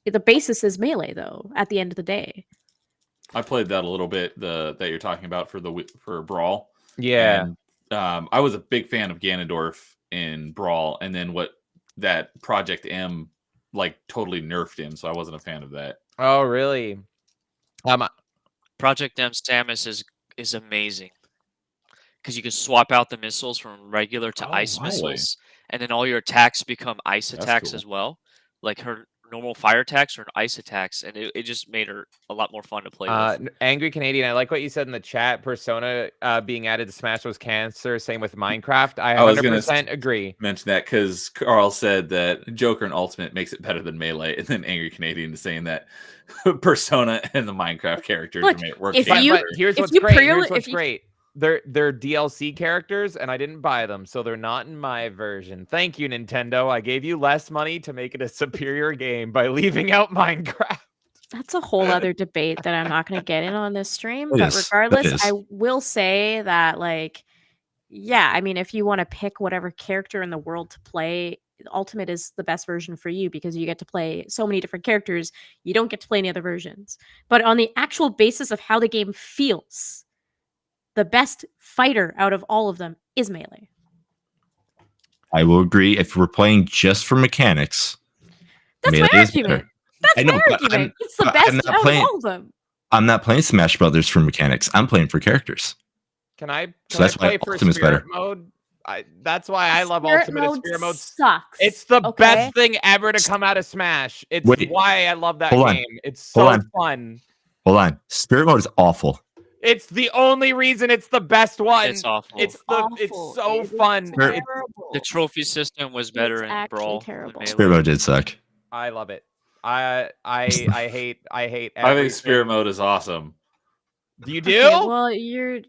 the basis is Melee, though. At the end of the day, I played that a little bit. That you're talking about for Brawl. Yeah. And, I was a big fan of Ganondorf in Brawl, and then that Project M like totally nerfed him, so I wasn't a fan of that. Oh, really? Project M Samus is amazing because you can swap out the missiles from regular to ice missiles, and then all your attacks become ice attacks as well. Like her normal fire attacks or ice attacks, and it just made her a lot more fun to play with. Angry Canadian, I like what you said in the chat. Persona being added to Smash was cancer. Same with Minecraft. I 100% agree. Mention that because Carl said that Joker and Ultimate makes it better than Melee, and then Angry Canadian is saying that Persona and the Minecraft characters work. Here's what's great. They're DLC characters, and I didn't buy them, so they're not in my version. Thank you, Nintendo. I gave you less money to make it a superior game by leaving out Minecraft. That's a whole other debate that I'm not going to get in on this stream. But regardless, I will say that, like, yeah, I mean, if you want to pick whatever character in the world to play, Ultimate is the best version for you because you get to play so many different characters. You don't get to play any other versions. But on the actual basis of how the game feels, the best fighter out of all of them is Melee. I will agree. If we're playing just for mechanics, that's Melee my argument. That's my argument. It's the best out of all of them. I'm not playing Smash Brothers for mechanics. I'm playing for characters. Can I play for Spirit Mode? That's why I love Ultimate. Spirit Mode sucks. It's the best thing ever to come out of Smash. It's why I love that game. It's so fun. Hold on. Spirit Mode is awful. It's the only reason it's the best one. It's awful. It's so fun. The trophy system was better in Brawl. Spirit Mode did suck. I love it. I hate. I think Spirit Mode is awesome. Do you do? Okay, well,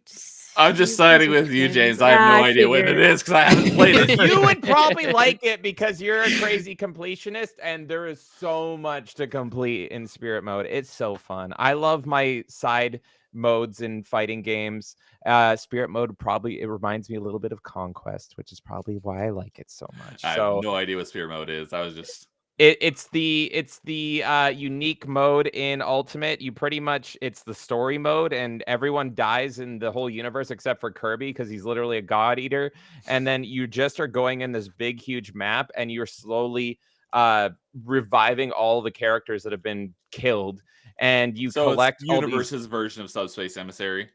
I'm just siding with you, James. I have no idea what it is because I haven't played it. You would probably like it because you're a crazy completionist, and there is so much to complete in Spirit Mode. It's so fun. I love my side modes in fighting games. Spirit Mode it reminds me a little bit of Conquest, which is probably why I like it so much. I have no idea what Spirit Mode is. I was just it's the unique mode in Ultimate. It's the story mode, and everyone dies in the whole universe except for Kirby because he's literally a god eater. And then you just are going in this big huge map, and you're slowly reviving all the characters that have been killed. And you collect it's Universe's version of Subspace Emissary.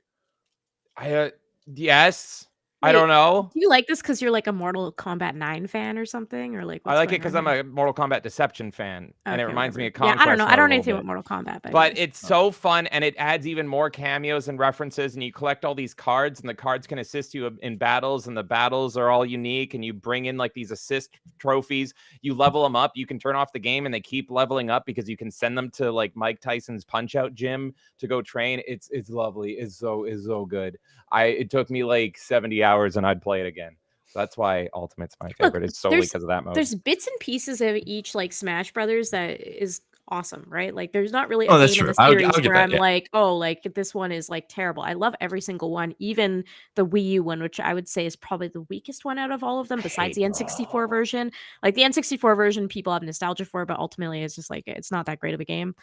Yes. Wait, I don't know. Do you like this because you're like a Mortal Kombat 9 fan or something? Or like I like it because I'm a Mortal Kombat Deception fan, and it reminds me of Conquest. Yeah, I don't know. I don't know anything about Mortal Kombat, but it's so fun, and it adds even more cameos and references. And you collect all these cards, and the cards can assist you in battles, and the battles are all unique. And you bring in like these assist trophies. You level them up. You can turn off the game, and they keep leveling up because you can send them to like Mike Tyson's Punch-Out gym to go train. It's lovely. It's so good. It took me like 70 hours and I'd play it again. So that's why Ultimate's my favorite. It's solely because of that mode. There's bits and pieces of each like Smash Brothers that is awesome, right? Like there's not really a game in the series where I'm like, oh, like this one is like terrible. I love every single one, even the Wii U one, which I would say is probably the weakest one out of all of them, besides the N64 version. Like the N64 version, people have nostalgia for, but ultimately it's just like it's not that great of a game.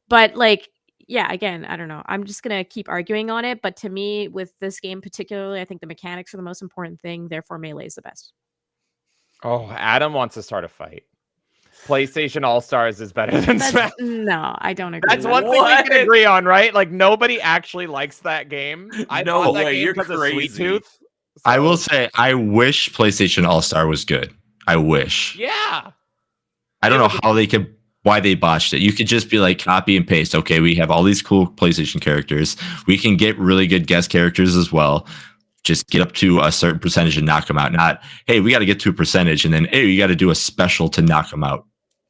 But like, yeah, again, I don't know. I'm just going to keep arguing on it. But to me, with this game particularly, I think the mechanics are the most important thing. Therefore, Melee is the best. Oh, Adam wants to start a fight. PlayStation All-Stars is better than Smash. No, I don't agree. That's one thing we can agree on, right? Like, nobody actually likes that game. I no way, you're crazy. Sweet Tooth. So. I will say, I wish PlayStation All-Star was good. I wish. Yeah. I don't know how they could... why they botched it. You could just be like copy and paste. Okay, we have all these cool PlayStation characters. We can get really good guest characters as well. Just get up to a certain percentage and knock them out. Not, hey, we got to get to a percentage and then, hey, you got to do a special to knock them out.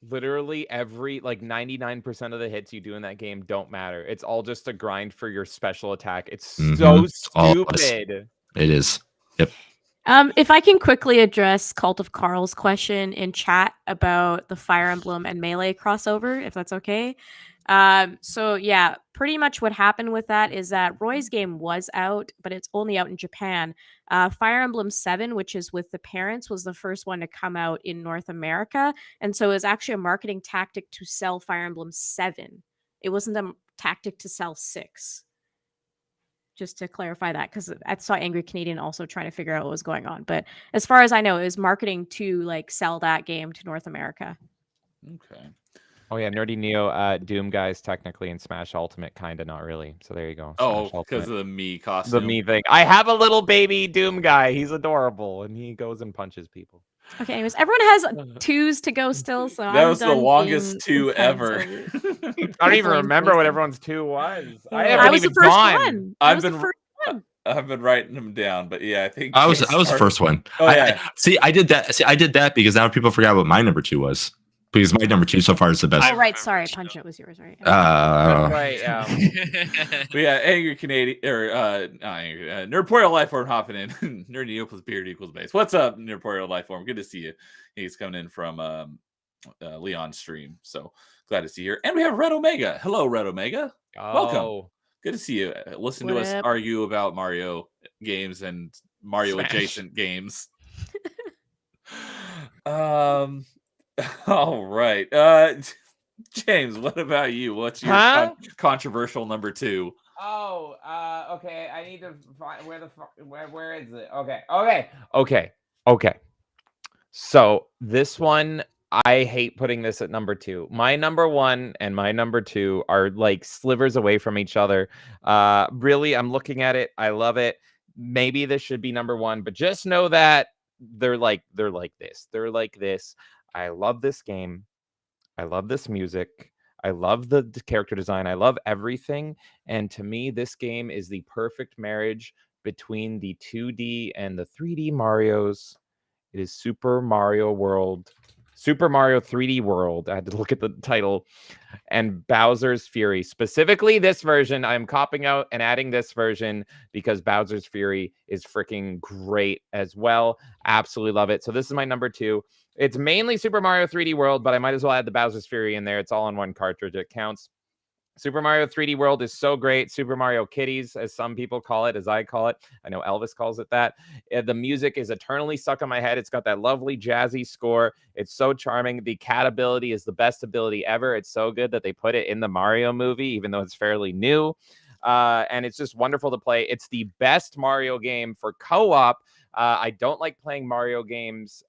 Literally every, like 99% of the hits you do in that game don't matter. It's all just a grind for your special attack. It's so stupid. It is. Yep. If I can quickly address Cult of Carl's question in chat about the Fire Emblem and Melee crossover, if that's okay. So yeah, pretty much what happened with that is that Roy's game was out, but it's only out in Japan. Fire Emblem 7, which is with the parents, was the first one to come out in North America. And so it was actually a marketing tactic to sell Fire Emblem 7. It wasn't a tactic to sell 6. Just to clarify that, because I saw Angry Canadian also trying to figure out what was going on. But as far as I know, it was marketing to like sell that game to North America. Okay. Oh yeah, Nerdy Neo, Doom guys technically in Smash Ultimate, kinda not really. So there you go. Oh, Smash because Ultimate. of the Mii costume. The Mii thing. I have a little baby Doom guy. He's adorable, and he goes and punches people. Okay, anyways, everyone has 2s to go still, so that was the longest 2 ever. I don't even remember what everyone's 2 was. Yeah. I haven't was even the first gone. one. I've been writing them down, but yeah, I think I was the first one. Oh yeah. I did that because now people forgot what my number 2 was. Because my number 2 so far is the best. Oh right, sorry, Punch It was yours, right? Right, yeah. But yeah, Angry Canadian or Nerdporeal Lifeform hopping in. Nerdy equals beard equals base. What's up, Nerdporeal Lifeform? Good to see you. He's coming in from Leon's stream, so glad to see you here. And we have Red Omega. Hello, Red Omega. Welcome. Good to see you. Listen to us argue about Mario games and Mario adjacent games. All right. James, what about you? What's your controversial number 2? Oh, okay. I need to find where is it? Okay. So this one, I hate putting this at number 2. My number 1 and my number 2 are like slivers away from each other. Really, I'm looking at it. I love it. Maybe this should be number 1, but just know that they're like this. They're like this. I love this game. I love this music. I love the character design. I love everything. And to me, this game is the perfect marriage between the 2D and the 3D Marios. It is Super Mario 3D World. I had to look at the title. And Bowser's Fury. Specifically this version. I'm copping out and adding this version because Bowser's Fury is freaking great as well. Absolutely love it. So this is my number 2. It's mainly Super Mario 3D World, but I might as well add the Bowser's Fury in there. It's all in one cartridge. It counts. Super Mario 3D World is so great. Super Mario Kitties, as some people call it, as I call it. I know Elvis calls it that. The music is eternally stuck on my head. It's got that lovely jazzy score. It's so charming. The cat ability is the best ability ever. It's so good that they put it in the Mario movie, even though it's fairly new. And it's just wonderful to play. It's the best Mario game for co-op. I don't like playing Mario games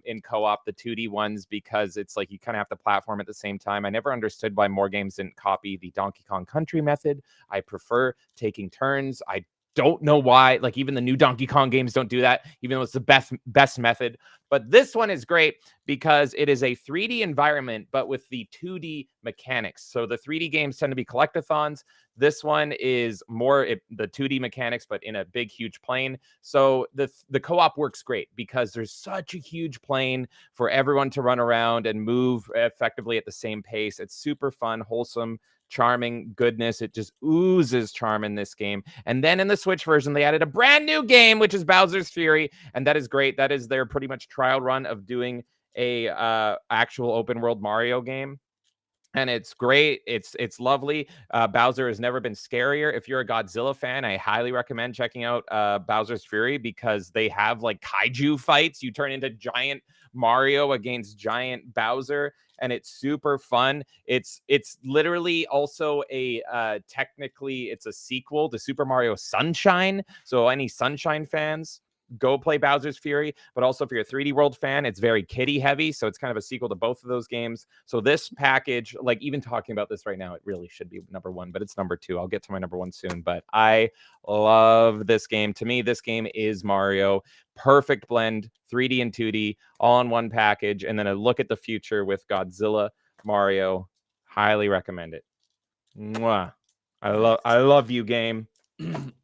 in co-op, the 2D ones, because it's like you kind of have to platform at the same time. I never understood why more games didn't copy the Donkey Kong Country method. I prefer taking turns. I don't know why. Like even the new Donkey Kong games don't do that, even though it's the best method. But this one is great because it is a 3D environment, but with the 2D mechanics. So the 3D games tend to be collectathons. This one is more the 2D mechanics, but in a big, huge plane. So the co-op works great because there's such a huge plane for everyone to run around and move effectively at the same pace. It's super fun, wholesome, charming goodness. It just oozes charm in this game. And then in the Switch version, they added a brand new game, which is Bowser's Fury. And that is great. That is their pretty much trial run of doing a actual open world Mario game. And it's great. It's lovely. Bowser has never been scarier. If you're a Godzilla fan, I highly recommend checking out Bowser's Fury because they have like kaiju fights. You turn into giant Mario against giant Bowser, and it's super fun. It's literally also a technically it's a sequel to Super Mario Sunshine. So any Sunshine fans, go play Bowser's Fury. But also if you're a 3D World fan, it's very kiddie heavy. So it's kind of a sequel to both of those games. So this package, like even talking about this right now, it really should be number 1, but it's number 2. I'll get to my number 1 soon. But I love this game. To me, this game is Mario. Perfect blend, 3D and 2D, all in one package. And then a look at the future with Godzilla, Mario. Highly recommend it. Mwah. I love you, game.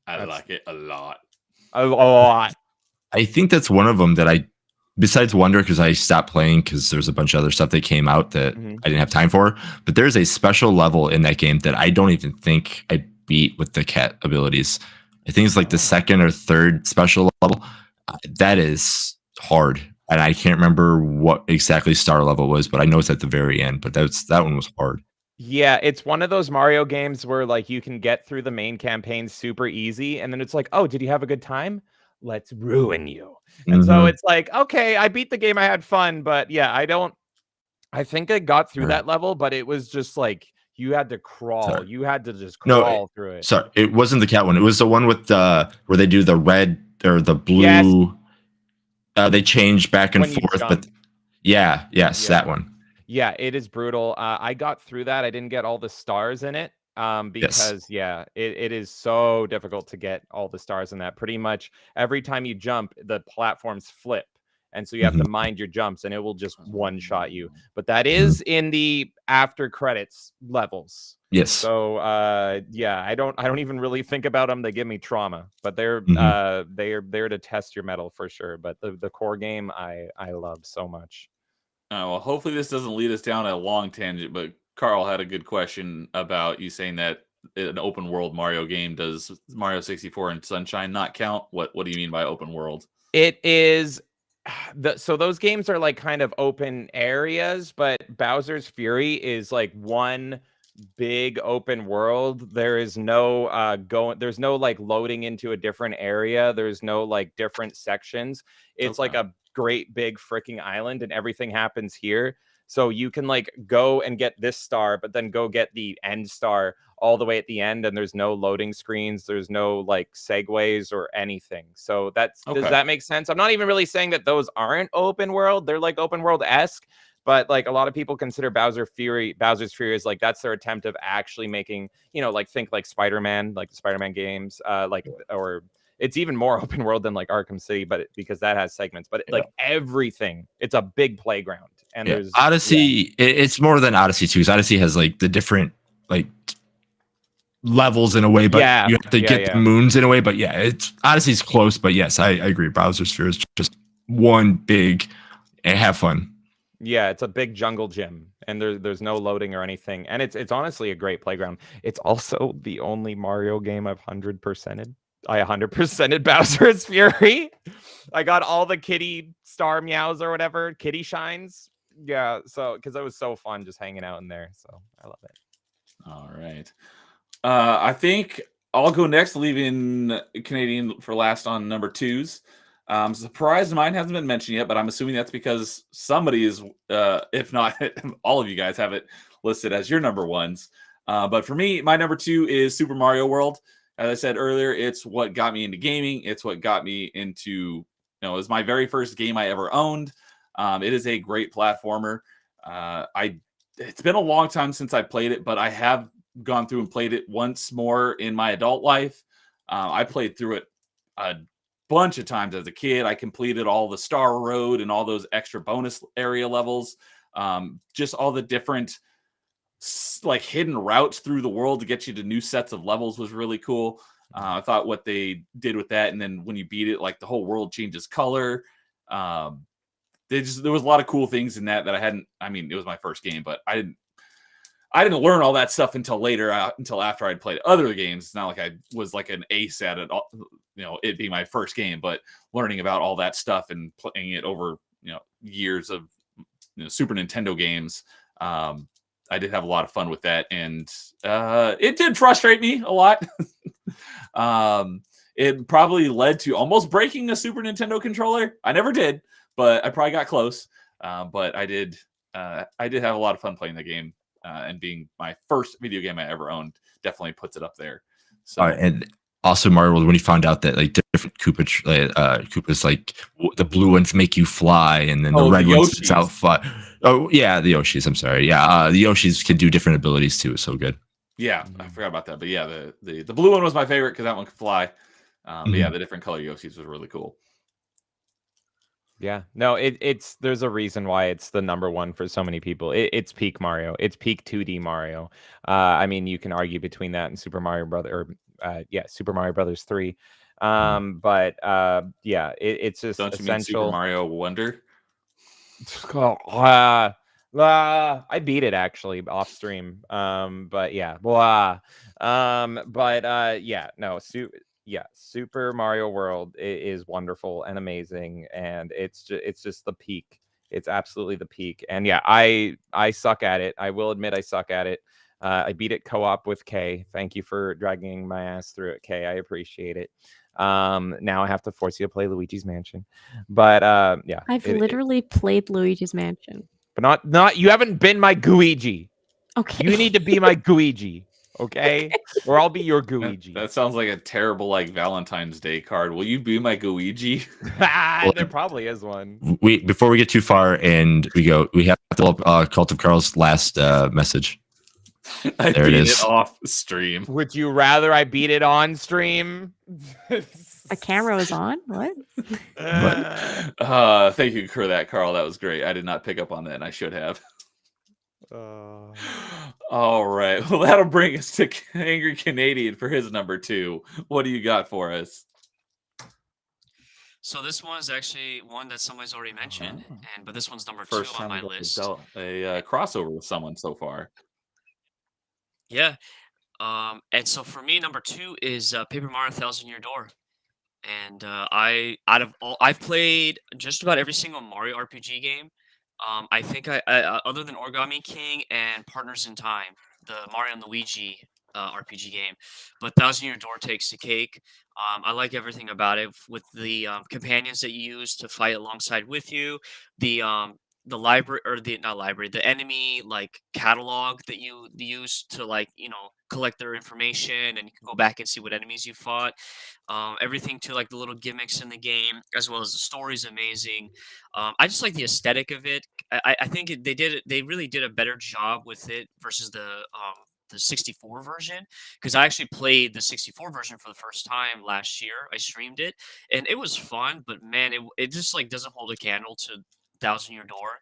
I like it a lot. A lot. I think that's one of them that besides Wonder, because I stopped playing because there's a bunch of other stuff that came out that I didn't have time for. But there's a special level in that game that I don't even think I beat with the cat abilities. I think it's like the second or third special level. That is hard. And I can't remember what exactly star level was, but I know it's at the very end. But that one was hard. Yeah, it's one of those Mario games where like you can get through the main campaign super easy, and then it's like, oh, did you have a good time? Let's ruin you. And so it's like, okay, I beat the game, I had fun, but yeah, I think I got through that level, but it was just like you had to crawl. Sorry. You had to just No, crawl through it. Sorry, it wasn't the cat one. It was the one with where they do the red or the blue. Yes. They change back and When you forth, jump. but yes, that one. Yeah, it is brutal. I got through that. I didn't get all the stars in it because it is so difficult to get all the stars in that. Pretty much every time you jump, the platforms flip. And so you have to mind your jumps and it will just one-shot you. But that is in the after credits levels. Yes. So yeah, I don't even really think about them. They give me trauma. But they're there to test your metal for sure. But the core game I love so much. Well, hopefully this doesn't lead us down a long tangent, but Carl had a good question about you saying that an open world Mario game, does Mario 64 and Sunshine not count? What do you mean by open world? It is so those games are like kind of open areas, but Bowser's Fury is like one big open world. There is no there's no like loading into a different area. There's no like different sections. It's like a great big freaking island and everything happens here. So you can like go and get this star, but then go get the end star all the way at the end, and there's no loading screens, there's no like segues or anything. So does that make sense? I'm not even really saying that those aren't open world. They're like open world-esque, but like a lot of people consider Bowser's Fury is like that's their attempt of actually making, like think like Spider-Man, like the Spider-Man games, or it's even more open world than like Arkham City, but because that has segments, but like everything, it's a big playground. And there's Odyssey. It's more than Odyssey 2. Odyssey has like the different like levels in a way, but you have to get the moons in a way. But it's Odyssey's close. But yes, I agree. Bowser's Fury is just one big and have fun. Yeah, it's a big jungle gym, and there's no loading or anything, and it's honestly a great playground. It's also the only Mario game I've 100%ed. I 100%ed Bowser's Fury. I got all the kitty star meows or whatever, kitty shines. Yeah, so because it was so fun just hanging out in there. So I love it. All right. I think I'll go next, leaving Canadian for last on number 2s. Surprised mine hasn't been mentioned yet, but I'm assuming that's because somebody is, if not all of you guys have it listed as your number 1s. But for me, my number 2 is Super Mario World. As I said earlier, it's what got me into gaming. It's what got me into, it was my very first game I ever owned. It is a great platformer. It's been a long time since I played it, but I have gone through and played it once more in my adult life. I played through it a bunch of times as a kid. I completed all the Star Road and all those extra bonus area levels. Just all the different like hidden routes through the world to get you to new sets of levels was really cool. I thought what they did with that, and then when you beat it, like the whole world changes color. There was a lot of cool things in that I hadn't. I mean, it was my first game, but I didn't learn all that stuff until later, until after I'd played other games. It's not like I was like an ace at it, it being my first game, but learning about all that stuff and playing it over, years of Super Nintendo games. I did have a lot of fun with that, and it did frustrate me a lot. It probably led to almost breaking a Super Nintendo controller. I never did, but I probably got close. But I did have a lot of fun playing the game. And being my first video game I ever owned definitely puts it up there. So, and also Mario World, when you found out that like different Koopas, like the blue ones make you fly, and then the red ones spits out fly. Oh yeah, the Yoshis. I'm sorry. Yeah, the Yoshis can do different abilities too. It's so good. Yeah, I forgot about that. But yeah, the blue one was my favorite because that one could fly. But yeah, the different color Yoshis was really cool. Yeah, no, there's a reason why it's the number 1 for so many people. It's peak Mario. It's peak 2D Mario. I mean, you can argue between that and Super Mario Brothers 3. But yeah, it's just Don't you essential. mean Super Mario Wonder? I beat it actually off stream. But yeah, Super Mario World is wonderful and amazing, and it's just the peak. It's absolutely the peak. And yeah, I suck at it. I will admit I suck at it. I beat it co-op with Kay. Thank you for dragging my ass through it, Kay. I appreciate it. Now I have to force you to play Luigi's Mansion, but yeah, I've literally played Luigi's Mansion, but not you haven't been my Guigi. Okay, you need to be my Guigi, okay? Or I'll be your Guigi. That sounds like a terrible like Valentine's Day card. Will you be my Guigi? There probably is one. Before we get too far and we have to pull up Cult of Carl's last message. I there beat it is. Off stream. Would you rather I beat it on stream? A camera was on? What? Thank you for that, Carl. That was great. I did not pick up on that, and I should have. All right. Well, that'll bring us to Angry Canadian for his number 2. What do you got for us? So this one is actually one that somebody's already mentioned, but this one's number 2 on my list. A crossover with someone so far. Yeah. And so for me, number 2 is Paper Mario Thousand Year Door. And I've played just about every single Mario RPG game. I think I other than Origami King and Partners in Time, the Mario and Luigi RPG game, but Thousand Year Door takes the cake. I like everything about it, with the companions that you use to fight alongside with you, the library, or the enemy like catalog that you use to, like, collect their information, and you can go back and see what enemies you fought. Everything to like the little gimmicks in the game, as well as the story's amazing. I just like the aesthetic of it. I think they really did a better job with it versus the 64 version, because I actually played the 64 version for the first time last year. I streamed it and it was fun, but man, it just like doesn't hold a candle to Thousand Year Door.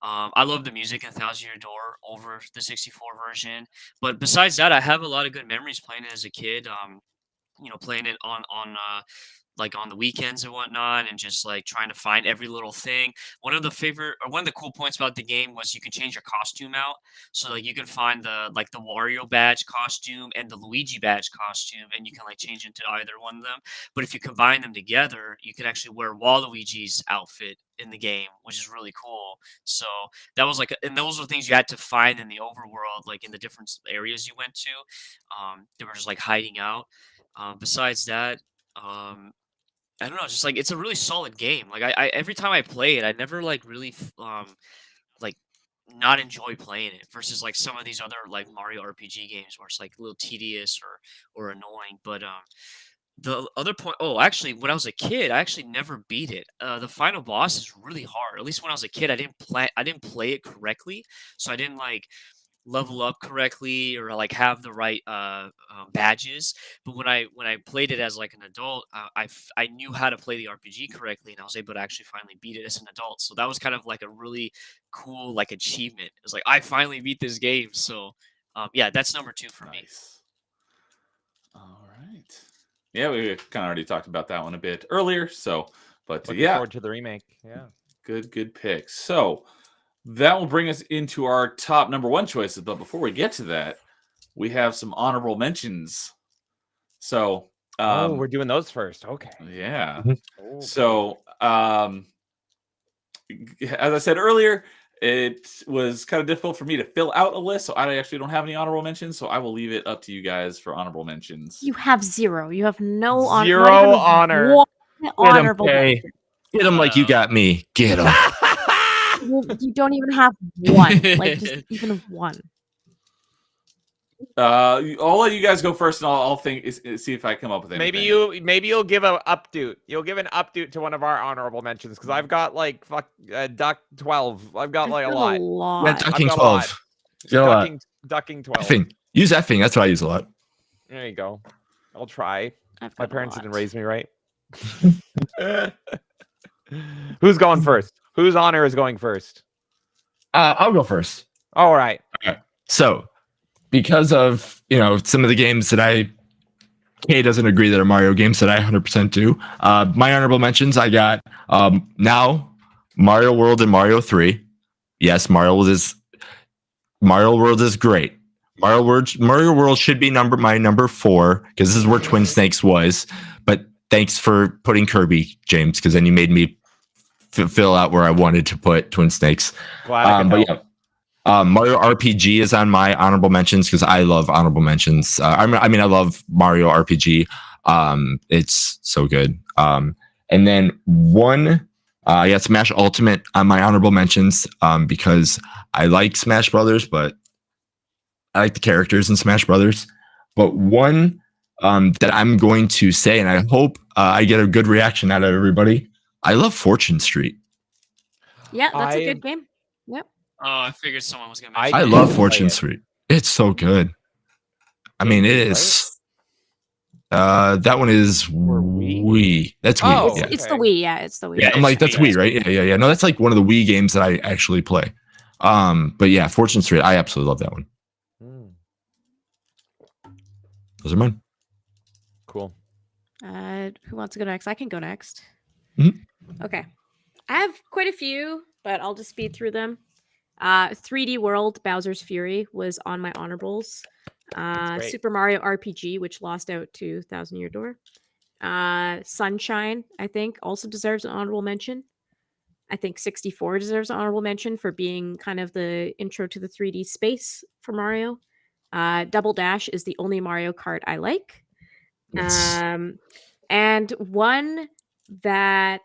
I love the music in Thousand Year Door over the 64 version, but besides that, I have a lot of good memories playing it as a kid. Playing it on like on the weekends and whatnot, and just like trying to find every little thing. One of the cool points about the game was you could change your costume out. So like you can find the Wario badge costume and the Luigi badge costume, and you can like change into either one of them. But if you combine them together, you can actually wear Waluigi's outfit in the game, which is really cool. So that was and those were things you had to find in the overworld, like in the different areas you went to. They were just like hiding out. Besides that, I don't know, just like it's a really solid game. Like I every time I play it, I never like really like not enjoy playing it, versus like some of these other like Mario RPG games where it's like a little tedious or annoying. But the other point, actually, when I was a kid, I actually never beat it. The final boss is really hard. At least when I was a kid, I didn't play it correctly, so I didn't like level up correctly or like have the right badges. But when I played it as like an adult, I knew how to play the RPG correctly, and I was able to actually finally beat it as an adult. So that was kind of like a really cool like achievement. It was like I finally beat this game. So yeah, that's number 2 for me. All right. Yeah, we kind of already talked about that one a bit earlier. So, but looking forward to the remake. Yeah, good pick. So that will bring us into our top number 1 choices. But before we get to that, we have some honorable mentions. So, we're doing those first. Okay. Yeah. Okay. So, as I said earlier, it was kind of difficult for me to fill out a list, so I actually don't have any honorable mentions. So I will leave it up to you guys for honorable mentions. You have 0. You have no zero honor. Honorable. Get him like you got me. Get him. You don't even have 1, like just even 1. I'll let you guys go first, and I'll see if I come up with anything. Maybe you'll give an update. You'll give an update to one of our honorable mentions, because I've got like Duck 12. I've got like a lot. Yeah, Ducking 12. Ducking 12. Effing. Use effing. That's what I use a lot. There you go. I'll try. My parents didn't raise me right. Who's going first? Whose honor is going first? I'll go first. All right. So, because of some of the games that Kay doesn't agree that are Mario games that I 100% do. My honorable mentions, I got now Mario World and Mario 3. Yes, Mario World is great. Mario World should be my number 4, because this is where Twin Snakes was. But thanks for putting Kirby, James, because then you made me fill out where I wanted to put Twin Snakes. But Mario RPG is on my honorable mentions because I love honorable mentions. I love Mario RPG. It's so good. And then Smash Ultimate on my honorable mentions because I like Smash Brothers, but I like the characters in Smash Brothers. But one that I'm going to say, and I hope I get a good reaction out of everybody, I love Fortune Street. Yeah, that's a good game. Yep. Oh, I figured someone was going to mention I love Fortune Street. It's so good. I mean, it is. That one is Wii. That's Wii. Oh, it's the Wii. Yeah, it's the Wii. Yeah, I'm like, that's Wii, right? Yeah. No, that's like one of the Wii games that I actually play. But yeah, Fortune Street, I absolutely love that one. Those are mine. Cool. Who wants to go next? I can go next. Mm-hmm. Okay. I have quite a few, but I'll just speed through them. 3D World Bowser's Fury was on my honorables. Super Mario RPG, which lost out to Thousand Year Door. Sunshine, I think, also deserves an honorable mention. I think 64 deserves an honorable mention for being kind of the intro to the 3D space for Mario. Double Dash is the only Mario Kart I like. And one that...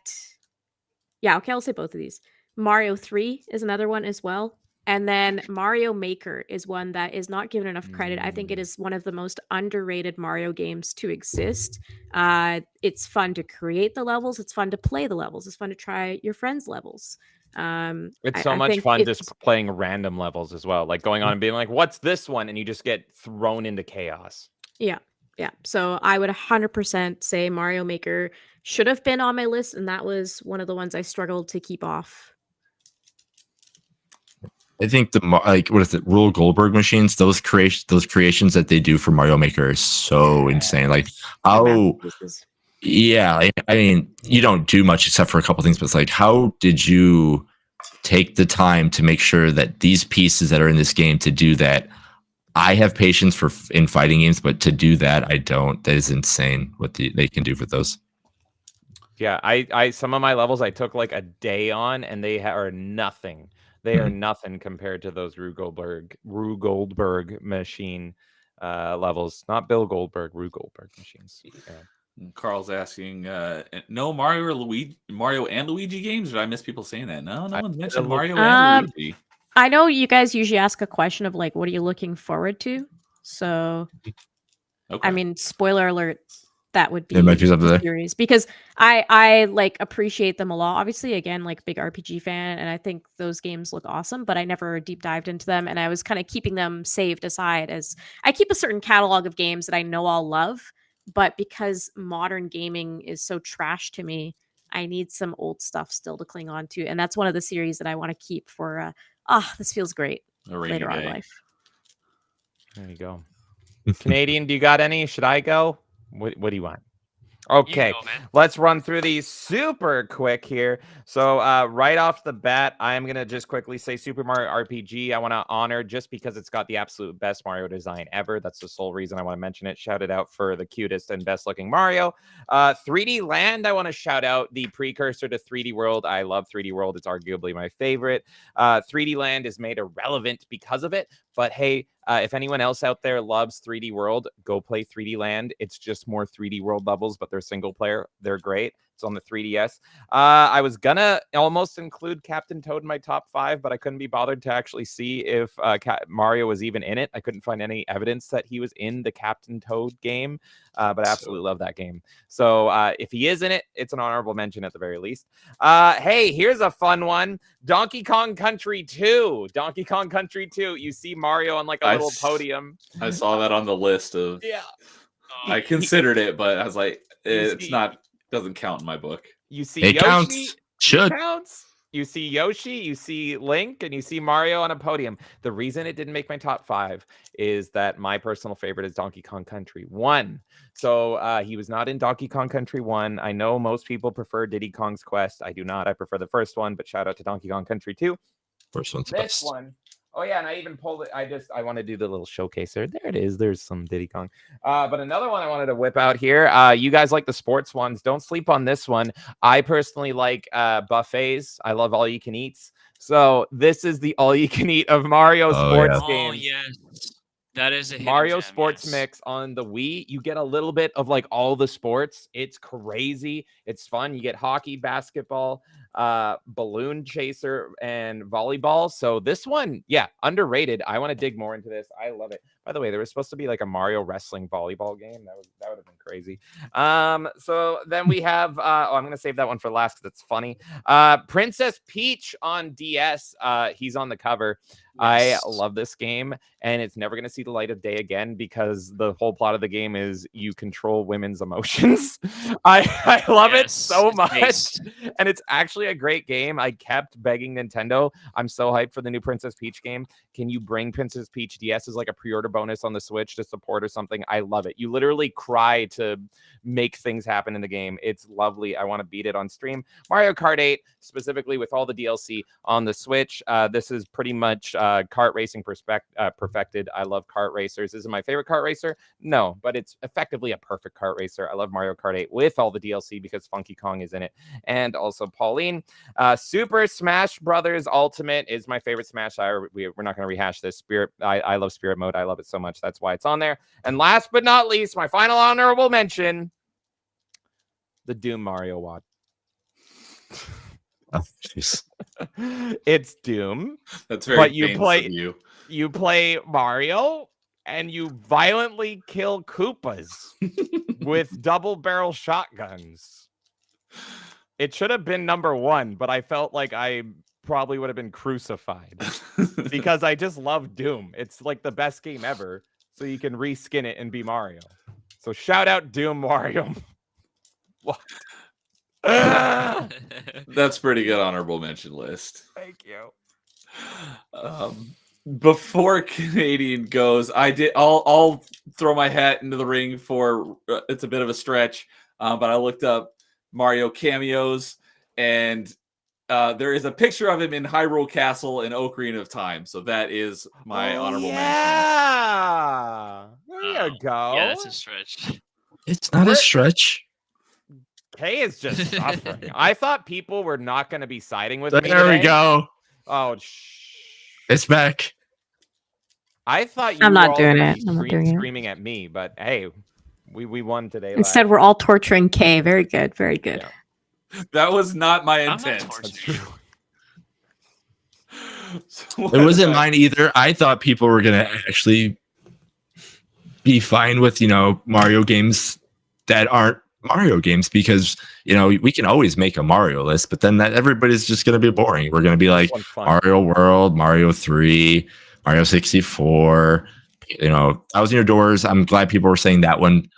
Yeah, okay, I'll say both of these. Mario 3 is another one as well. And then Mario Maker is one that is not given enough credit. I think it is one of the most underrated Mario games to exist. It's fun to create the levels. It's fun to play the levels. It's fun to try your friends' levels. It's so much fun just playing random levels as well. Like going on and being like, what's this one? And you just get thrown into chaos. Yeah. Yeah. So I would 100% say Mario Maker should have been on my list. And that was one of the ones I struggled to keep off. I think Rule Goldberg machines, those creations that they do for Mario Maker are so insane. Like how, I mean, you don't do much except for a couple things, but it's like, how did you take the time to make sure that these pieces that are in this game to do that? I have patience in fighting games, but to do that, I don't. That is insane what they can do for those. Yeah, I some of my levels I took like a day on, and they are nothing. They are nothing compared to those Rue Goldberg machine levels. Not Bill Goldberg, Rue Goldberg machines. Yeah. Carl's asking, no Mario and Luigi games? Or did I miss people saying that? No one's mentioned Mario and Luigi. I know you guys usually ask a question of like, what are you looking forward to? So, okay. I mean, spoiler alert, that would be the series because I like appreciate them a lot. Obviously, again, like big RPG fan, and I think those games look awesome, but I never deep dived into them, and I was kind of keeping them saved aside as I keep a certain catalog of games that I know I'll love, but because modern gaming is so trash to me, I need some old stuff still to cling on to, and that's one of the series that I want to keep for this feels great later on in life. There you go. Canadian, do you got any? Should I go? What do you want? Okay, let's run through these super quick here. So right off the bat, I'm going to just quickly say Super Mario RPG. I want to honor just because it's got the absolute best Mario design ever. That's the sole reason I want to mention it. Shout it out for the cutest and best looking Mario. 3D Land, I want to shout out the precursor to 3D World. I love 3D World. It's arguably my favorite. 3D Land is made irrelevant because of it. But hey, if anyone else out there loves 3D World, go play 3D Land. It's just more 3D World levels, but they're single player. They're great. It's on the 3DS. I was gonna almost include Captain Toad in my top 5, but I couldn't be bothered to actually see if Mario was even in it. I couldn't find any evidence that he was in the Captain Toad game, but I absolutely love that game. So if he is in it, it's an honorable mention at the very least. Hey, here's a fun one. Donkey Kong Country 2. Donkey Kong Country 2. You see Mario on like a little podium. I saw that on the list of... Yeah. I considered it, but I was like, it's not... Doesn't count in my book. You see it Yoshi, counts. Should. It counts. You see Yoshi, you see Link, and you see Mario on a podium. The reason it didn't make my top 5 is that my personal favorite is Donkey Kong Country 1. So he was not in Donkey Kong Country 1. I know most people prefer Diddy Kong's Quest. I do not. I prefer the first one, but shout out to Donkey Kong Country 2. First one's this best. One, Oh yeah, and I even pulled it. I want to do the little showcase there. There it is. There's some Diddy Kong. But another one I wanted to whip out here. You guys like the sports ones. Don't sleep on this one. I personally like buffets. I love all you can eats. So this is the all you can eat of Mario sports games. Oh yes. That is a Mario gem, Sports yes. Mix on the Wii. You get a little bit of like all the sports. It's crazy. It's fun. You get hockey, basketball, balloon chaser, and volleyball. So this one, yeah, underrated. I want to dig more into this. I love it. By the way, there was supposed to be like a Mario wrestling volleyball game. That would have been crazy. So then we have I'm gonna save that one for last because it's funny. Princess Peach on DS. He's on the cover. Yes. I love this game, and it's never going to see the light of day again because the whole plot of the game is you control women's emotions. I love it so much, and it's actually a great game. I kept begging Nintendo. I'm so hyped for the new Princess Peach game. Can you bring Princess Peach DS as like a pre-order bonus on the Switch to support or something? I love it. You literally cry to make things happen in the game. It's lovely. I want to beat it on stream. Mario Kart 8, specifically with all the DLC on the Switch. This is pretty much kart racing perfected. I love kart racers. Is it my favorite kart racer? No, but it's effectively a perfect kart racer. I love Mario Kart 8 with all the DLC because Funky Kong is in it. And also Pauline. Super Smash Brothers Ultimate is my favorite Smash. We're not going to rehash this. I love Spirit Mode. I love it so much. That's why it's on there. And last but not least, my final honorable mention, the Doom Mario Watch. Oh, jeez. It's Doom. That's very. But you play Mario and you violently kill Koopas with double barrel shotguns. It should have been number 1, but I felt like I probably would have been crucified because I just love Doom. It's like the best game ever. So you can reskin it and be Mario. So shout out Doom Mario. What? That's pretty good honorable mention list. Thank you. Before Canadian goes, I'll throw my hat into the ring for it's a bit of a stretch, but I looked up Mario cameos, and there is a picture of him in Hyrule Castle in Ocarina of Time. So that is my honorable mention. Yeah, there you go. Yeah, that's a stretch. It's not a stretch. Kay is just suffering. I thought people were not going to be siding with me. There we go. Oh, it's back. I thought you I'm were not all doing gonna it. be I'm not doing it. screaming at me, but hey, we won today. Instead, we're all torturing Kay. Very good. Very good. Yeah. That was not my I'm intent. not That's true. It wasn't mine either. I thought people were gonna actually be fine with, Mario games that aren't Mario games because, we can always make a Mario list, but then everybody's just going to be boring. We're going to be like Mario World, Mario 3, Mario 64, Thousand Year Doors. I'm glad people were saying that one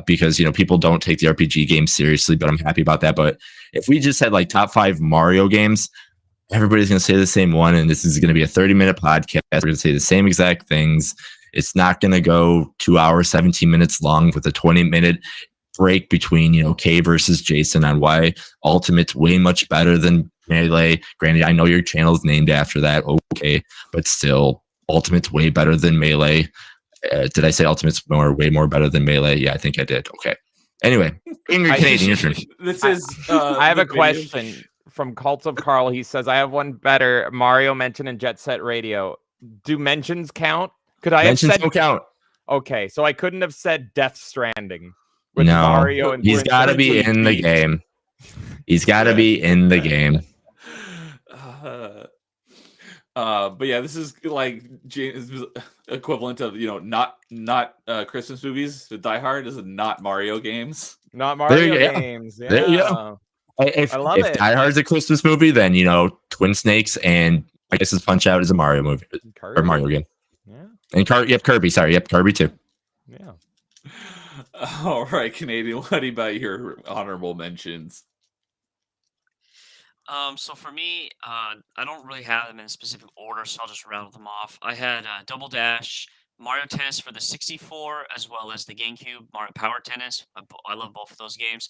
because, people don't take the RPG game seriously, but I'm happy about that. But if we just had like top 5 Mario games, everybody's going to say the same one. And this is going to be a 30-minute podcast. We're going to say the same exact things. It's not going to go 2 hours, 17 minutes long with a 20-minute break between, Kay versus Jason on why Ultimate's way much better than Melee. Granted, I know your channel is named after that. Okay. But still, Ultimate's way better than Melee. Did I say Ultimate's way more better than Melee? Yeah, I think I did. Okay. Anyway, Canadian, your turn. This is. I have a question from Cult of Carl. He says, I have one better. Mario mention in Jet Set Radio. Do mentions count? Could I mentions have said don't count? Okay, so I couldn't have said Death Stranding. With no, Mario and he's got to be in the game. He's got to be in the game. But yeah, this is like James' equivalent of not Christmas movies. The Die Hard is not Mario games. Not Mario games. Yeah. There you go. If Die Hard's a Christmas movie, then Twin Snakes and I guess it's Punch Out is a Mario movie or Mario game. Yeah. And Kirby. Sorry, Kirby too. Yeah. All right, Canadian. What about your honorable mentions? So for me, I don't really have them in a specific order, so I'll just rattle them off. I had Double Dash, Mario Tennis for the 64, as well as the GameCube, Mario Power Tennis. I love both of those games.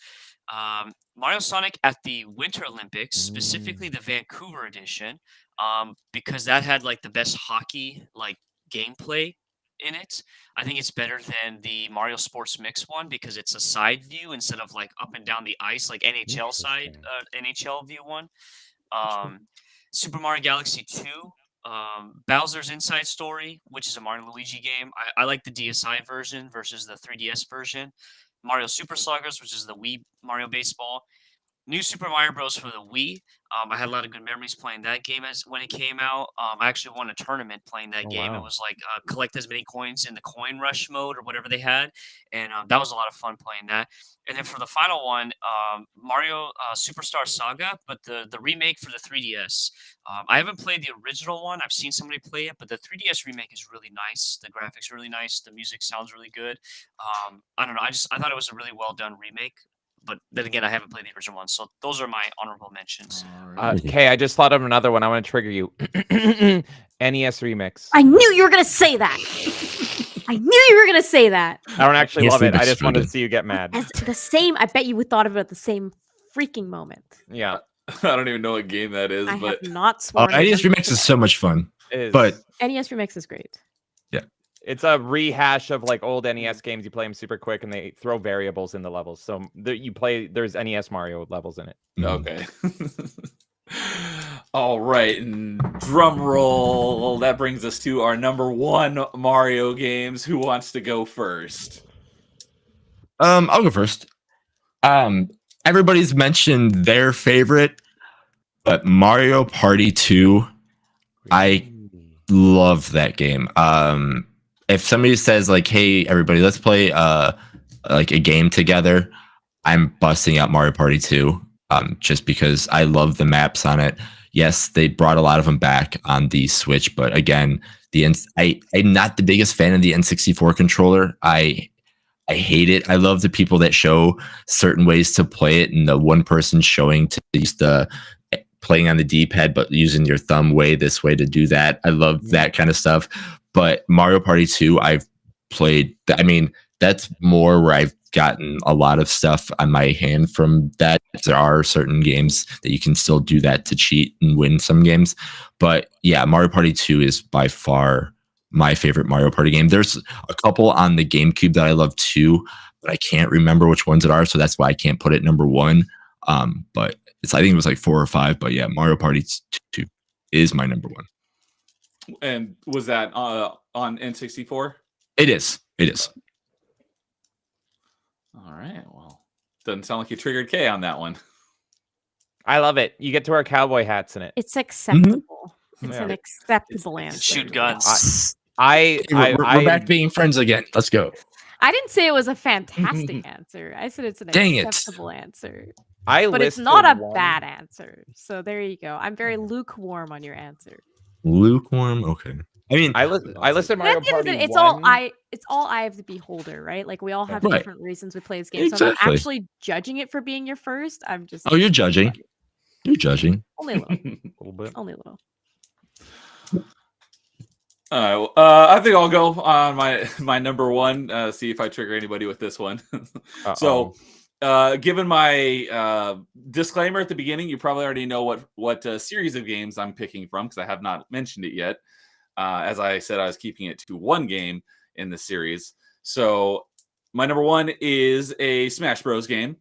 Mario Sonic at the Winter Olympics, specifically the Vancouver edition, because that had like the best hockey like gameplay in it. I think it's better than the Mario Sports Mix one because it's a side view instead of like up and down the ice like NHL side NHL view one. Super Mario Galaxy 2, Bowser's Inside Story, which is a Mario and Luigi game. I like the DSi version versus the 3DS version. Mario Super Sluggers, which is the Wii Mario Baseball. New Super Mario Bros. For the Wii. I had a lot of good memories playing that game when it came out. I actually won a tournament playing that game. Wow. It was like collect as many coins in the coin rush mode or whatever they had. And that was a lot of fun playing that. And then for the final one, Mario Superstar Saga, but the remake for the 3DS. I haven't played the original one. I've seen somebody play it, but the 3DS remake is really nice. The graphics are really nice. The music sounds really good. I don't know. I thought it was a really well done remake. But then again, I haven't played the original one, so those are my honorable mentions. Okay, I just thought of another one. I want to trigger you. NES remix. I knew you were gonna say that. I knew you were gonna say that. I don't actually NES love it. I remix just wanted to good. see you get mad. As the same, I bet you would thought of it at the same freaking moment. Yeah, I don't even know what game that is, I but have not Oh, sworn. at NES them Remix is today. so much fun. it is. But NES Remix is great. It's a rehash of like old NES games. You play them super quick, and they throw variables in the levels. So there's NES Mario levels in it. okay. All right, and drum roll. That brings us to our number 1 Mario games. Who wants to go first? I'll go first. Everybody's mentioned their favorite, but Mario Party 2, I love that game. If somebody says like, "Hey, everybody, let's play like a game together," I'm busting out Mario Party 2. Just because I love the maps on it. Yes, they brought a lot of them back on the Switch, but again, I'm not the biggest fan of the N64 controller. I hate it. I love the people that show certain ways to play it, and the one person showing to use the playing on the D-pad, but using your thumb this way to do that. I love that kind of stuff. But Mario Party 2, I've played. I mean, that's more where I've gotten a lot of stuff on my hand from that. There are certain games that you can still do that to cheat and win some games. But yeah, Mario Party 2 is by far my favorite Mario Party game. There's a couple on the GameCube that I love too, but I can't remember which ones it are. So that's why I can't put it number 1. But I think it was like 4 or 5. But yeah, Mario Party 2 is my number 1. And was that on N64? It is. It is. All right. Well, doesn't sound like you triggered K on that one. I love it. You get to wear cowboy hats in it. It's acceptable. It's Yeah. an acceptable answer. Shoot guns. We're back being friends again. Let's go. I didn't say it was a fantastic answer. I said it's an Dang it. acceptable answer. I But it's listed not a one. bad answer. So there you go. I'm very lukewarm on your answer. Lukewarm. Okay. I mean, I listed But Mario at the end of Party the day, it's 1. all eye of the beholder, right? Like we all have Right. different reasons we play this game. So I'm not Exactly. actually judging it for being your first. I'm just oh, you're judging. You're judging. only a little. A little bit. Only a little. All right. I think I'll go on my number 1. See if I trigger anybody with this one. So, given my disclaimer at the beginning, you probably already know what series of games I'm picking from because I have not mentioned it yet. As I said, I was keeping it to 1 game in the series. So, my number 1 is a Smash Bros. Game.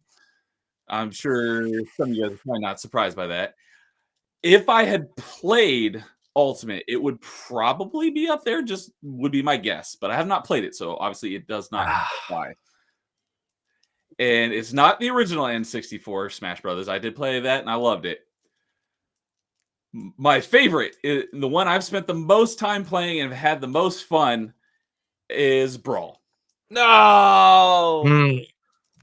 I'm sure some of you guys are probably not surprised by that. If I had played Ultimate, it would probably be up there, just would be my guess. But I have not played it, so obviously it does not apply. And it's not the original N64 Smash Brothers. I did play that, and I loved it. My favorite, the one I've spent the most time playing and have had the most fun, is Brawl. No, Mm,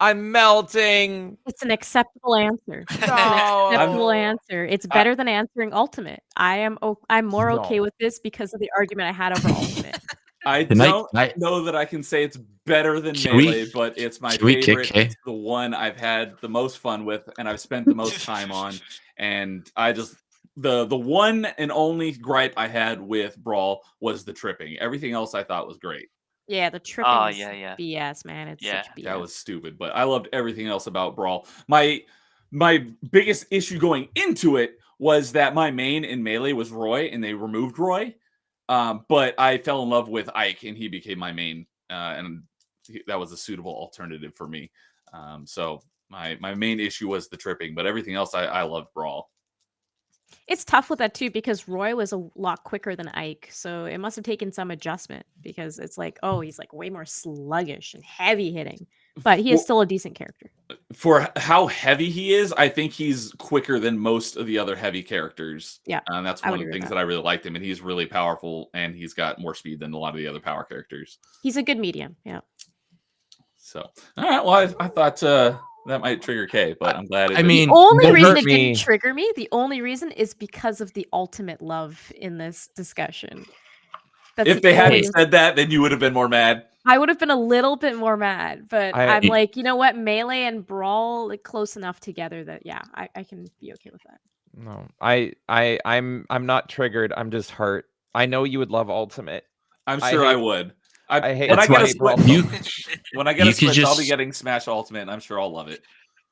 I'm melting. It's an acceptable answer. It's an No. acceptable answer. It's better than answering Ultimate. I'm more okay No. with this because of the argument I had over Ultimate. I Tonight- don't know that I can say it's better than Can we- Melee, but it's my can we kick favorite. Kay? It's the one I've had the most fun with, and I've spent the most time on. And I just The one and only gripe I had with Brawl was the tripping. Everything else I thought was great. Yeah, the tripping Oh, is yeah. BS, man. It's Yeah. such BS. That was stupid, but I loved everything else about Brawl. My biggest issue going into it was that my main in Melee was Roy, and they removed Roy. But I fell in love with Ike, and he became my main, and that was a suitable alternative for me. So my main issue was the tripping, but everything else I loved Brawl. It's tough with that too because Roy was a lot quicker than Ike, so it must have taken some adjustment because it's like, oh, he's like way more sluggish and heavy hitting, but he is still a decent character. For how heavy he is, I think he's quicker than most of the other heavy characters. Yeah, and that's one of the things that I really liked him, and he's really powerful, and he's got more speed than a lot of the other power characters. He's a good medium, yeah. So, all right, well, I thought that might trigger Kay, but I'm glad. The only reason it didn't trigger me, the only reason is because of the ultimate love in this discussion. If they hadn't said that, then you would have been more mad. I would have been a little bit more mad, but I'm like, you know what, Melee and Brawl like close enough together that I can be okay with that. No, I'm not triggered. I'm just hurt. I know you would love Ultimate. I'm sure I would. I hate when I get a Brawl. When I get a Switch, I'll be getting Smash Ultimate, and I'm sure I'll love it.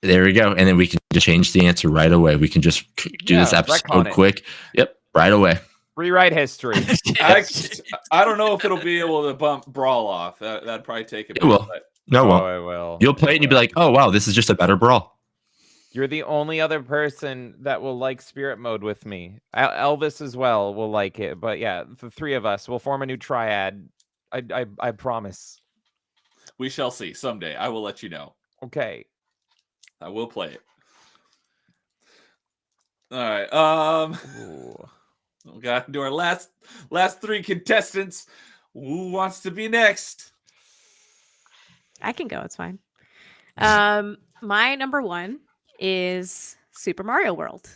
There we go, and then we can just change the answer right away. We can just do this episode quick. Yep, right away. Rewrite history. I don't know if it'll be able to bump Brawl off. That'd probably take a bit. It will. No, it won't. I will. You'll play it and you'll be like, oh, wow, this is just a better Brawl. You're the only other person that will like Spirit Mode with me. Elvis as well will like it. But yeah, the three of us will form a new triad. I promise. We shall see someday. I will let you know. Okay. I will play it. All right. We got to do our last three contestants. Who wants to be next? I can go. It's fine. My number one is Super Mario World.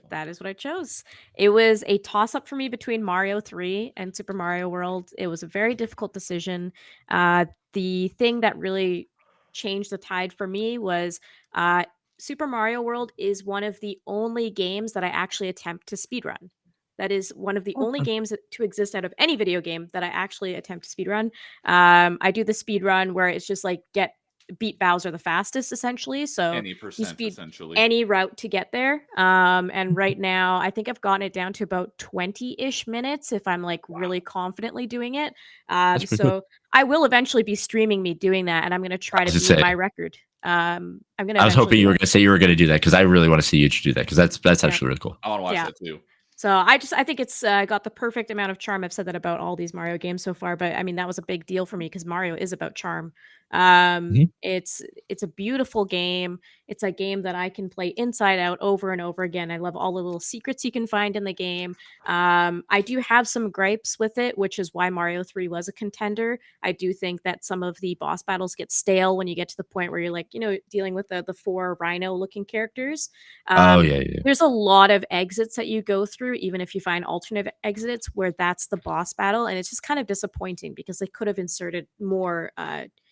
That is what I chose. It was a toss-up for me between Mario 3 and Super Mario World. It was a very difficult decision. The thing that really changed the tide for me was Super Mario World is one of the only games that I actually attempt to speedrun. That is one of the only games to exist out of any video game that I actually attempt to speedrun. I do the speedrun where it's just like beat Bowser the fastest, essentially. So any percent, essentially. Any route to get there. And right now, I think I've gotten it down to about 20-ish minutes if I'm like really confidently doing it. So I will eventually be streaming me doing that, and I'm going to try to beat my record. I was hoping you were going to say you were going to do that because I really want to see you do that because that's actually really cool. I want to watch that too. So I think it's got the perfect amount of charm. I've said that about all these Mario games so far, but I mean, that was a big deal for me because Mario is about charm. It's a beautiful game. It's a game that I can play inside out over and over again. I love all the little secrets you can find in the game. I do have some gripes with it, which is why Mario 3 was a contender. I do think that some of the boss battles get stale when you get to the point where you're like, dealing with the four rhino looking characters. There's a lot of exits that you go through, even if you find alternate exits where that's the boss battle. And it's just kind of disappointing because they could have inserted more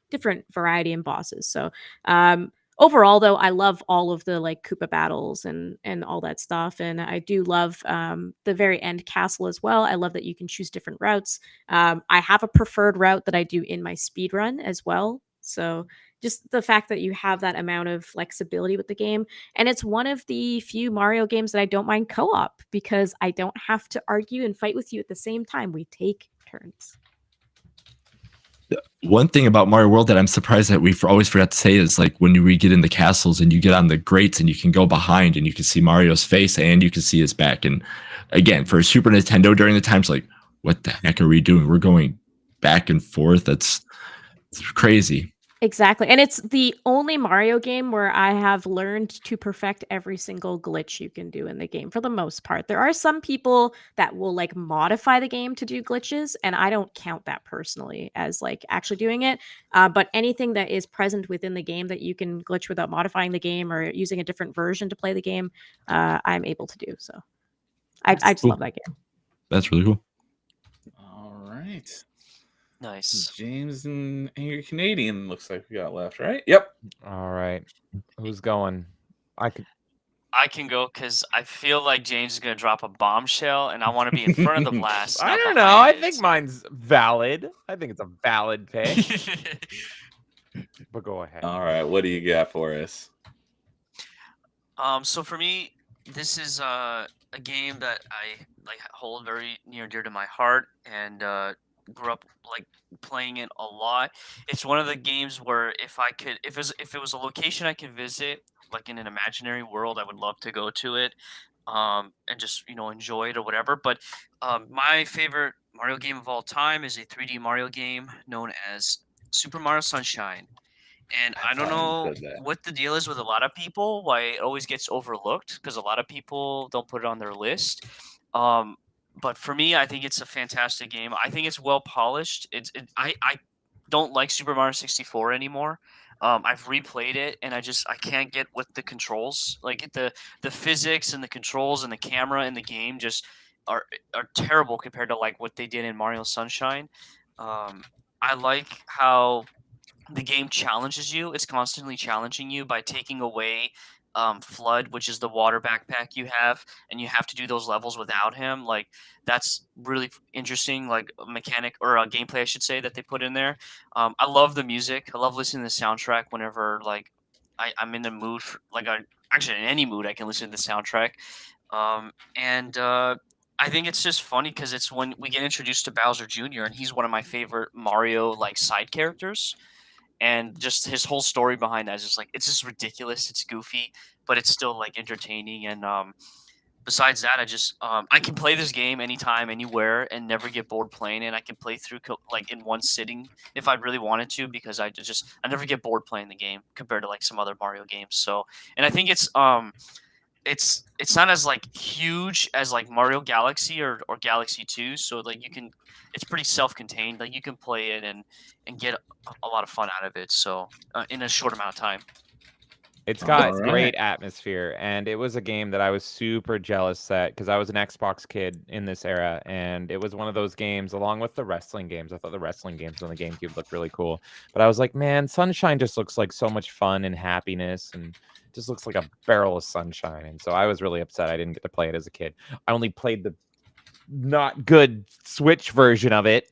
different variety in bosses. So overall, though, I love all of the like Koopa battles and all that stuff. And I do love the very end castle as well. I love that you can choose different routes. I have a preferred route that I do in my speed run as well. So just the fact that you have that amount of flexibility with the game. And it's one of the few Mario games that I don't mind co-op because I don't have to argue and fight with you at the same time. We take turns. One thing about Mario World that I'm surprised that we always forgot to say is like when we get in the castles and you get on the grates and you can go behind and you can see Mario's face and you can see his back. And again, for Super Nintendo during the times, like, what the heck are we doing? We're going back and forth. It's crazy. Exactly. And it's the only Mario game where I have learned to perfect every single glitch you can do in the game for the most part. There are some people that will like modify the game to do glitches, and I don't count that personally as like actually doing it. But anything that is present within the game that you can glitch without modifying the game or using a different version to play the game, I'm able to do. So I just love that game. That's really cool. All right. Nice. James and Angry Canadian looks like we got left, right? Yep. All right. Who's going? I could. I can go because I feel like James is gonna drop a bombshell, and I want to be in front of the blast. I not don't know. I behind it. think mine's valid. I think it's a valid pick. But go ahead. All right, what do you got for us? So for me, this is a game that I hold very near and dear to my heart, and grew up like playing it a lot. It's one of the games where if it was a location I could visit, like in an imaginary world, I would love to go to it, and just enjoy it or whatever. But my favorite Mario game of all time is a 3D Mario game known as Super Mario Sunshine. And I don't know what the deal is with a lot of people, why it always gets overlooked, because a lot of people don't put it on their list. But for me, I think it's a fantastic game. I think it's well polished. I don't like Super Mario 64 anymore. I've replayed it, and I can't get with the controls. Like the physics and the controls and the camera in the game just are terrible compared to like what they did in Mario Sunshine. I like how the game challenges you. It's constantly challenging you by taking away Flood, which is the water backpack you have, and you have to do those levels without him. Like that's really interesting, like a mechanic or a gameplay, I should say, that they put in there. I love the music. I love listening to the soundtrack whenever like I'm in the mood for, actually in any mood I can listen to the soundtrack. And I think it's just funny because it's when we get introduced to Bowser Jr. and he's one of my favorite Mario like side characters, and just his whole story behind that is just like it's just ridiculous. It's goofy, but it's still like entertaining. And besides that, I can play this game anytime, anywhere, and never get bored playing it. I can play through like in one sitting if I really wanted to, because I never get bored playing the game compared to like some other Mario games. So, and I think it's not as like huge as like Mario Galaxy or Galaxy 2, so like it's pretty self-contained. Like you can play it and get a lot of fun out of it, so in a short amount of time. It's got great atmosphere, and it was a game that I was super jealous that, because I was an Xbox kid in this era, and it was one of those games along with the wrestling games. I thought the wrestling games on the GameCube looked really cool, but I was like, man, Sunshine just looks like so much fun and happiness, and just looks like a barrel of sunshine. And so I was really upset I didn't get to play it as a kid. I only played the not good Switch version of it,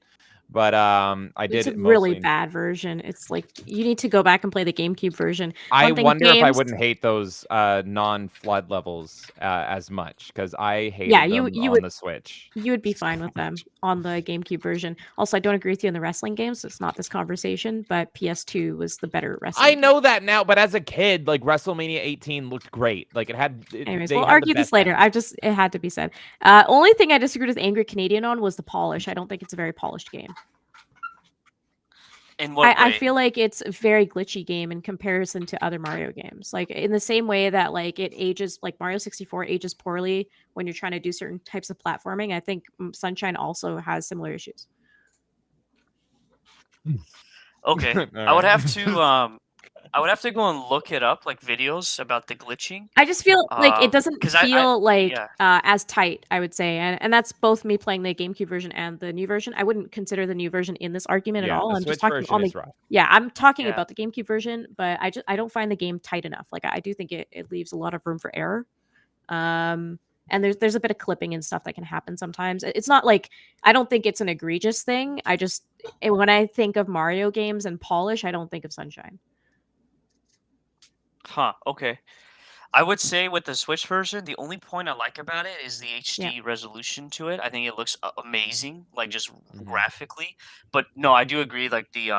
but I did. It's a really bad version. It's like you need to go back and play the GameCube version. I wonder if I wouldn't hate those non-flood levels as much, because I hated them on the Switch. You would be fine with them on the GameCube version. Also, I don't agree with you in the wrestling games. So it's not this conversation, but PS2 was the better wrestling. I know that now, but as a kid, like WrestleMania 18 looked great. Like it had. Anyways, we'll argue this later. It had to be said. Only thing I disagreed with Angry Canadian on was the polish. I don't think it's a very polished game. In what way? I feel like it's a very glitchy game in comparison to other Mario games. Like in the same way that like it ages, like Mario 64 ages poorly when you're trying to do certain types of platforming. I think Sunshine also has similar issues. Okay, I would have to go and look it up, like videos about the glitching. I just feel like it doesn't feel as tight, I would say. And that's both me playing the GameCube version and the new version. I wouldn't consider the new version in this argument at all. I'm just talking on the I'm talking about the GameCube version, but I don't find the game tight enough. Like I do think it leaves a lot of room for error. And there's a bit of clipping and stuff that can happen sometimes. It's not like, I don't think it's an egregious thing. When I think of Mario games and polish, I don't think of Sunshine. Huh, okay. I would say with the Switch version, the only point I like about it is the HD resolution to it. I think it looks amazing, like just graphically. But no, I do agree, like the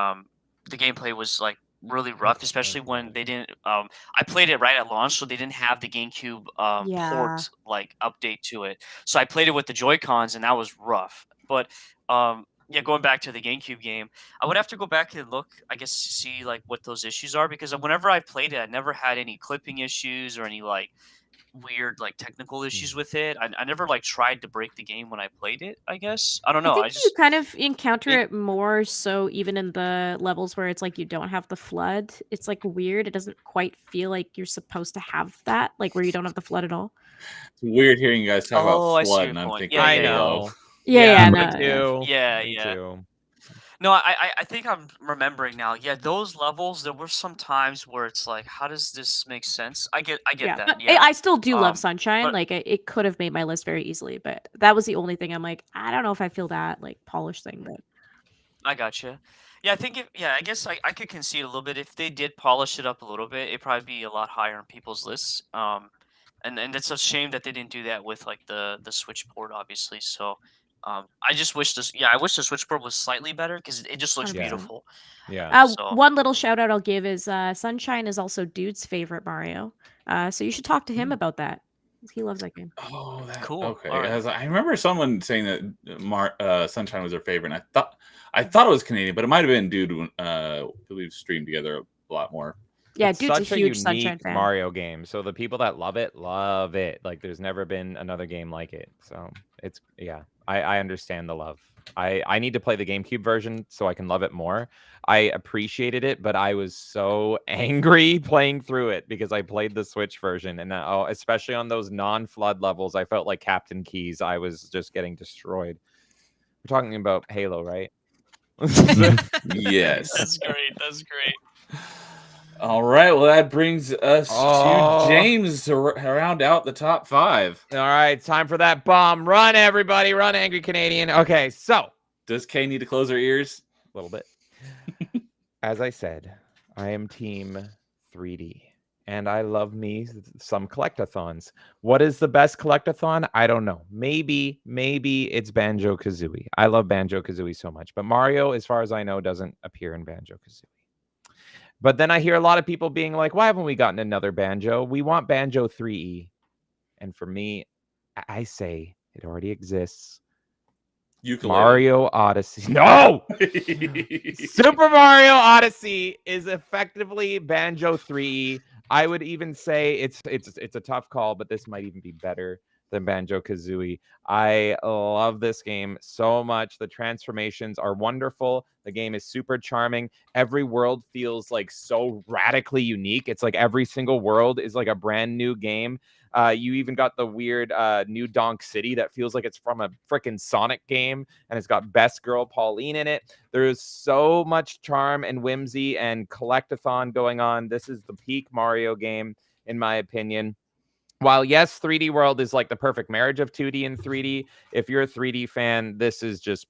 gameplay was like really rough, especially when they didn't I played it right at launch, so they didn't have the GameCube port like update to it. So I played it with the Joy-Cons, and that was rough. But going back to the GameCube game, I would have to go back and look, I guess, to see like what those issues are, because whenever I played it, I never had any clipping issues or any like weird like technical issues with it. I never like tried to break the game when I played it, I guess. I don't know. I think you kind of encounter it more so even in the levels where it's like you don't have the flood. It's like weird. It doesn't quite feel like you're supposed to have that, like where you don't have the flood at all. It's weird hearing you guys talk about flood, and I'm thinking, I know. Yeah, me too. No, I think I'm remembering now. Yeah, those levels, there were some times where it's like, how does this make sense? I get Yeah, that. but Yeah. I still do love Sunshine. But Like it could have made my list very easily, but that was the only thing I'm like, I don't know if I feel that like polished thing. But I gotcha. Yeah, I think I guess I could concede a little bit. If they did polish it up a little bit, it'd probably be a lot higher on people's lists. And it's a shame that they didn't do that with like the Switch port, obviously. So, I just wish this. Yeah, I wish the Switch port was slightly better because it just looks 100%. beautiful. Yeah. So One little shout out I'll give is Sunshine is also Dude's favorite Mario. So you should talk to him about that. He loves that game. Oh, that cool. okay. All right. I remember someone saying that Sunshine was their favorite, and I thought it was Canadian, but it might have been Dude. I believe streamed together a lot more. Yeah, It's Dude's such a a huge unique Sunshine fan. Mario game. So the people that love it. Like there's never been another game like it. So it's I understand the love. I need to play the GameCube version so I can love it more. I appreciated it, but I was so angry playing through it because I played the Switch version, and especially on those non-flood levels, I felt like Captain Keys. I was just getting destroyed. We're talking about Halo, right? Yes. That's great. That's great. All right. Well, that brings us to James to round out the top 5. All right. Time for that bomb. Run, everybody. Run, Angry Canadian. Okay. So, does Kay need to close her ears? A little bit. As I said, I am team 3D. And I love me some collectathons. What is the best collectathon? I don't know. Maybe it's Banjo-Kazooie. I love Banjo-Kazooie so much. But Mario, as far as I know, doesn't appear in Banjo-Kazooie. But then I hear a lot of people being like, why haven't we gotten another Banjo? We want Banjo 3E. And for me, I say it already exists. Ukulele. Mario Odyssey. No! Super Mario Odyssey is effectively Banjo 3E. I would even say it's a tough call, but this might even be better than Banjo-Kazooie. I love this game so much. The transformations are wonderful. The game is super charming. Every world feels like so radically unique. It's like every single world is like a brand new game. You even got the weird New Donk City that feels like it's from a freaking Sonic game, and it's got Best Girl Pauline in it. There's so much charm and whimsy and collectathon going on. This is the peak Mario game, in my opinion. While yes, 3D World is like the perfect marriage of 2D and 3D. If you're a 3D fan, this is just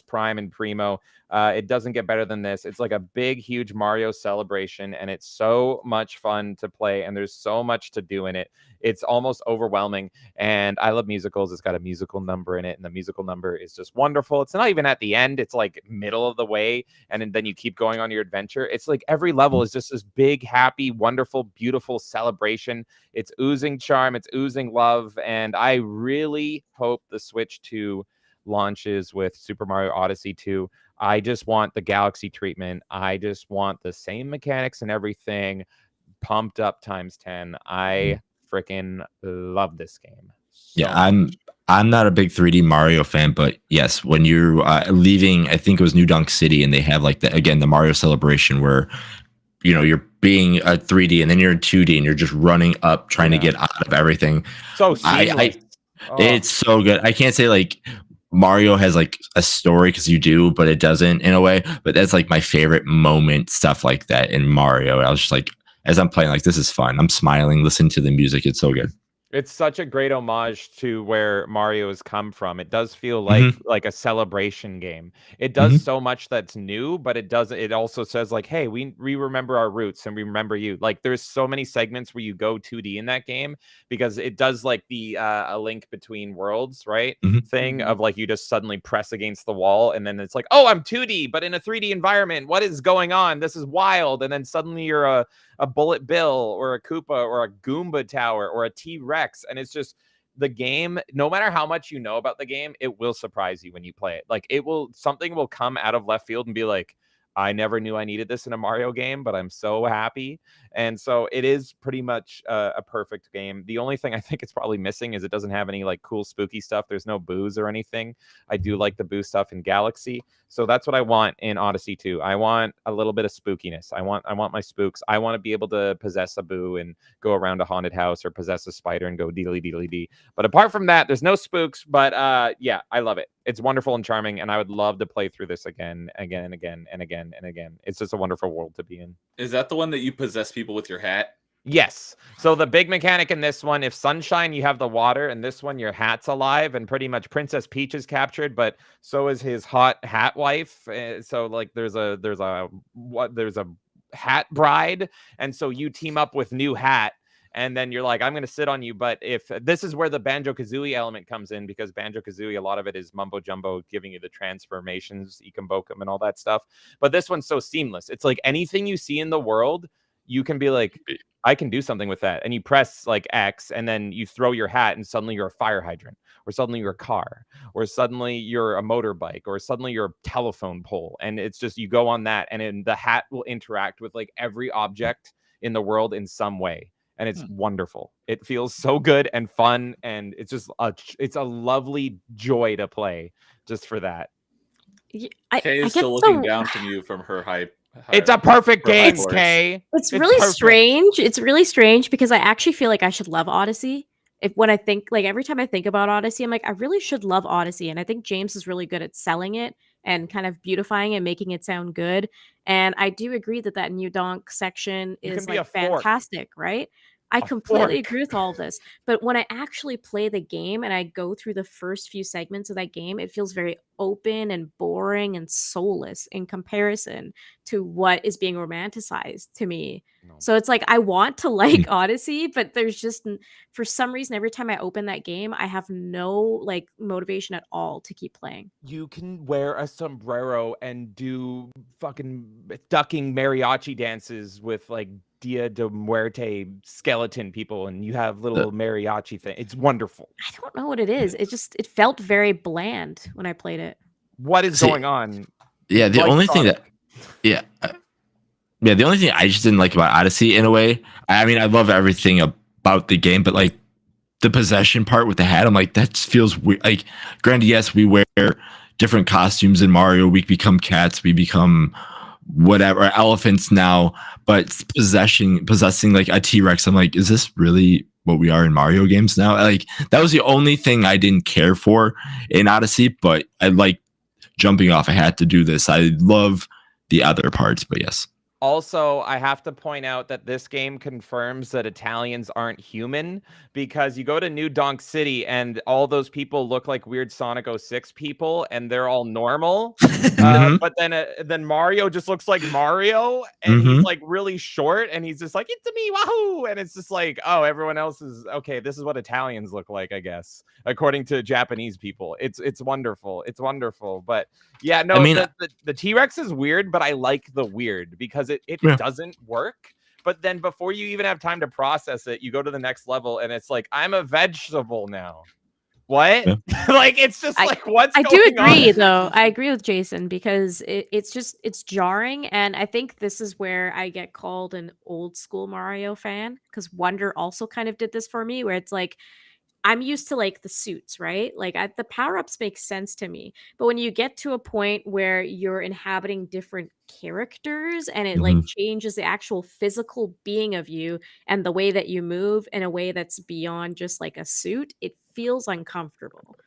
prime and primo. It doesn't get better than this. It's like a big, huge Mario celebration, and it's so much fun to play, and there's so much to do in it. It's almost overwhelming, and I love musicals. It's got a musical number in it, and the musical number is just wonderful. It's not even at the end. It's like middle of the way, and then you keep going on your adventure. It's like every level is just this big, happy, wonderful, beautiful celebration. It's oozing charm. It's oozing love, and I really hope the Switch 2 launches with Super Mario Odyssey 2. I just want the Galaxy treatment. I just want the same mechanics and everything pumped up times 10. I freaking love this game. Yeah, I'm not a big 3D Mario fan, but yes, when you're leaving, I think it was New Donk City, and they have like the Mario celebration where you're being a 3D and then you're in 2D and you're just running up trying to get out of everything. So it's so good. I can't say like Mario has like a story, because you do, but it doesn't in a way. But that's like my favorite moment, stuff like that in Mario. I was just like, as I'm playing, like, this is fun. I'm smiling, listening to the music. It's so good. It's such a great homage to where Mario has come from. It does feel like a celebration game. It does so much that's new, but it also says like, hey, we remember our roots and we remember you. Like there's so many segments where you go 2D in that game, because it does like the a link between worlds, right? Thing of like you just suddenly press against the wall and then it's like, oh, I'm 2D, but in a 3D environment. What is going on? This is wild. And then suddenly you're a Bullet Bill or a Koopa or a Goomba Tower or a T-Rex. And it's just the game, no matter how much you know about the game, it will surprise you when you play it. Like something will come out of left field and be like, I never knew I needed this in a Mario game, but I'm so happy. And so it is pretty much a perfect game. The only thing I think it's probably missing is it doesn't have any like cool spooky stuff. There's no boos or anything. I do like the boo stuff in Galaxy. So that's what I want in Odyssey 2. I want a little bit of spookiness. I want my spooks. I want to be able to possess a boo and go around a haunted house, or possess a spider and go deedly deedly dee. But apart from that, there's no spooks. But yeah, I love it. It's wonderful and charming, and I would love to play through this again. It's just a wonderful world to be in. Is that the one that you possess people with your hat? Yes. So the big mechanic in this one, if Sunshine, you have the water, and this one, your hat's alive, and pretty much Princess Peach is captured, but so is his hot hat wife. So like there's a hat bride, and so you team up with New Hat, and then you're like, I'm going to sit on you. But if this is where the Banjo-Kazooie element comes in, because Banjo-Kazooie, a lot of it is mumbo jumbo, giving you the transformations, Ekombokum, and all that stuff. But this one's so seamless. It's like anything you see in the world, you can be like, I can do something with that. And you press like X, and then you throw your hat, and suddenly you're a fire hydrant, or suddenly you're a car, or suddenly you're a motorbike, or suddenly you're a telephone pole. And it's just, you go on that, and the hat will interact with like every object in the world in some way. And it's wonderful. It feels so good and fun. And it's just it's a lovely joy to play just for that. Kay is still looking down from you from her hype. It's a perfect game, Kay. It's really strange. It's really strange because I actually feel like I should love Odyssey. When I think, like, every time I think about Odyssey, I'm like, I really should love Odyssey. And I think James is really good at selling it and kind of beautifying it, making it sound good. And I do agree that New Donk section is like fantastic, right? I completely agree with all of this. But when I actually play the game and I go through the first few segments of that game, it feels very open and boring and soulless in comparison to what is being romanticized to me. So it's like, I want to like Odyssey, but there's just, for some reason, every time I open that game, I have no like motivation at all to keep playing. You can wear a sombrero and do fucking ducking mariachi dances with like Dia de Muerte skeleton people, and you have little mariachi thing. It's wonderful. I don't know what it is. It felt very bland when I played it. What is going on? Yeah, the only thing that the only thing I just didn't like about Odyssey in a way, I mean, I love everything about the game, but like the possession part with the hat, I'm like, that feels weird. Like, granted, yes, we wear different costumes in Mario. We become cats. We become whatever, elephants now, but possessing like a T-Rex, I'm like, is this really what we are in Mario games now? Like, that was the only thing I didn't care for in Odyssey, but I like jumping off a hat to do this. I love the other parts, but yes. Also, I have to point out that this game confirms that Italians aren't human, because you go to New Donk City and all those people look like weird Sonic 06 people, and they're all normal. But then Mario just looks like Mario, and he's like really short, and he's just like, it's me, wahoo! And it's just like, oh, everyone else is okay. This is what Italians look like, I guess, according to Japanese people. It's wonderful. It's wonderful. But yeah, no, I mean, the T-Rex is weird, but I like the weird because it doesn't work. But then before you even have time to process it, you go to the next level and it's like, I'm a vegetable now. What? Yeah. Like, it's just like, what's going on? I do agree, though. I agree with Jason, because it's jarring. And I think this is where I get called an old school Mario fan, because Wonder also kind of did this for me, where it's like, I'm used to like the suits, right? Like the power-ups make sense to me. But when you get to a point where you're inhabiting different characters and it like changes the actual physical being of you and the way that you move in a way that's beyond just like a suit, it feels uncomfortable.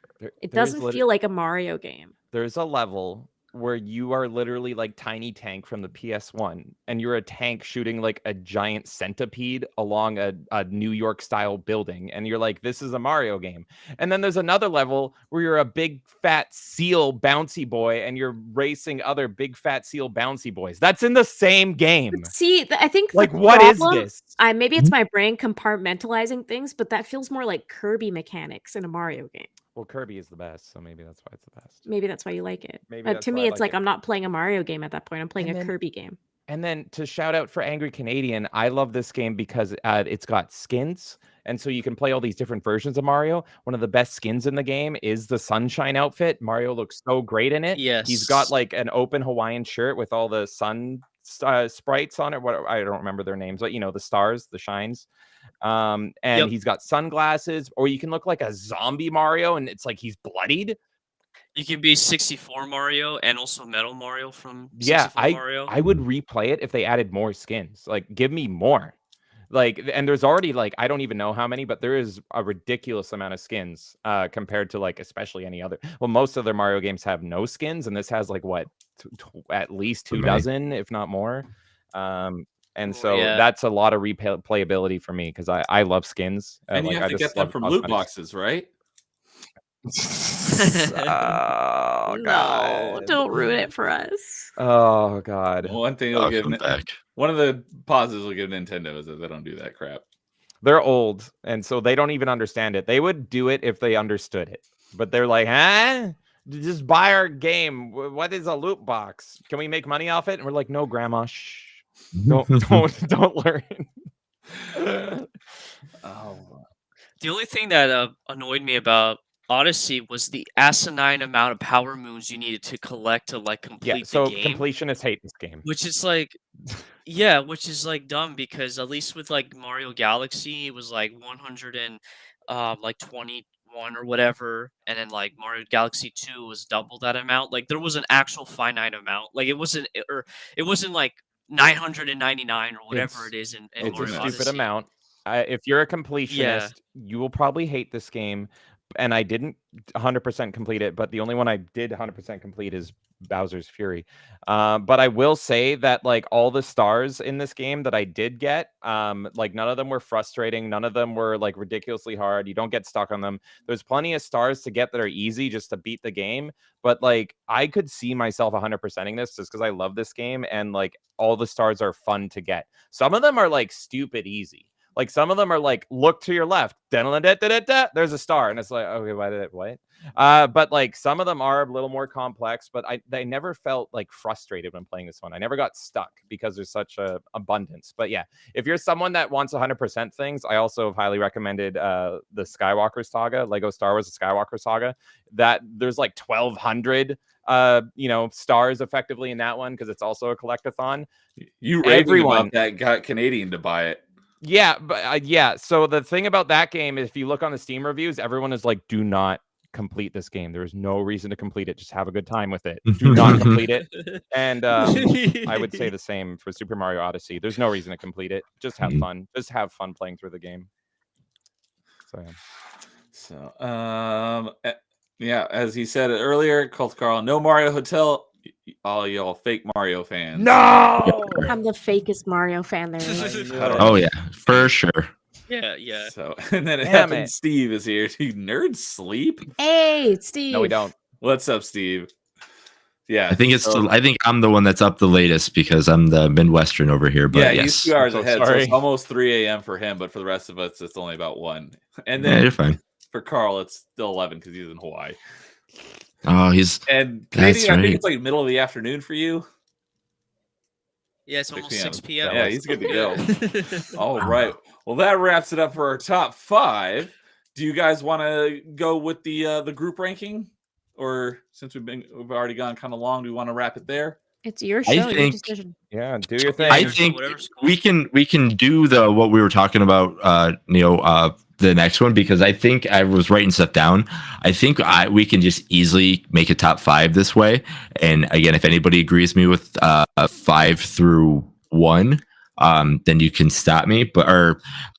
It doesn't feel like a Mario game. There's a level where you are literally like Tiny Tank from the PS1, and you're a tank shooting like a giant centipede along a New York style building, and you're like, this is a Mario game. And then there's another level where you're a big fat seal bouncy boy and you're racing other big fat seal bouncy boys. That's in the same game. But see, I think like, what is this? Maybe it's my brain compartmentalizing things, but that feels more like Kirby mechanics in a Mario game. Well, Kirby is the best, so maybe that's why it's the best. Maybe that's why you like it. To me, it's like I'm not playing a Mario game at that point. I'm playing a Kirby game. And then to shout out for Angry Canadian, I love this game because it's got skins. And so you can play all these different versions of Mario. One of the best skins in the game is the Sunshine outfit. Mario looks so great in it. Yes. He's got like an open Hawaiian shirt with all the sun sprites on it. What, I don't remember their names, but you know, the stars, the shines. And he's got sunglasses, or you can look like a zombie Mario and it's like he's bloodied. You can be 64 Mario and also Metal Mario from 64 Mario. I would replay it if they added more skins. Like, give me more. Like, and there's already like, I don't even know how many, but there is a ridiculous amount of skins compared to like, especially any other. Well, most other Mario games have no skins, and this has like what, at least 2 dozen, if not more. And so that's a lot of replayability for me because I love skins. And you have to get them from loot boxes, right? Oh God! No, don't ruin it for us. Oh God! One thing will give one of the pauses will give Nintendo is that they don't do that crap. They're old, and so they don't even understand it. They would do it if they understood it, but they're like, huh? Just buy our game. What is a loot box? Can we make money off it? And we're like, no, Grandma. Shh. Don't learn. The only thing that annoyed me about Odyssey was the asinine amount of power moons you needed to collect to like complete the game. Completionists hate this game. Which is like, yeah, which is like dumb because at least with like Mario Galaxy, it was like 100 and like 21 or whatever, and then like Mario Galaxy 2 was double that amount. Like there was an actual finite amount. Like it wasn't like 999 or whatever it is in it's Mario a Odyssey. stupid amount. If you're a completionist, you will probably hate this game. And I didn't 100% complete it, but the only one I did 100% complete is Bowser's Fury. But I will say that like all the stars in this game that I did get, like none of them were frustrating. None of them were like ridiculously hard. You don't get stuck on them. There's plenty of stars to get that are easy just to beat the game. But like I could see myself 100%ing this just because I love this game. And like all the stars are fun to get. Some of them are like stupid easy. Like some of them are like, look to your left, there's a star, and it's like, okay, why did it what? But like some of them are a little more complex, but I never felt like frustrated when playing this one. I never got stuck because there's such a abundance. But yeah, if you're someone that wants 100% things, I also have highly recommended the Skywalker Saga, Lego Star Wars: The Skywalker Saga. That there's like 1,200 stars effectively in that one because it's also a collectathon. You raving about that got Canadian to buy it. Yeah, but so the thing about that game is if you look on the Steam reviews, everyone is like, do not complete this game. There is no reason to complete it. Just have a good time with it. Do not complete it. And I would say the same for Super Mario Odyssey. There's no reason to complete it. Just have fun. Just have fun playing through the game. So as he said earlier, Cult Carl, no Mario Hotel. All y'all fake Mario fans. No, I'm the fakest Mario fan there is. Oh yeah, for sure. Yeah. So and then it happens. Steve is here. Do nerds sleep? Hey, Steve. No, we don't. What's up, Steve? Yeah, I think I think I'm the one that's up the latest because I'm the Midwestern over here. But yeah, yes. he's 2 hours ahead. So it's almost 3 a.m. for him, but for the rest of us, it's only about 1. And then you're fine. For Carl, it's still 11 because he's in Hawaii. Oh, and Canadian, I think it's like middle of the afternoon for you. Yeah, it's almost 6 p.m. Yeah, he's good to go. All right. Well, that wraps it up for our top 5. Do you guys want to go with the group ranking, or since we've already gone kind of long, do we want to wrap it there? It's your show, your decision. Yeah, do your thing. I think we can do what we were talking about, Neil. The next one, because I think I was writing stuff down. I think we can just easily make a top 5 this way. And again, if anybody agrees with me with 5 through 1, then you can stop me. But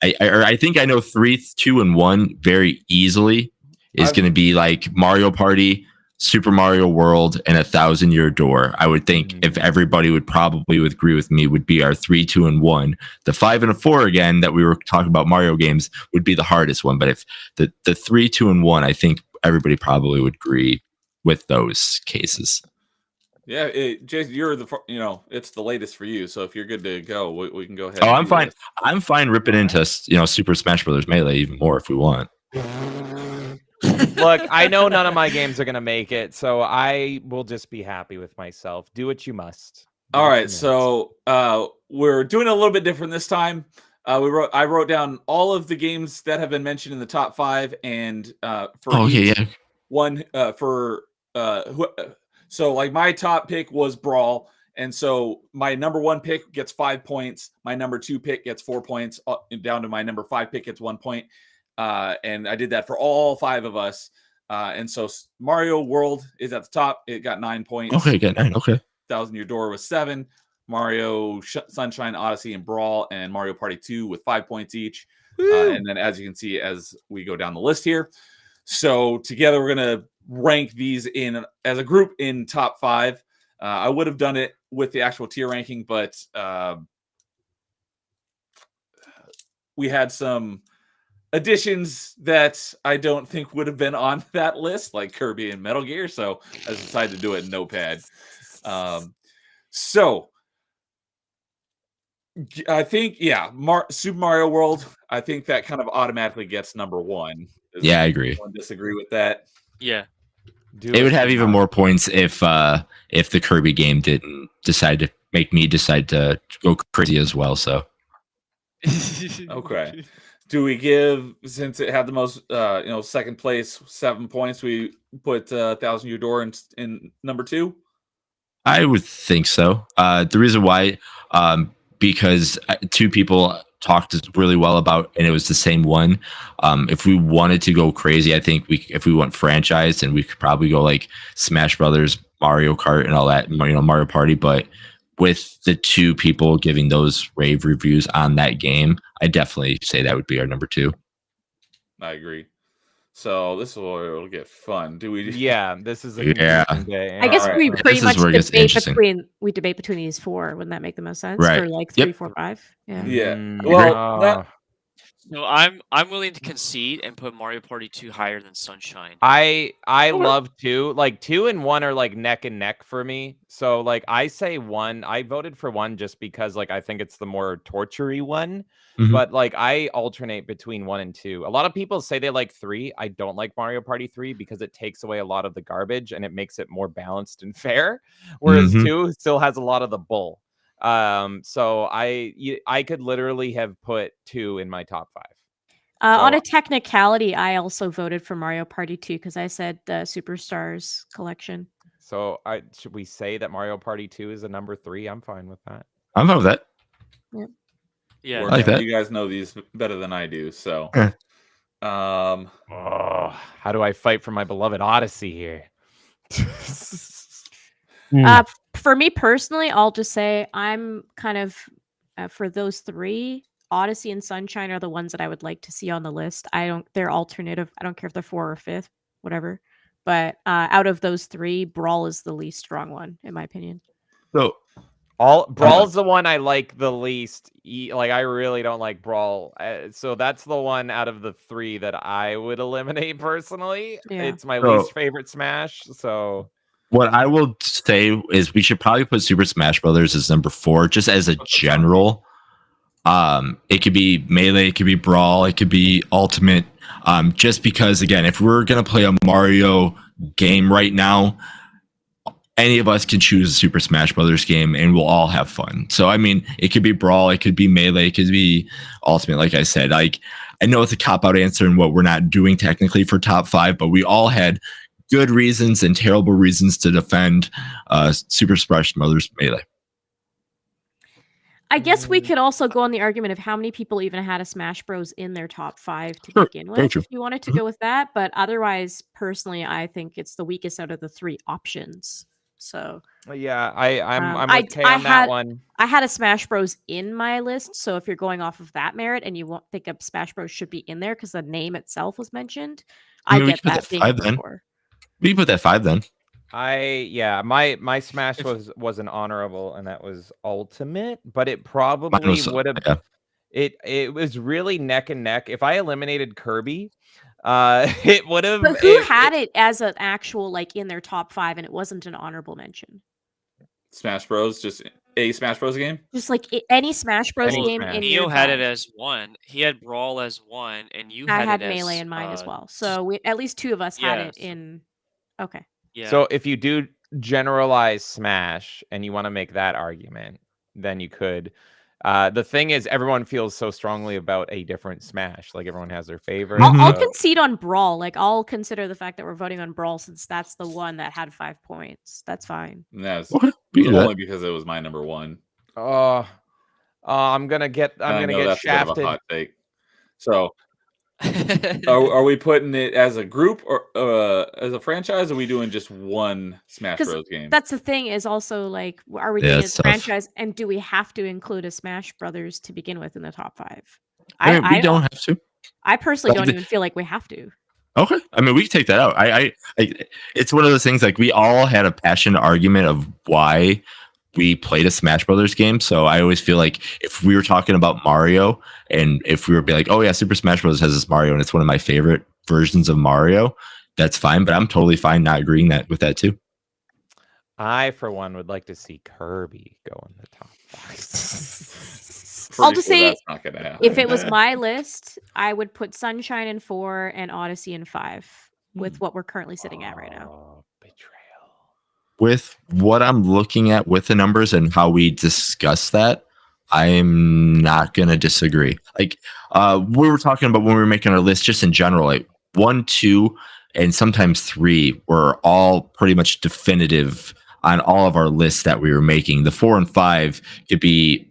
I think I know 3, 2, and 1 very easily is going to be like Mario Party, Super Mario World, and 1,000-Year Door. I would think if everybody would probably agree with me, would be our 3, 2, and 1. The 5 and a 4 again that we were talking about Mario games would be the hardest one. But if the 3, 2, and 1, I think everybody probably would agree with those cases. Yeah, Jason, you're it's the latest for you. So if you're good to go, we can go ahead. Oh, I'm fine. I'm fine ripping into Super Smash Brothers Melee even more if we want. Look, I know none of my games are going to make it, so I will just be happy with myself. Do what you must. All right, so we're doing it a little bit different this time. I wrote down all of the games that have been mentioned in the top 5, and so like my top pick was Brawl, and so my number 1 pick gets 5 points. My number 2 pick gets 4 points, down to my number 5 pick gets 1 point. And I did that for all 5 of us. And so Mario World is at the top. It got 9 points. Okay, got 9. Okay. 1,000-Year Door was 7. Mario Sunshine, Odyssey, and Brawl, and Mario Party 2 with 5 points each. And then, as you can see, as we go down the list here, so together we're gonna rank these in as a group in top 5. I would have done it with the actual tier ranking, but we had some additions that I don't think would have been on that list, like Kirby and Metal Gear. So I decided to do it in Notepad. So I think, Super Mario World, I think that kind of automatically gets number 1. Yeah, I agree. Disagree with that? Yeah. It would have even more points if the Kirby game didn't decide to make me decide to go crazy as well. So okay. Do we give, since it had the most, second place, 7 points, we put 1,000 Year Door in number 2? I would think so. The reason why, because 2 people talked really well about, and it was the same one. If we wanted to go crazy, I think if we went franchise, then we could probably go like Smash Brothers, Mario Kart, and all that, Mario Party. But with the 2 people giving those rave reviews on that game, I definitely say that would be our number 2. I agree. So this is where it'll get fun. Do we? Yeah, this is a day. I guess we pretty much debate between these 4. Wouldn't that make the most sense? Right. Or like 3, 4, 5. Yeah. Yeah. Well, no, I'm willing to concede and put Mario Party 2 higher than Sunshine. I love 2. Like 2 and 1 are like neck and neck for me. So like I say 1. I voted for 1 just because like I think it's the more torture-y one. Mm-hmm. But like I alternate between 1 and 2. A lot of people say they like 3. I don't like Mario Party 3 because it takes away a lot of the garbage and it makes it more balanced and fair. Whereas 2 still has a lot of the bull. So I could literally have put 2 in my top 5. On a technicality, I also voted for Mario Party 2 because I said the Superstars collection. So should we say that Mario Party 2 is a number 3? I'm fine with that. I'm fine with that. Yeah, I like that. You guys know these better than I do, so. How do I fight for my beloved Odyssey here? For me personally, I'll just say I'm kind of for those 3. Odyssey and Sunshine are the ones that I would like to see on the list. They're alternative. I don't care if they're 4 or 5th, whatever. But out of those 3, Brawl is the least strong one, in my opinion. So Brawl's the one I like the least. Like I really don't like Brawl. So that's the one out of the 3 that I would eliminate personally. Yeah. It's my least favorite Smash. So what I will say is we should probably put Super Smash Brothers as number 4, just as a general. It could be Melee, it could be Brawl, it could be Ultimate. Just because, again, if we're gonna play a Mario game right now, any of us can choose a Super Smash Brothers game, and we'll all have fun. So, I mean, it could be Brawl, it could be Melee, it could be Ultimate. Like I said, like I know it's a cop-out answer and what we're not doing technically for top 5, but we all had good reasons and terrible reasons to defend Super Smash Brothers Melee. I guess we could also go on the argument of how many people even had a Smash Bros in their top 5 to begin with, if you wanted to go with that. But otherwise, personally, I think it's the weakest out of the 3 options. So yeah, I'm okay on that one. I had a Smash Bros in my list, so if you're going off of that merit and you won't think a Smash Bros should be in there because the name itself was mentioned, I get that being 5 then. We can put that 5 then. My Smash was an honorable, and that was Ultimate, but it probably would have. Yeah. It was really neck and neck. If I eliminated Kirby, it would have. But who had it as an actual like in their top 5, and it wasn't an honorable mention? Smash Bros, just a Smash Bros game. Just like any Smash Bros game. Neo had it as 1. He had Brawl as 1, and you had it as Melee in mine as well. So at least 2 of us had it in. Okay. Yeah. So if you do generalize Smash and you want to make that argument, then you could. The thing is, everyone feels so strongly about a different Smash. Like everyone has their favorite. I'll concede on Brawl. Like I'll consider the fact that we're voting on Brawl since that's the one that had 5 points. That's fine. That's only because it was my number 1. I'm gonna get shafted. A hot take. So Are we putting it as a group or as a franchise? Or are we doing just one Smash Bros. Game? That's the thing is also like, are we doing a franchise, and do we have to include a Smash Brothers to begin with in the top 5? I mean, we don't have to. I personally don't even feel like we have to. Okay, I mean, we can take that out. It's one of those things, like, we all had a passionate argument of why we played a Smash Brothers game. So I always feel like if we were talking about Mario, and if we were be like, oh yeah, Super Smash Bros. Has this Mario, and it's one of my favorite versions of Mario, that's fine. But I'm totally fine not agreeing with that too. I, for one, would like to see Kirby go in the top 5. I'll just say, if it was my list, I would put Sunshine in 4 and Odyssey in 5 with what we're currently sitting at right now. Betrayal. With what I'm looking at with the numbers and how we discuss that, I'm not going to disagree. Like, we were talking about when we were making our list, just in general, like 1, 2, and sometimes 3 were all pretty much definitive on all of our lists that we were making. The 4 and 5 could be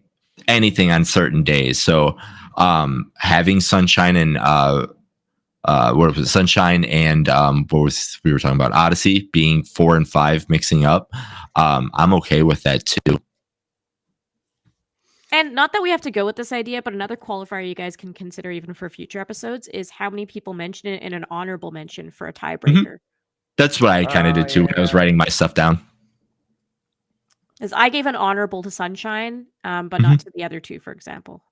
anything on certain days. So having Sunshine and what was it? Sunshine and we were talking about Odyssey being 4 and 5 mixing up. I'm okay with that too. And not that we have to go with this idea, but another qualifier you guys can consider even for future episodes is how many people mention it in an honorable mention for a tiebreaker. That's what I kind of did too when I was writing my stuff down. As I gave an honorable to Sunshine, but not to the other two, for example.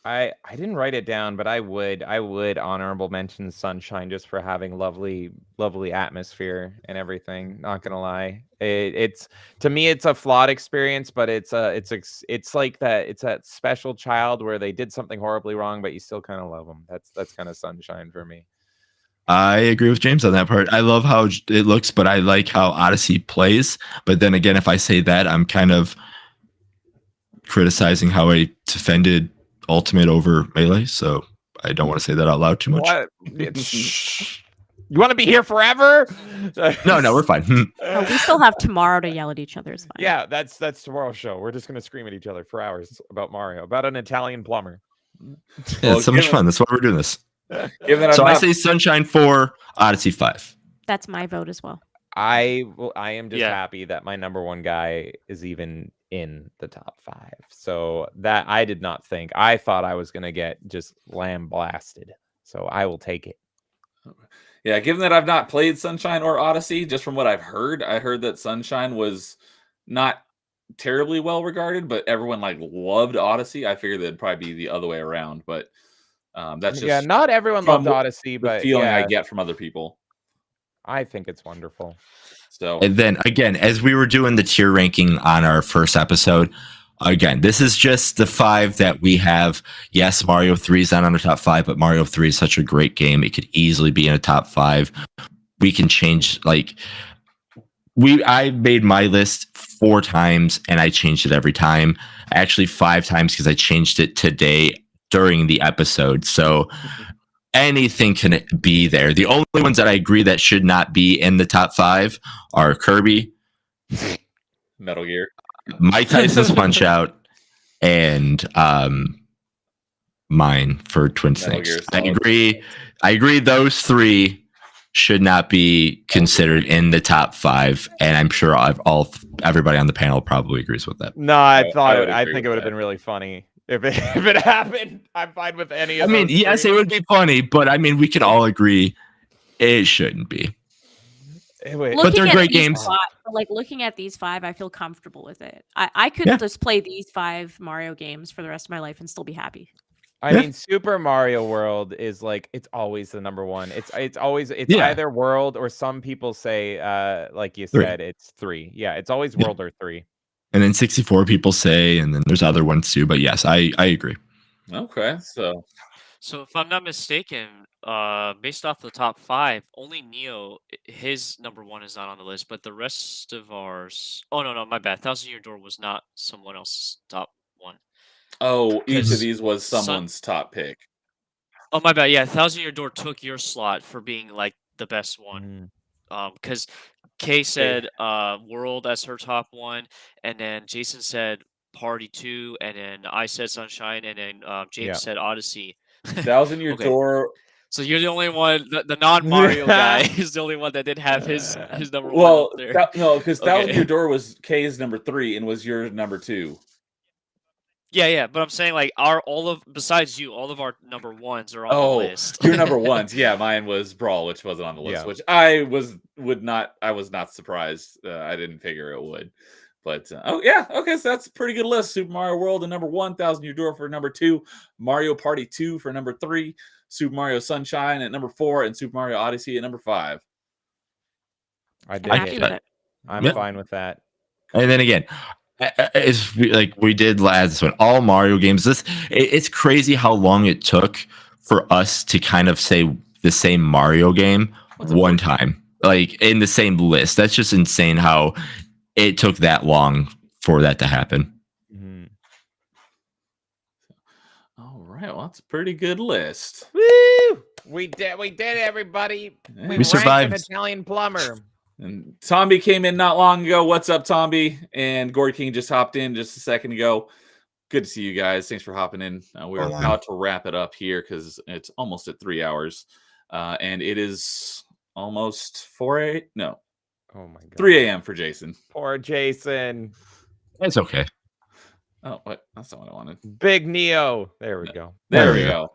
I didn't write it down, but I would honorable mention Sunshine just for having lovely atmosphere and everything. Not gonna lie, it's to me it's a flawed experience, but it's like that. It's that special child where they did something horribly wrong, but you still kind of love them. That's kind of Sunshine for me. I agree with James on that part. I love how it looks, but I like how Odyssey plays. But then again, if I say that, I'm kind of criticizing how I defended Ultimate over Melee, so I don't want to say that out loud too much. What? You want to be here forever? No, we're fine. We still have tomorrow to yell at each other. It's fine. Yeah, that's tomorrow's show. We're just gonna scream at each other for hours about Mario, about an Italian plumber. Yeah, it's so much fun. That's why we're doing this. So I say Sunshine 4, Odyssey 5. That's my vote as well. I am just happy that my number 1 guy is even in the top 5. So that I did not think. I thought I was going to get just lamb blasted. So I will take it. Yeah, given that I've not played Sunshine or Odyssey, just from what I've heard, I heard that Sunshine was not terribly well regarded, but everyone loved Odyssey. I figured it'd probably be the other way around, but that's just not everyone loved Odyssey, but the feeling I get from other people. I think it's wonderful. So, and then again, as we were doing the tier ranking on our first episode, again, this is just the 5 that we have. Yes, Mario 3 is not on the top 5, but Mario 3 is such a great game. It could easily be in a top 5. We can change, I made my list 4 times and I changed it every time. Actually 5 times because I changed it today during the episode. So anything can be there. The only ones that I agree that should not be in the top 5 are Kirby, Metal Gear, Mike Tyson's Punch Out, and mine for Twin Snakes. I agree those 3 should not be considered in the top 5, and I'm sure everybody on the panel probably agrees with that. No, I think it would have been really funny. If it happened, I'm fine with any of them. Yes, it would be funny, but we can all agree it shouldn't be. But they're great games. Looking at these 5, I feel comfortable with it. I could just play these 5 Mario games for the rest of my life and still be happy. I mean, Super Mario World is it's always the number 1. It's always either World or some people say, like you said, 3. It's 3. Yeah, it's always World or 3. And then 64 people say, and then there's other ones too. But yes, I agree. Okay, so if I'm not mistaken, based off the top 5, only Neo, his number 1 is not on the list, but the rest of ours. Oh no, my bad. Thousand Year Door was not someone else's top 1. Oh, each of these was someone's top pick. Oh my bad. Yeah, Thousand Year Door took your slot for being the best one. Because Kay said World as her top 1, and then Jason said Party 2, and then I said Sunshine, and then James said Odyssey. 1,000 Year Okay. Door. So you're the only one, the non-Mario guy is the only one that didn't have his number one Well, up there. no, because 1,000 Okay. Year Door was K's number 3 and was your number 2. Yeah, but I'm saying like besides you, all of our number ones are on the list. Your number ones, yeah, mine was Brawl, which wasn't on the list, Yeah. which I was not surprised. I didn't figure it would. But okay, so that's a pretty good list. Super Mario World at number 1, 1,000 Year Door for number 2, Mario Party 2 for number 3, Super Mario Sunshine at number 4, and Super Mario Odyssey at number 5. I I'm happy with it. I'm fine with that. And then again, it's like we did last one, all Mario games. It's crazy how long it took for us to kind of say the same Mario game one time, like in the same list. That's just insane how it took that long for that to happen. Mm-hmm. All right, well, that's a pretty good list. Woo! We did everybody. Yeah. We survived. An Italian plumber. And Tomby came in not long ago. What's up, Tomby? And Gory King just hopped in just a second ago. Good to see you guys. Thanks for hopping in. We're about to wrap it up here because it's almost at 3 hours. And it is almost 4 a.m. No. Oh my god. 3 a.m. for Jason. Poor Jason. It's okay. Oh, what? That's not what I wanted. Big Neo. There we go. There we go.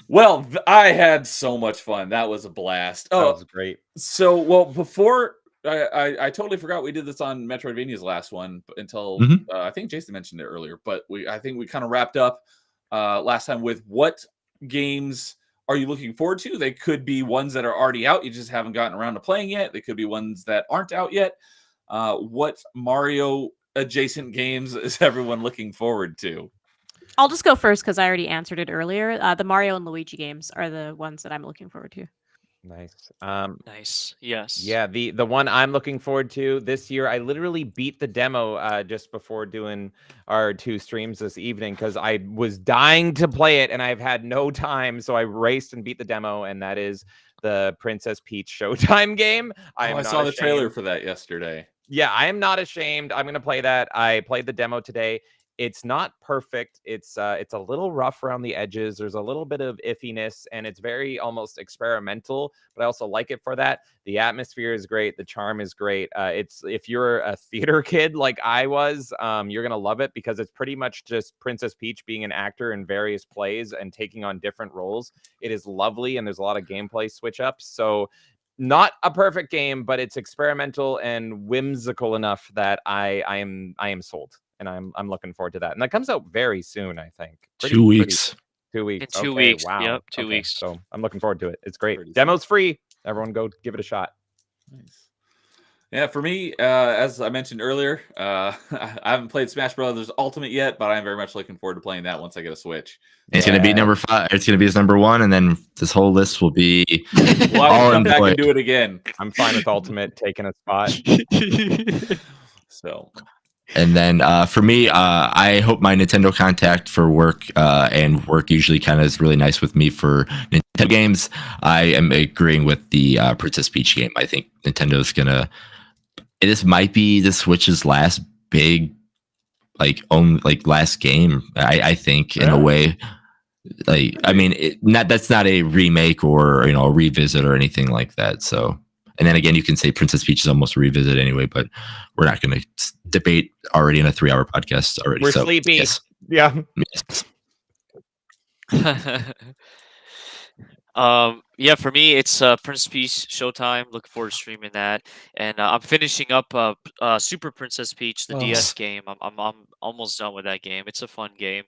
Well, I had so much fun. That was a blast. That was great. So, well, before I totally forgot we did this on Metroidvania's last one until I think Jason mentioned it earlier, but I think we kind of wrapped up last time with what games are you looking forward to? They could be ones that are already out, you just haven't gotten around to playing yet. They could be ones that aren't out yet. What Mario adjacent games is everyone looking forward to? I'll just go first because I already answered it earlier. The Mario and Luigi games are the ones that I'm looking forward to. Nice. Nice. Yes. Yeah, the one I'm looking forward to this year, I literally beat the demo just before doing our 2 streams this evening because I was dying to play it and I've had no time, so I raced and beat the demo, and that is the Princess Peach Showtime game. I saw the trailer for that yesterday. Yeah, I am not ashamed. I'm gonna play that. I played the demo today. It's not perfect. It's a little rough around the edges. There's a little bit of iffiness, and it's very almost experimental, but I also like it for that. The atmosphere is great. The charm is great. It's if you're a theater kid like I was, you're gonna love it because it's pretty much just Princess Peach being an actor in various plays and taking on different roles. It is lovely, and there's a lot of gameplay switch ups. So not a perfect game, but it's experimental and whimsical enough that I am sold. And I'm looking forward to that. And that comes out very soon, I think. 2 weeks. 2 weeks. In 2 okay, weeks. Wow. Yep, 2 weeks. So I'm looking forward to it. It's great. Pretty Demo's free. Everyone go give it a shot. Nice. Yeah, for me, as I mentioned earlier, I haven't played Smash Brothers Ultimate yet, but I'm very much looking forward to playing that once I get a Switch. It's going to be number 5. It's going to be his number 1, and then this whole list will be well, I'll come back and do it again. I'm fine with Ultimate taking a spot. So, and then for me, I hope my Nintendo contact for work and work usually kind of is really nice with me for Nintendo games. I am agreeing with the Princess Peach game. I think Nintendo's gonna. This might be the Switch's last big, last game. I think in a way. Like, I mean, that's not a remake or a revisit or anything like that. So. And then again, you can say Princess Peach is almost a revisit anyway, but we're not going to debate already in a 3-hour podcast already. We're sleepy. Yes. Yeah. Yes. Yeah, for me, it's Princess Peach Showtime. Looking forward to streaming that, and I'm finishing up Super Princess Peach, the DS game. I'm almost done with that game. It's a fun game,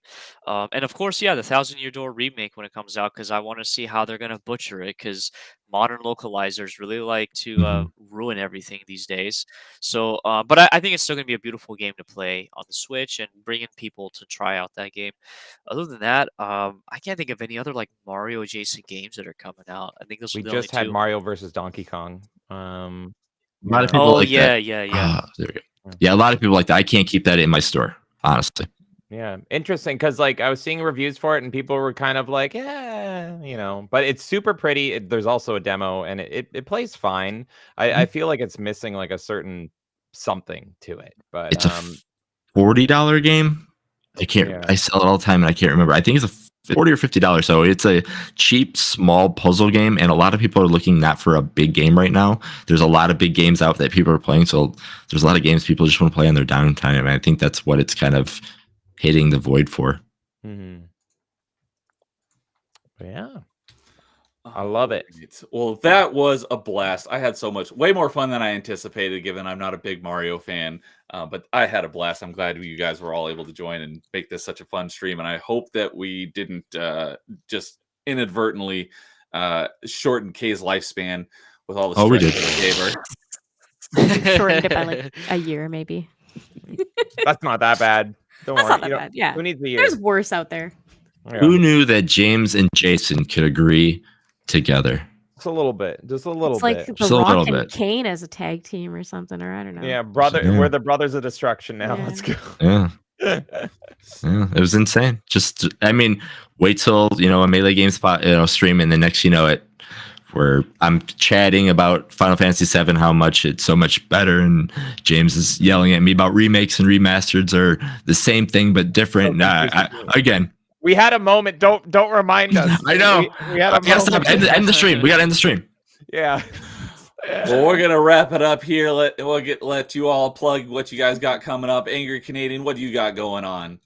and of course, yeah, the 1,000 Year Door remake when it comes out because I want to see how they're gonna butcher it because modern localizers really like to ruin everything these days. So, but I think it's still gonna be a beautiful game to play on the Switch and bringing people to try out that game. Other than that, I can't think of any other like Mario adjacent games that are coming out. I think those We are the just only had two. Mario versus Donkey Kong. A lot of people Oh like yeah, that. yeah. There we go. Yeah, a lot of people like that. I can't keep that in my store, honestly. Yeah, interesting because like I was seeing reviews for it and people were kind of like, yeah, but it's super pretty. There's also a demo and it plays fine. I feel like it's missing like a certain something to it, but It's a $40 game. I can't. Yeah. I sell it all the time and I can't remember. I think it's $40 or $50. So it's a cheap, small puzzle game, and a lot of people are looking not for a big game right now. There's a lot of big games out that people are playing, so there's a lot of games people just want to play on their downtime, and I think that's what it's kind of hitting the void for. Mm-hmm. Yeah. I love it. Well, that was a blast. I had way more fun than I anticipated, given I'm not a big Mario fan. But I had a blast. I'm glad you guys were all able to join and make this such a fun stream. And I hope that we didn't just inadvertently shorten Kay's lifespan with all the stress we did. that we gave her. Shortened it by like a year, maybe. That's not that bad. Don't That's worry. not that bad. Yeah. Who needs a year? There's worse out there. Yeah. Who knew that James and Jason could agree together? Just a little bit. Just a little It's like bit. The Just a Rock little and bit. Kane as a tag team or something, or I don't know. Yeah, brother. Yeah. We're the brothers of destruction now. Yeah. Let's go. Yeah. Yeah, it was insane. Just, I mean, wait till a Melee GameSpot stream, and the next it, where I'm chatting about Final Fantasy VII, how much it's so much better, and James is yelling at me about remakes and remasters are the same thing but different. Again, we had a moment. Don't remind us. I know. We had a gotta moment. stop. End the stream. We gotta end the stream. Yeah. Well, we're gonna wrap it up here. Let you all plug what you guys got coming up. Angry Canadian, what do you got going on?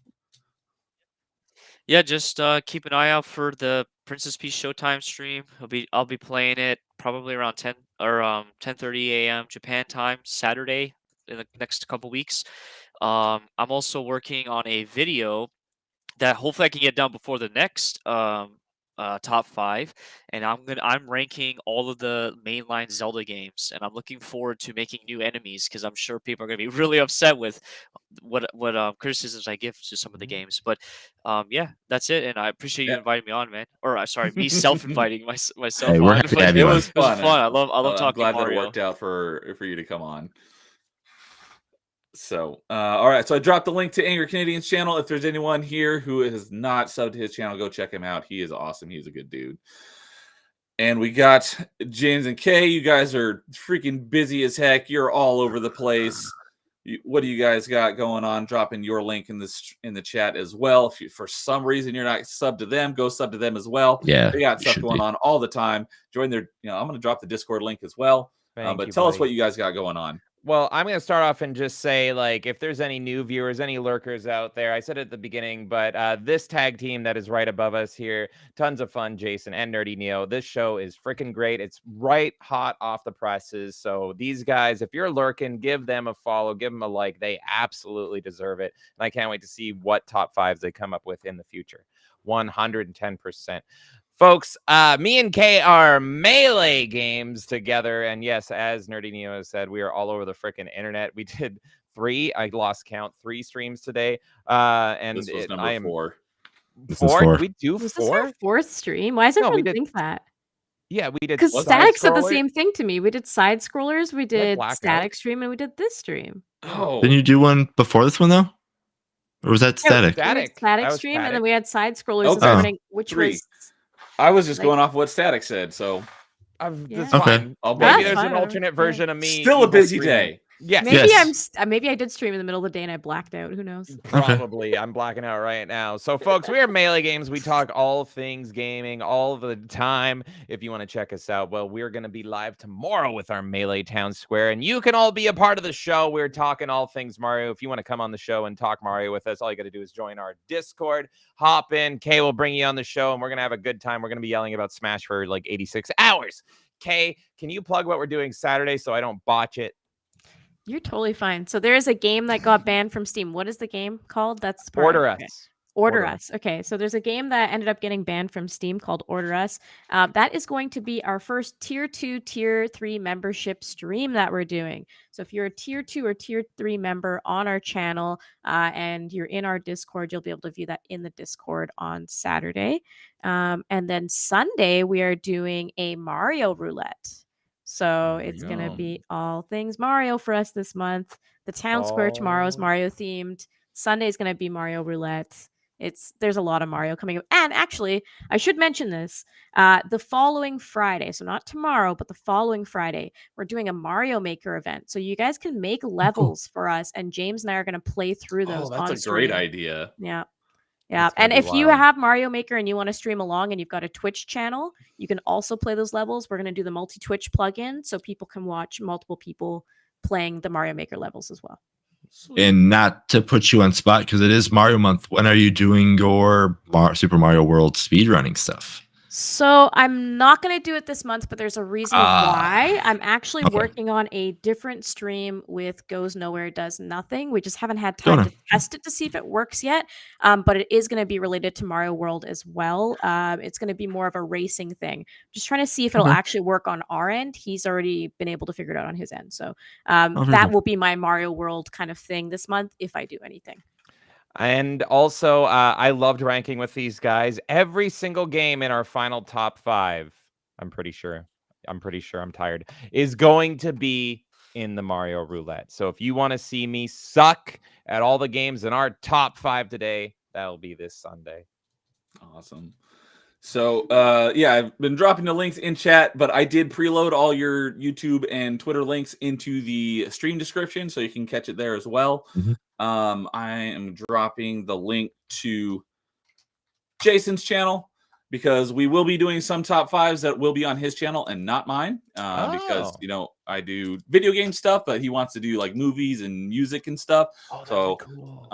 Yeah, just keep an eye out for the Princess Peach Showtime stream. I'll be playing it probably around 10 or 10:30 a.m. Japan time Saturday in the next couple weeks. I'm also working on a video that hopefully I can get done before the next top 5, and I'm ranking all of the mainline Zelda games, and I'm looking forward to making new enemies because I'm sure people are going to be really upset with what criticisms I give to some of the games. But yeah, that's it, and I appreciate you inviting me on, man. Or sorry, me self-inviting myself. Hey, we're on. happy to have you It on. was fun. I love I'm talking glad Mario. that it worked out for you to come on. So, all right. So I dropped the link to Angry Canadian's channel. If there's anyone here who has not subbed to his channel, go check him out. He is awesome. He's a good dude. And we got James and Kay. You guys are freaking busy as heck. You're all over the place. What do you guys got going on? Dropping your link in the chat as well. If for some reason you're not subbed to them, go sub to them as well. Yeah, they got stuff going on all the time. Join their. I'm going to drop the Discord link as well. But tell us what you guys got going on. Well, I'm going to start off and just say, like, if there's any new viewers, any lurkers out there, I said it at the beginning, but this tag team that is right above us here, tons of fun, Jason and Nerdy Neo. This show is freaking great. It's right hot off the presses. So these guys, if you're lurking, give them a follow, give them a like. They absolutely deserve it. And I can't wait to see what top 5s they come up with in the future. 110%. Folks, me and Kay are Melee games together. And yes, as Nerdy Neo has said, we are all over the freaking internet. We did 3, I lost count, 3 streams today. And this was number 4. 4? Did we do Was 4? this our 4th stream? Why does everyone think that? Yeah, we did. Because Static said the same thing to me. We did side scrollers, we did Static stream, and we did this stream. Oh. Didn't you do one before this one, though? Or was that Static? Static stream, and then we had side scrollers Okay. this morning, which 3. was... I was just going off what Static said, so that's Okay. fine. I'll Maybe believe there's it. an alternate version of me. Still a busy day. Yes. Maybe I did stream in the middle of the day and I blacked out. Who knows? Probably. I'm blacking out right now. So, folks, we are Melee Games. We talk all things gaming all the time. If you want to check us out, well, we're going to be live tomorrow with our Melee Town Square, and you can all be a part of the show. We're talking all things Mario. If you want to come on the show and talk Mario with us, all you got to do is join our Discord. Hop in. Kay will bring you on the show, and we're going to have a good time. We're going to be yelling about Smash for like 86 hours. Kay, can you plug what we're doing Saturday so I don't botch it? You're totally fine. So there is a game that got banned from Steam. What is the game called? That's the part. Order Okay. Us. Order Us. Okay, so there's a game that ended up getting banned from Steam called Order Us. That is going to be our first Tier 2, Tier 3 membership stream that we're doing. So if you're a Tier 2 or Tier 3 member on our channel and you're in our Discord, you'll be able to view that in the Discord on Saturday. And then Sunday, we are doing a Mario Roulette. So it's going to be all things Mario for us this month. The town square tomorrow is Mario themed. Sunday is going to be Mario Roulette. There's a lot of Mario coming up. And actually, I should mention this. The following Friday, so not tomorrow, but the following Friday, we're doing a Mario Maker event. So you guys can make levels for us, and James and I are going to play through those. Oh, that's a great idea. Yeah. Yeah, and if you have Mario Maker and you want to stream along and you've got a Twitch channel, you can also play those levels. We're going to do the multi-Twitch plugin so people can watch multiple people playing the Mario Maker levels as well. Sweet. And not to put you on spot because it is Mario month. When are you doing your Super Mario World speedrunning stuff? So I'm not going to do it this month, but there's a reason why. I'm actually working on a different stream with Goes Nowhere Does Nothing. We just haven't had time to test it to see if it works yet. But it is going to be related to Mario World as well. It's going to be more of a racing thing. Just trying to see if it'll actually work on our end. He's already been able to figure it out on his end. So that will be my Mario World kind of thing this month if I do anything. And also, I loved ranking with these guys. Every single game in our final top 5, I'm pretty sure I'm tired, is going to be in the Mario Roulette. So if you want to see me suck at all the games in our top 5 today, that'll be this Sunday. Awesome. So, yeah, I've been dropping the links in chat, but I did preload all your YouTube and Twitter links into the stream description, so you can catch it there as well. I am dropping the link to Jason's channel because we will be doing some top 5s that will be on his channel and not mine. Because, you know, I do video game stuff, but he wants to do like movies and music and stuff. So, cool.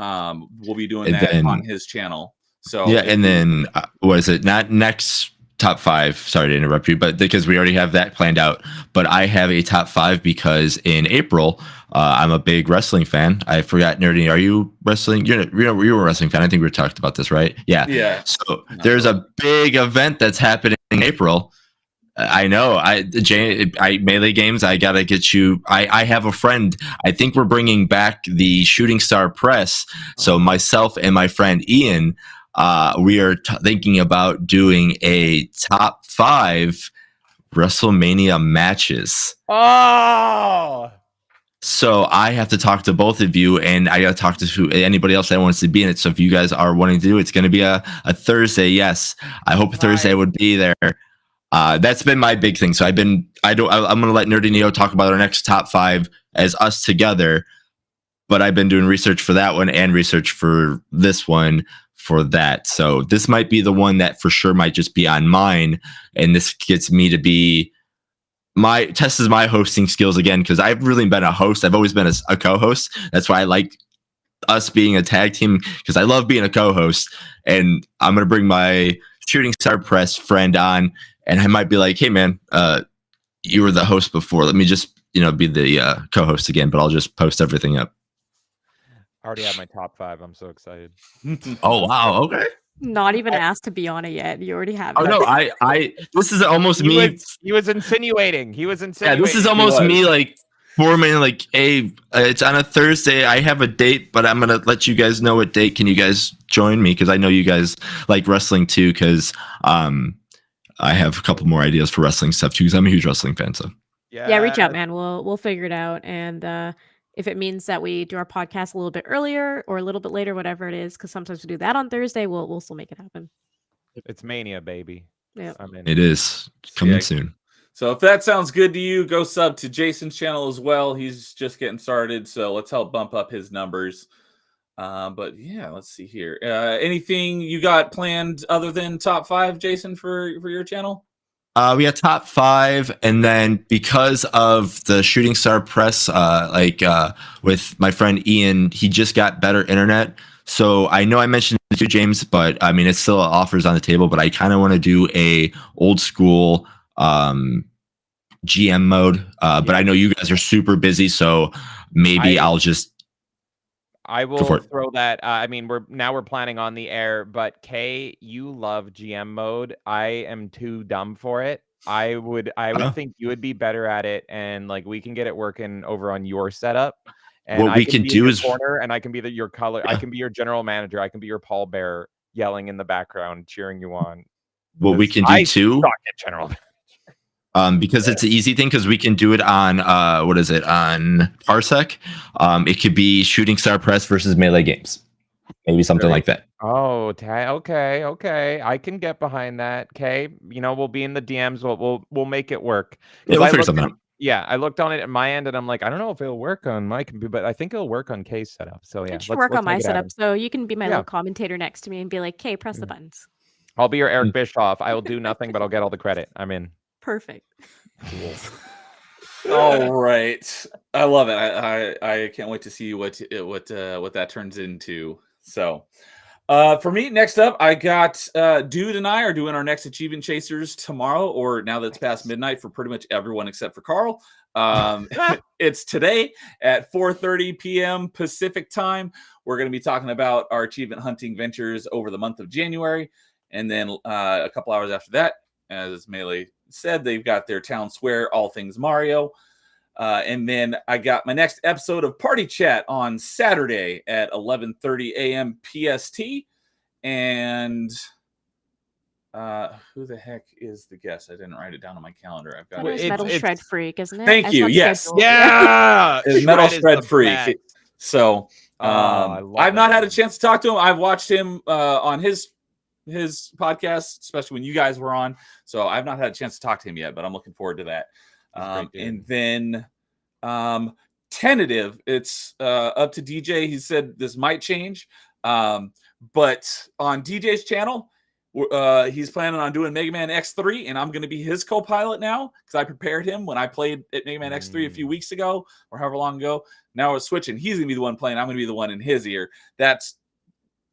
We'll be doing that on his channel. So yeah, and then what is it? Not next top 5. Sorry to interrupt you, but because we already have that planned out. But I have a top 5 because in April, I'm a big wrestling fan. I forgot, Nerdy. Are you wrestling? You're a wrestling fan. I think we talked about this, right? Yeah. Yeah. So there's a big event that's happening in April. I know. Melee Games. I gotta get you. I have a friend. I think we're bringing back the Shooting Star Press. So myself and my friend Ian. We are thinking about doing a top 5 WrestleMania matches. Oh! So I have to talk to both of you, and I got to talk to anybody else that wants to be in it. So if you guys are wanting to do it, it's going to be a Thursday. Yes, I hope Thursday would be there. That's been my big thing. So I'm going to let Nerdy Neo talk about our next top 5 as us together. But I've been doing research for that one and research for this one. For that, so this might be the one that for sure might just be on mine, and this gets me to be tests my hosting skills again because I've really been a host. I've always been a co-host. That's why I like us being a tag team because I love being a co-host. And I'm gonna bring my Shooting Star Press friend on, and I might be like, "Hey, man, you were the host before. Let me just be the co-host again, but I'll just post everything up." I already have my top 5. I'm so excited. Oh wow! Okay. Not even asked to be on it yet. You already have. Oh no! This is almost me. He was insinuating. Yeah, this is almost me like forming like, hey, it's on a Thursday. I have a date, but I'm gonna let you guys know what date. Can you guys join me? Because I know you guys like wrestling too. Because I have a couple more ideas for wrestling stuff too. Because I'm a huge wrestling fan. So yeah, reach out, man. We'll figure it out and. If it means that we do our podcast a little bit earlier or a little bit later, whatever it is, because sometimes we do that on Thursday, we'll still make it happen. It's Mania, baby. Yeah, it is coming soon. So if that sounds good to you, go sub to Jason's channel as well. He's just getting started, so let's help bump up his numbers. But yeah, let's see here. Anything you got planned other than top 5, Jason, for your channel? We got top 5, and then because of the Shooting Star Press, with my friend Ian, he just got better internet. So I know I mentioned it to James, but I mean, it's still offers on the table. But I kind of want to do a old school GM mode. But I know you guys are super busy, so maybe I'll just. I will throw that. I mean, we're planning on the air, but Kay, you love GM mode. I am too dumb for it. I would think you would be better at it, and like we can get it working over on your setup. And what we can do is corner, and I can be your color. I can be your general manager. I can be your pallbearer, yelling in the background, cheering you on. What we can do too. General. Because it's an easy thing because we can do it on on Parsec. It could be Shooting Star Press versus Melee Games, maybe something like that. Oh, okay. I can get behind that. Okay, we'll be in the DMs. We'll make it work. Yeah, we'll figure something out. Yeah, I looked on it at my end, and I'm like, I don't know if it'll work on my computer, but I think it'll work on Kay's setup. So yeah, It should work on my make it setup, happen. so you can be my Yeah. little commentator next to me and be like, "Kay, press the buttons." I'll be your Eric Bischoff. I will do nothing, but I'll get all the credit. I'm in. Perfect. All right, I love it. I can't wait to see what that turns into. So, for me, next up, I got Dude and I are doing our next Achievement Chasers tomorrow, or now that it's past midnight for pretty much everyone except for Carl. It's today at 4:30 p.m. Pacific time. We're going to be talking about our achievement hunting ventures over the month of January, and then a couple hours after that, as Melee said, they've got their Town Square All Things Mario. And then I got my next episode of Party Chat on Saturday at 11:30 a.m. PST. And who the heck is the guest? I didn't write it down on my calendar. I've got It's Metal Shred Freak, isn't it? Thank you. Yes. Schedule. Yeah. It's Metal Shred Freak. So I've not had a chance to talk to him. I've watched him on his podcast, especially when you guys were on. So I've not had a chance to talk to him yet, but I'm looking forward to that. And then tentative, it's up to DJ. He said this might change, but on DJ's channel, he's planning on doing Mega Man X3, and I'm going to be his co-pilot now because I prepared him when I played at Mega Man X3 a few weeks ago or however long ago. Now we're switching. He's going to be the one playing. I'm going to be the one in his ear. That's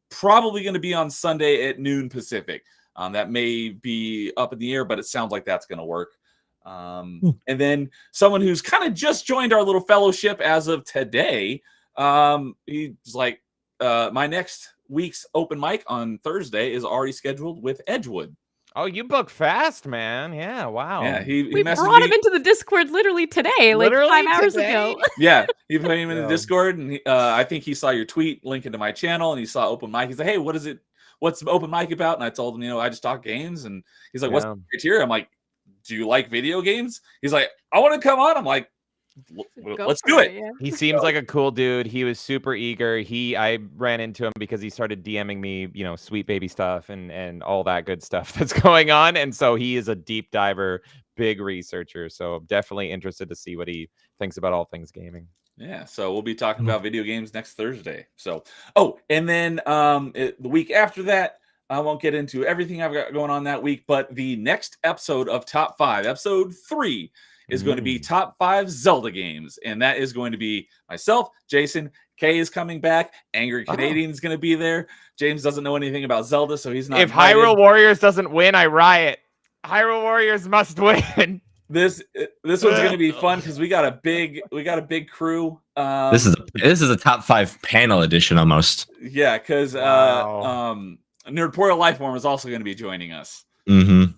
probably going to be on Sunday at noon Pacific. That may be up in the air, but it sounds like that's going to work. And then someone who's kind of just joined our little fellowship as of today, he's like, my next week's open mic on Thursday is already scheduled with Edgewood. Oh, you book fast, man. Yeah, wow. Yeah, we brought him into the Discord literally today, like 5 hours ago. Yeah, he put him in the Discord, and I think he saw your tweet link into my channel, and he saw open mic. He's like, hey, what's the open mic about? And I told him, I just talk games. And he's like, what's the criteria? I'm like, do you like video games? He's like, I want to come on. I'm like, let's do it. Yeah. He seems like a cool dude. He was super eager. I ran into him because he started DMing me, sweet baby stuff and all that good stuff that's going on. And so he is a deep diver, big researcher. So definitely interested to see what he thinks about all things gaming. Yeah, so we'll be talking about video games next Thursday. So, and then the week after that, I won't get into everything I've got going on that week, but the next episode of Top 5, episode 3, is going to be Top 5 Zelda games. And that is going to be myself, Jason, Kay is coming back, Angry Canadian is going to be there. James doesn't know anything about Zelda, so he's not If invited. Hyrule Warriors doesn't win, I riot. Hyrule Warriors must win. This one's going to be fun because we got a big crew. This is a top 5 panel edition almost. Yeah, because Nerdporial Lifeform is also going to be joining us. Mm-hmm.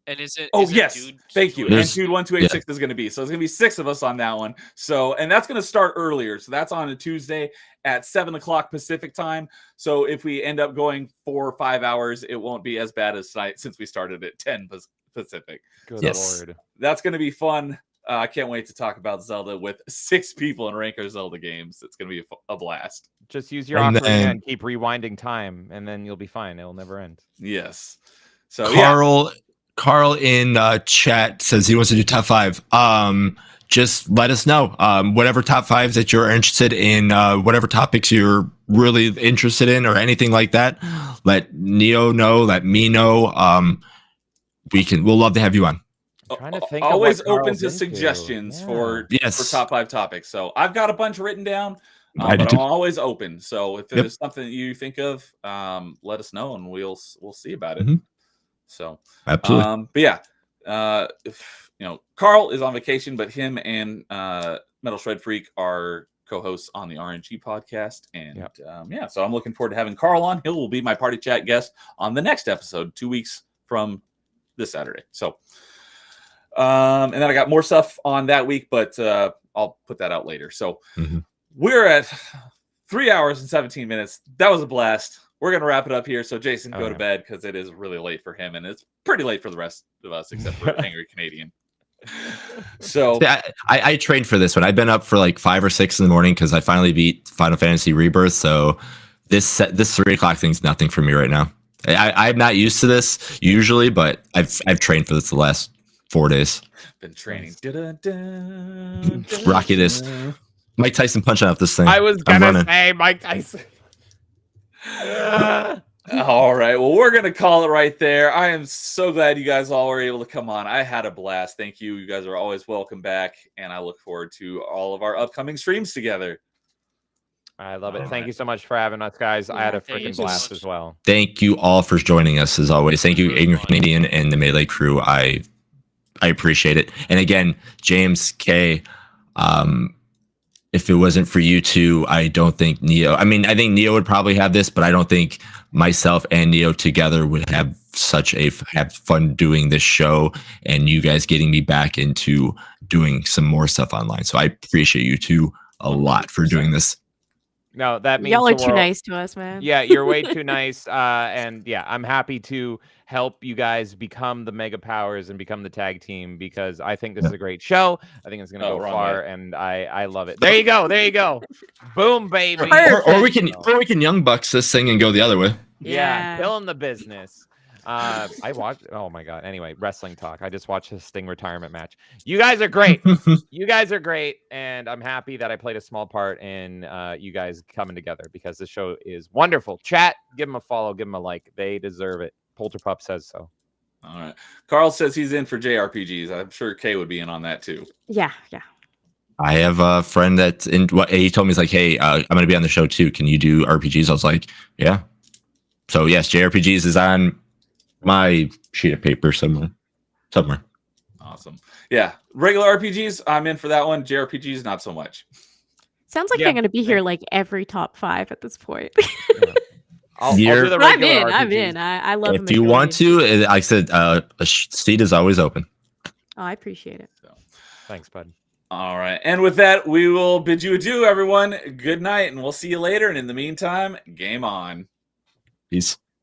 And is it? Yes, Dude, thank you. And Dude 1286 is going to be. So it's going to be 6 of us on that one. So, and that's going to start earlier. So that's on a Tuesday at 7:00 Pacific time. So if we end up going 4 or 5 hours, it won't be as bad as tonight since we started at 10 Pacific. Good Lord. That's going to be fun. I can't wait to talk about Zelda with 6 people and rank our Zelda games. It's going to be a blast. Just use your ocarina and keep rewinding time, and then you'll be fine. It'll never end. Yes. So Carl in chat says he wants to do top 5. Just let us know. Whatever top 5s that you're interested in, whatever topics you're really interested in, or anything like that. Let Neo know. Let me know. We'll love to have you on. I'm trying to think. Always open to suggestions for top 5 topics. So I've got a bunch written down, but I'm always open. So if there's something that you think of, let us know and we'll see about it. So absolutely. But yeah, Carl is on vacation, but him and Metal Shred Freak are co-hosts on the RNG podcast, and so I'm looking forward to having Carl on. He will be my party chat guest on the next episode, 2 weeks from this Saturday. So, and then I got more stuff on that week, but I'll put that out later. So we're at 3 hours and 17 minutes. That was a blast. We're going to wrap it up here. So Jason, go to bed because it is really late for him, and it's pretty late for the rest of us, except for Angry Canadian. So I trained for this one. I've been up for like 5 or 6 in the morning because I finally beat Final Fantasy Rebirth. So this 3 o'clock thing's nothing for me right now. I'm not used to this usually, but I've trained for this the last 4 days. Been training. Rocky this. Mike Tyson punching out this thing. I was gonna say Mike Tyson. All right. Well, we're going to call it right there. I am so glad you guys all were able to come on. I had a blast. Thank you. You guys are always welcome back. And I look forward to all of our upcoming streams together. I love it. Thank you so much for having us, guys. I had a freaking blast as well. Thank you all for joining us as always. Thank you, Ignorant Canadian and the Melee crew. I appreciate it. And again, James K, if it wasn't for you two, I don't think Neo. I mean, I think Neo would probably have this, but I don't think myself and Neo together would have have fun doing this show and you guys getting me back into doing some more stuff online. So I appreciate you two a lot for doing this. No, that means y'all are too nice to us, man. Yeah, you're way too nice. And yeah, I'm happy to help you guys become the Mega Powers and become the tag team because I think this is a great show. I think it's gonna go far, and I love it. There you go, there you go. Boom, baby. Or we can Young Bucks this thing and go the other way. Yeah, killing the business. I watched. Oh my god. Anyway, wrestling talk. I just watched his Sting retirement match. You guys are great. You guys are great, and I'm happy that I played a small part in you guys coming together because this show is wonderful. Chat, give them a follow, give them a like. They deserve it. Polterpup says so. All right. Carl says he's in for JRPGs. I'm sure Kay would be in on that too. Yeah. I have a friend that's in. What he told me is like, hey, I'm going to be on the show too. Can you do RPGs? I was like, yeah. So yes, JRPGs is on my sheet of paper somewhere. Awesome. Yeah. Regular RPGs, I'm in for that one. JRPGs, not so much. Sounds like they're going to be here like every top 5 at this point. I'll do the regular RPGs. I'm in. I love If you want to, like I said, a seat is always open. Oh, I appreciate it. So. Thanks, bud. All right. And with that, we will bid you adieu, everyone. Good night, and we'll see you later. And in the meantime, game on. Peace.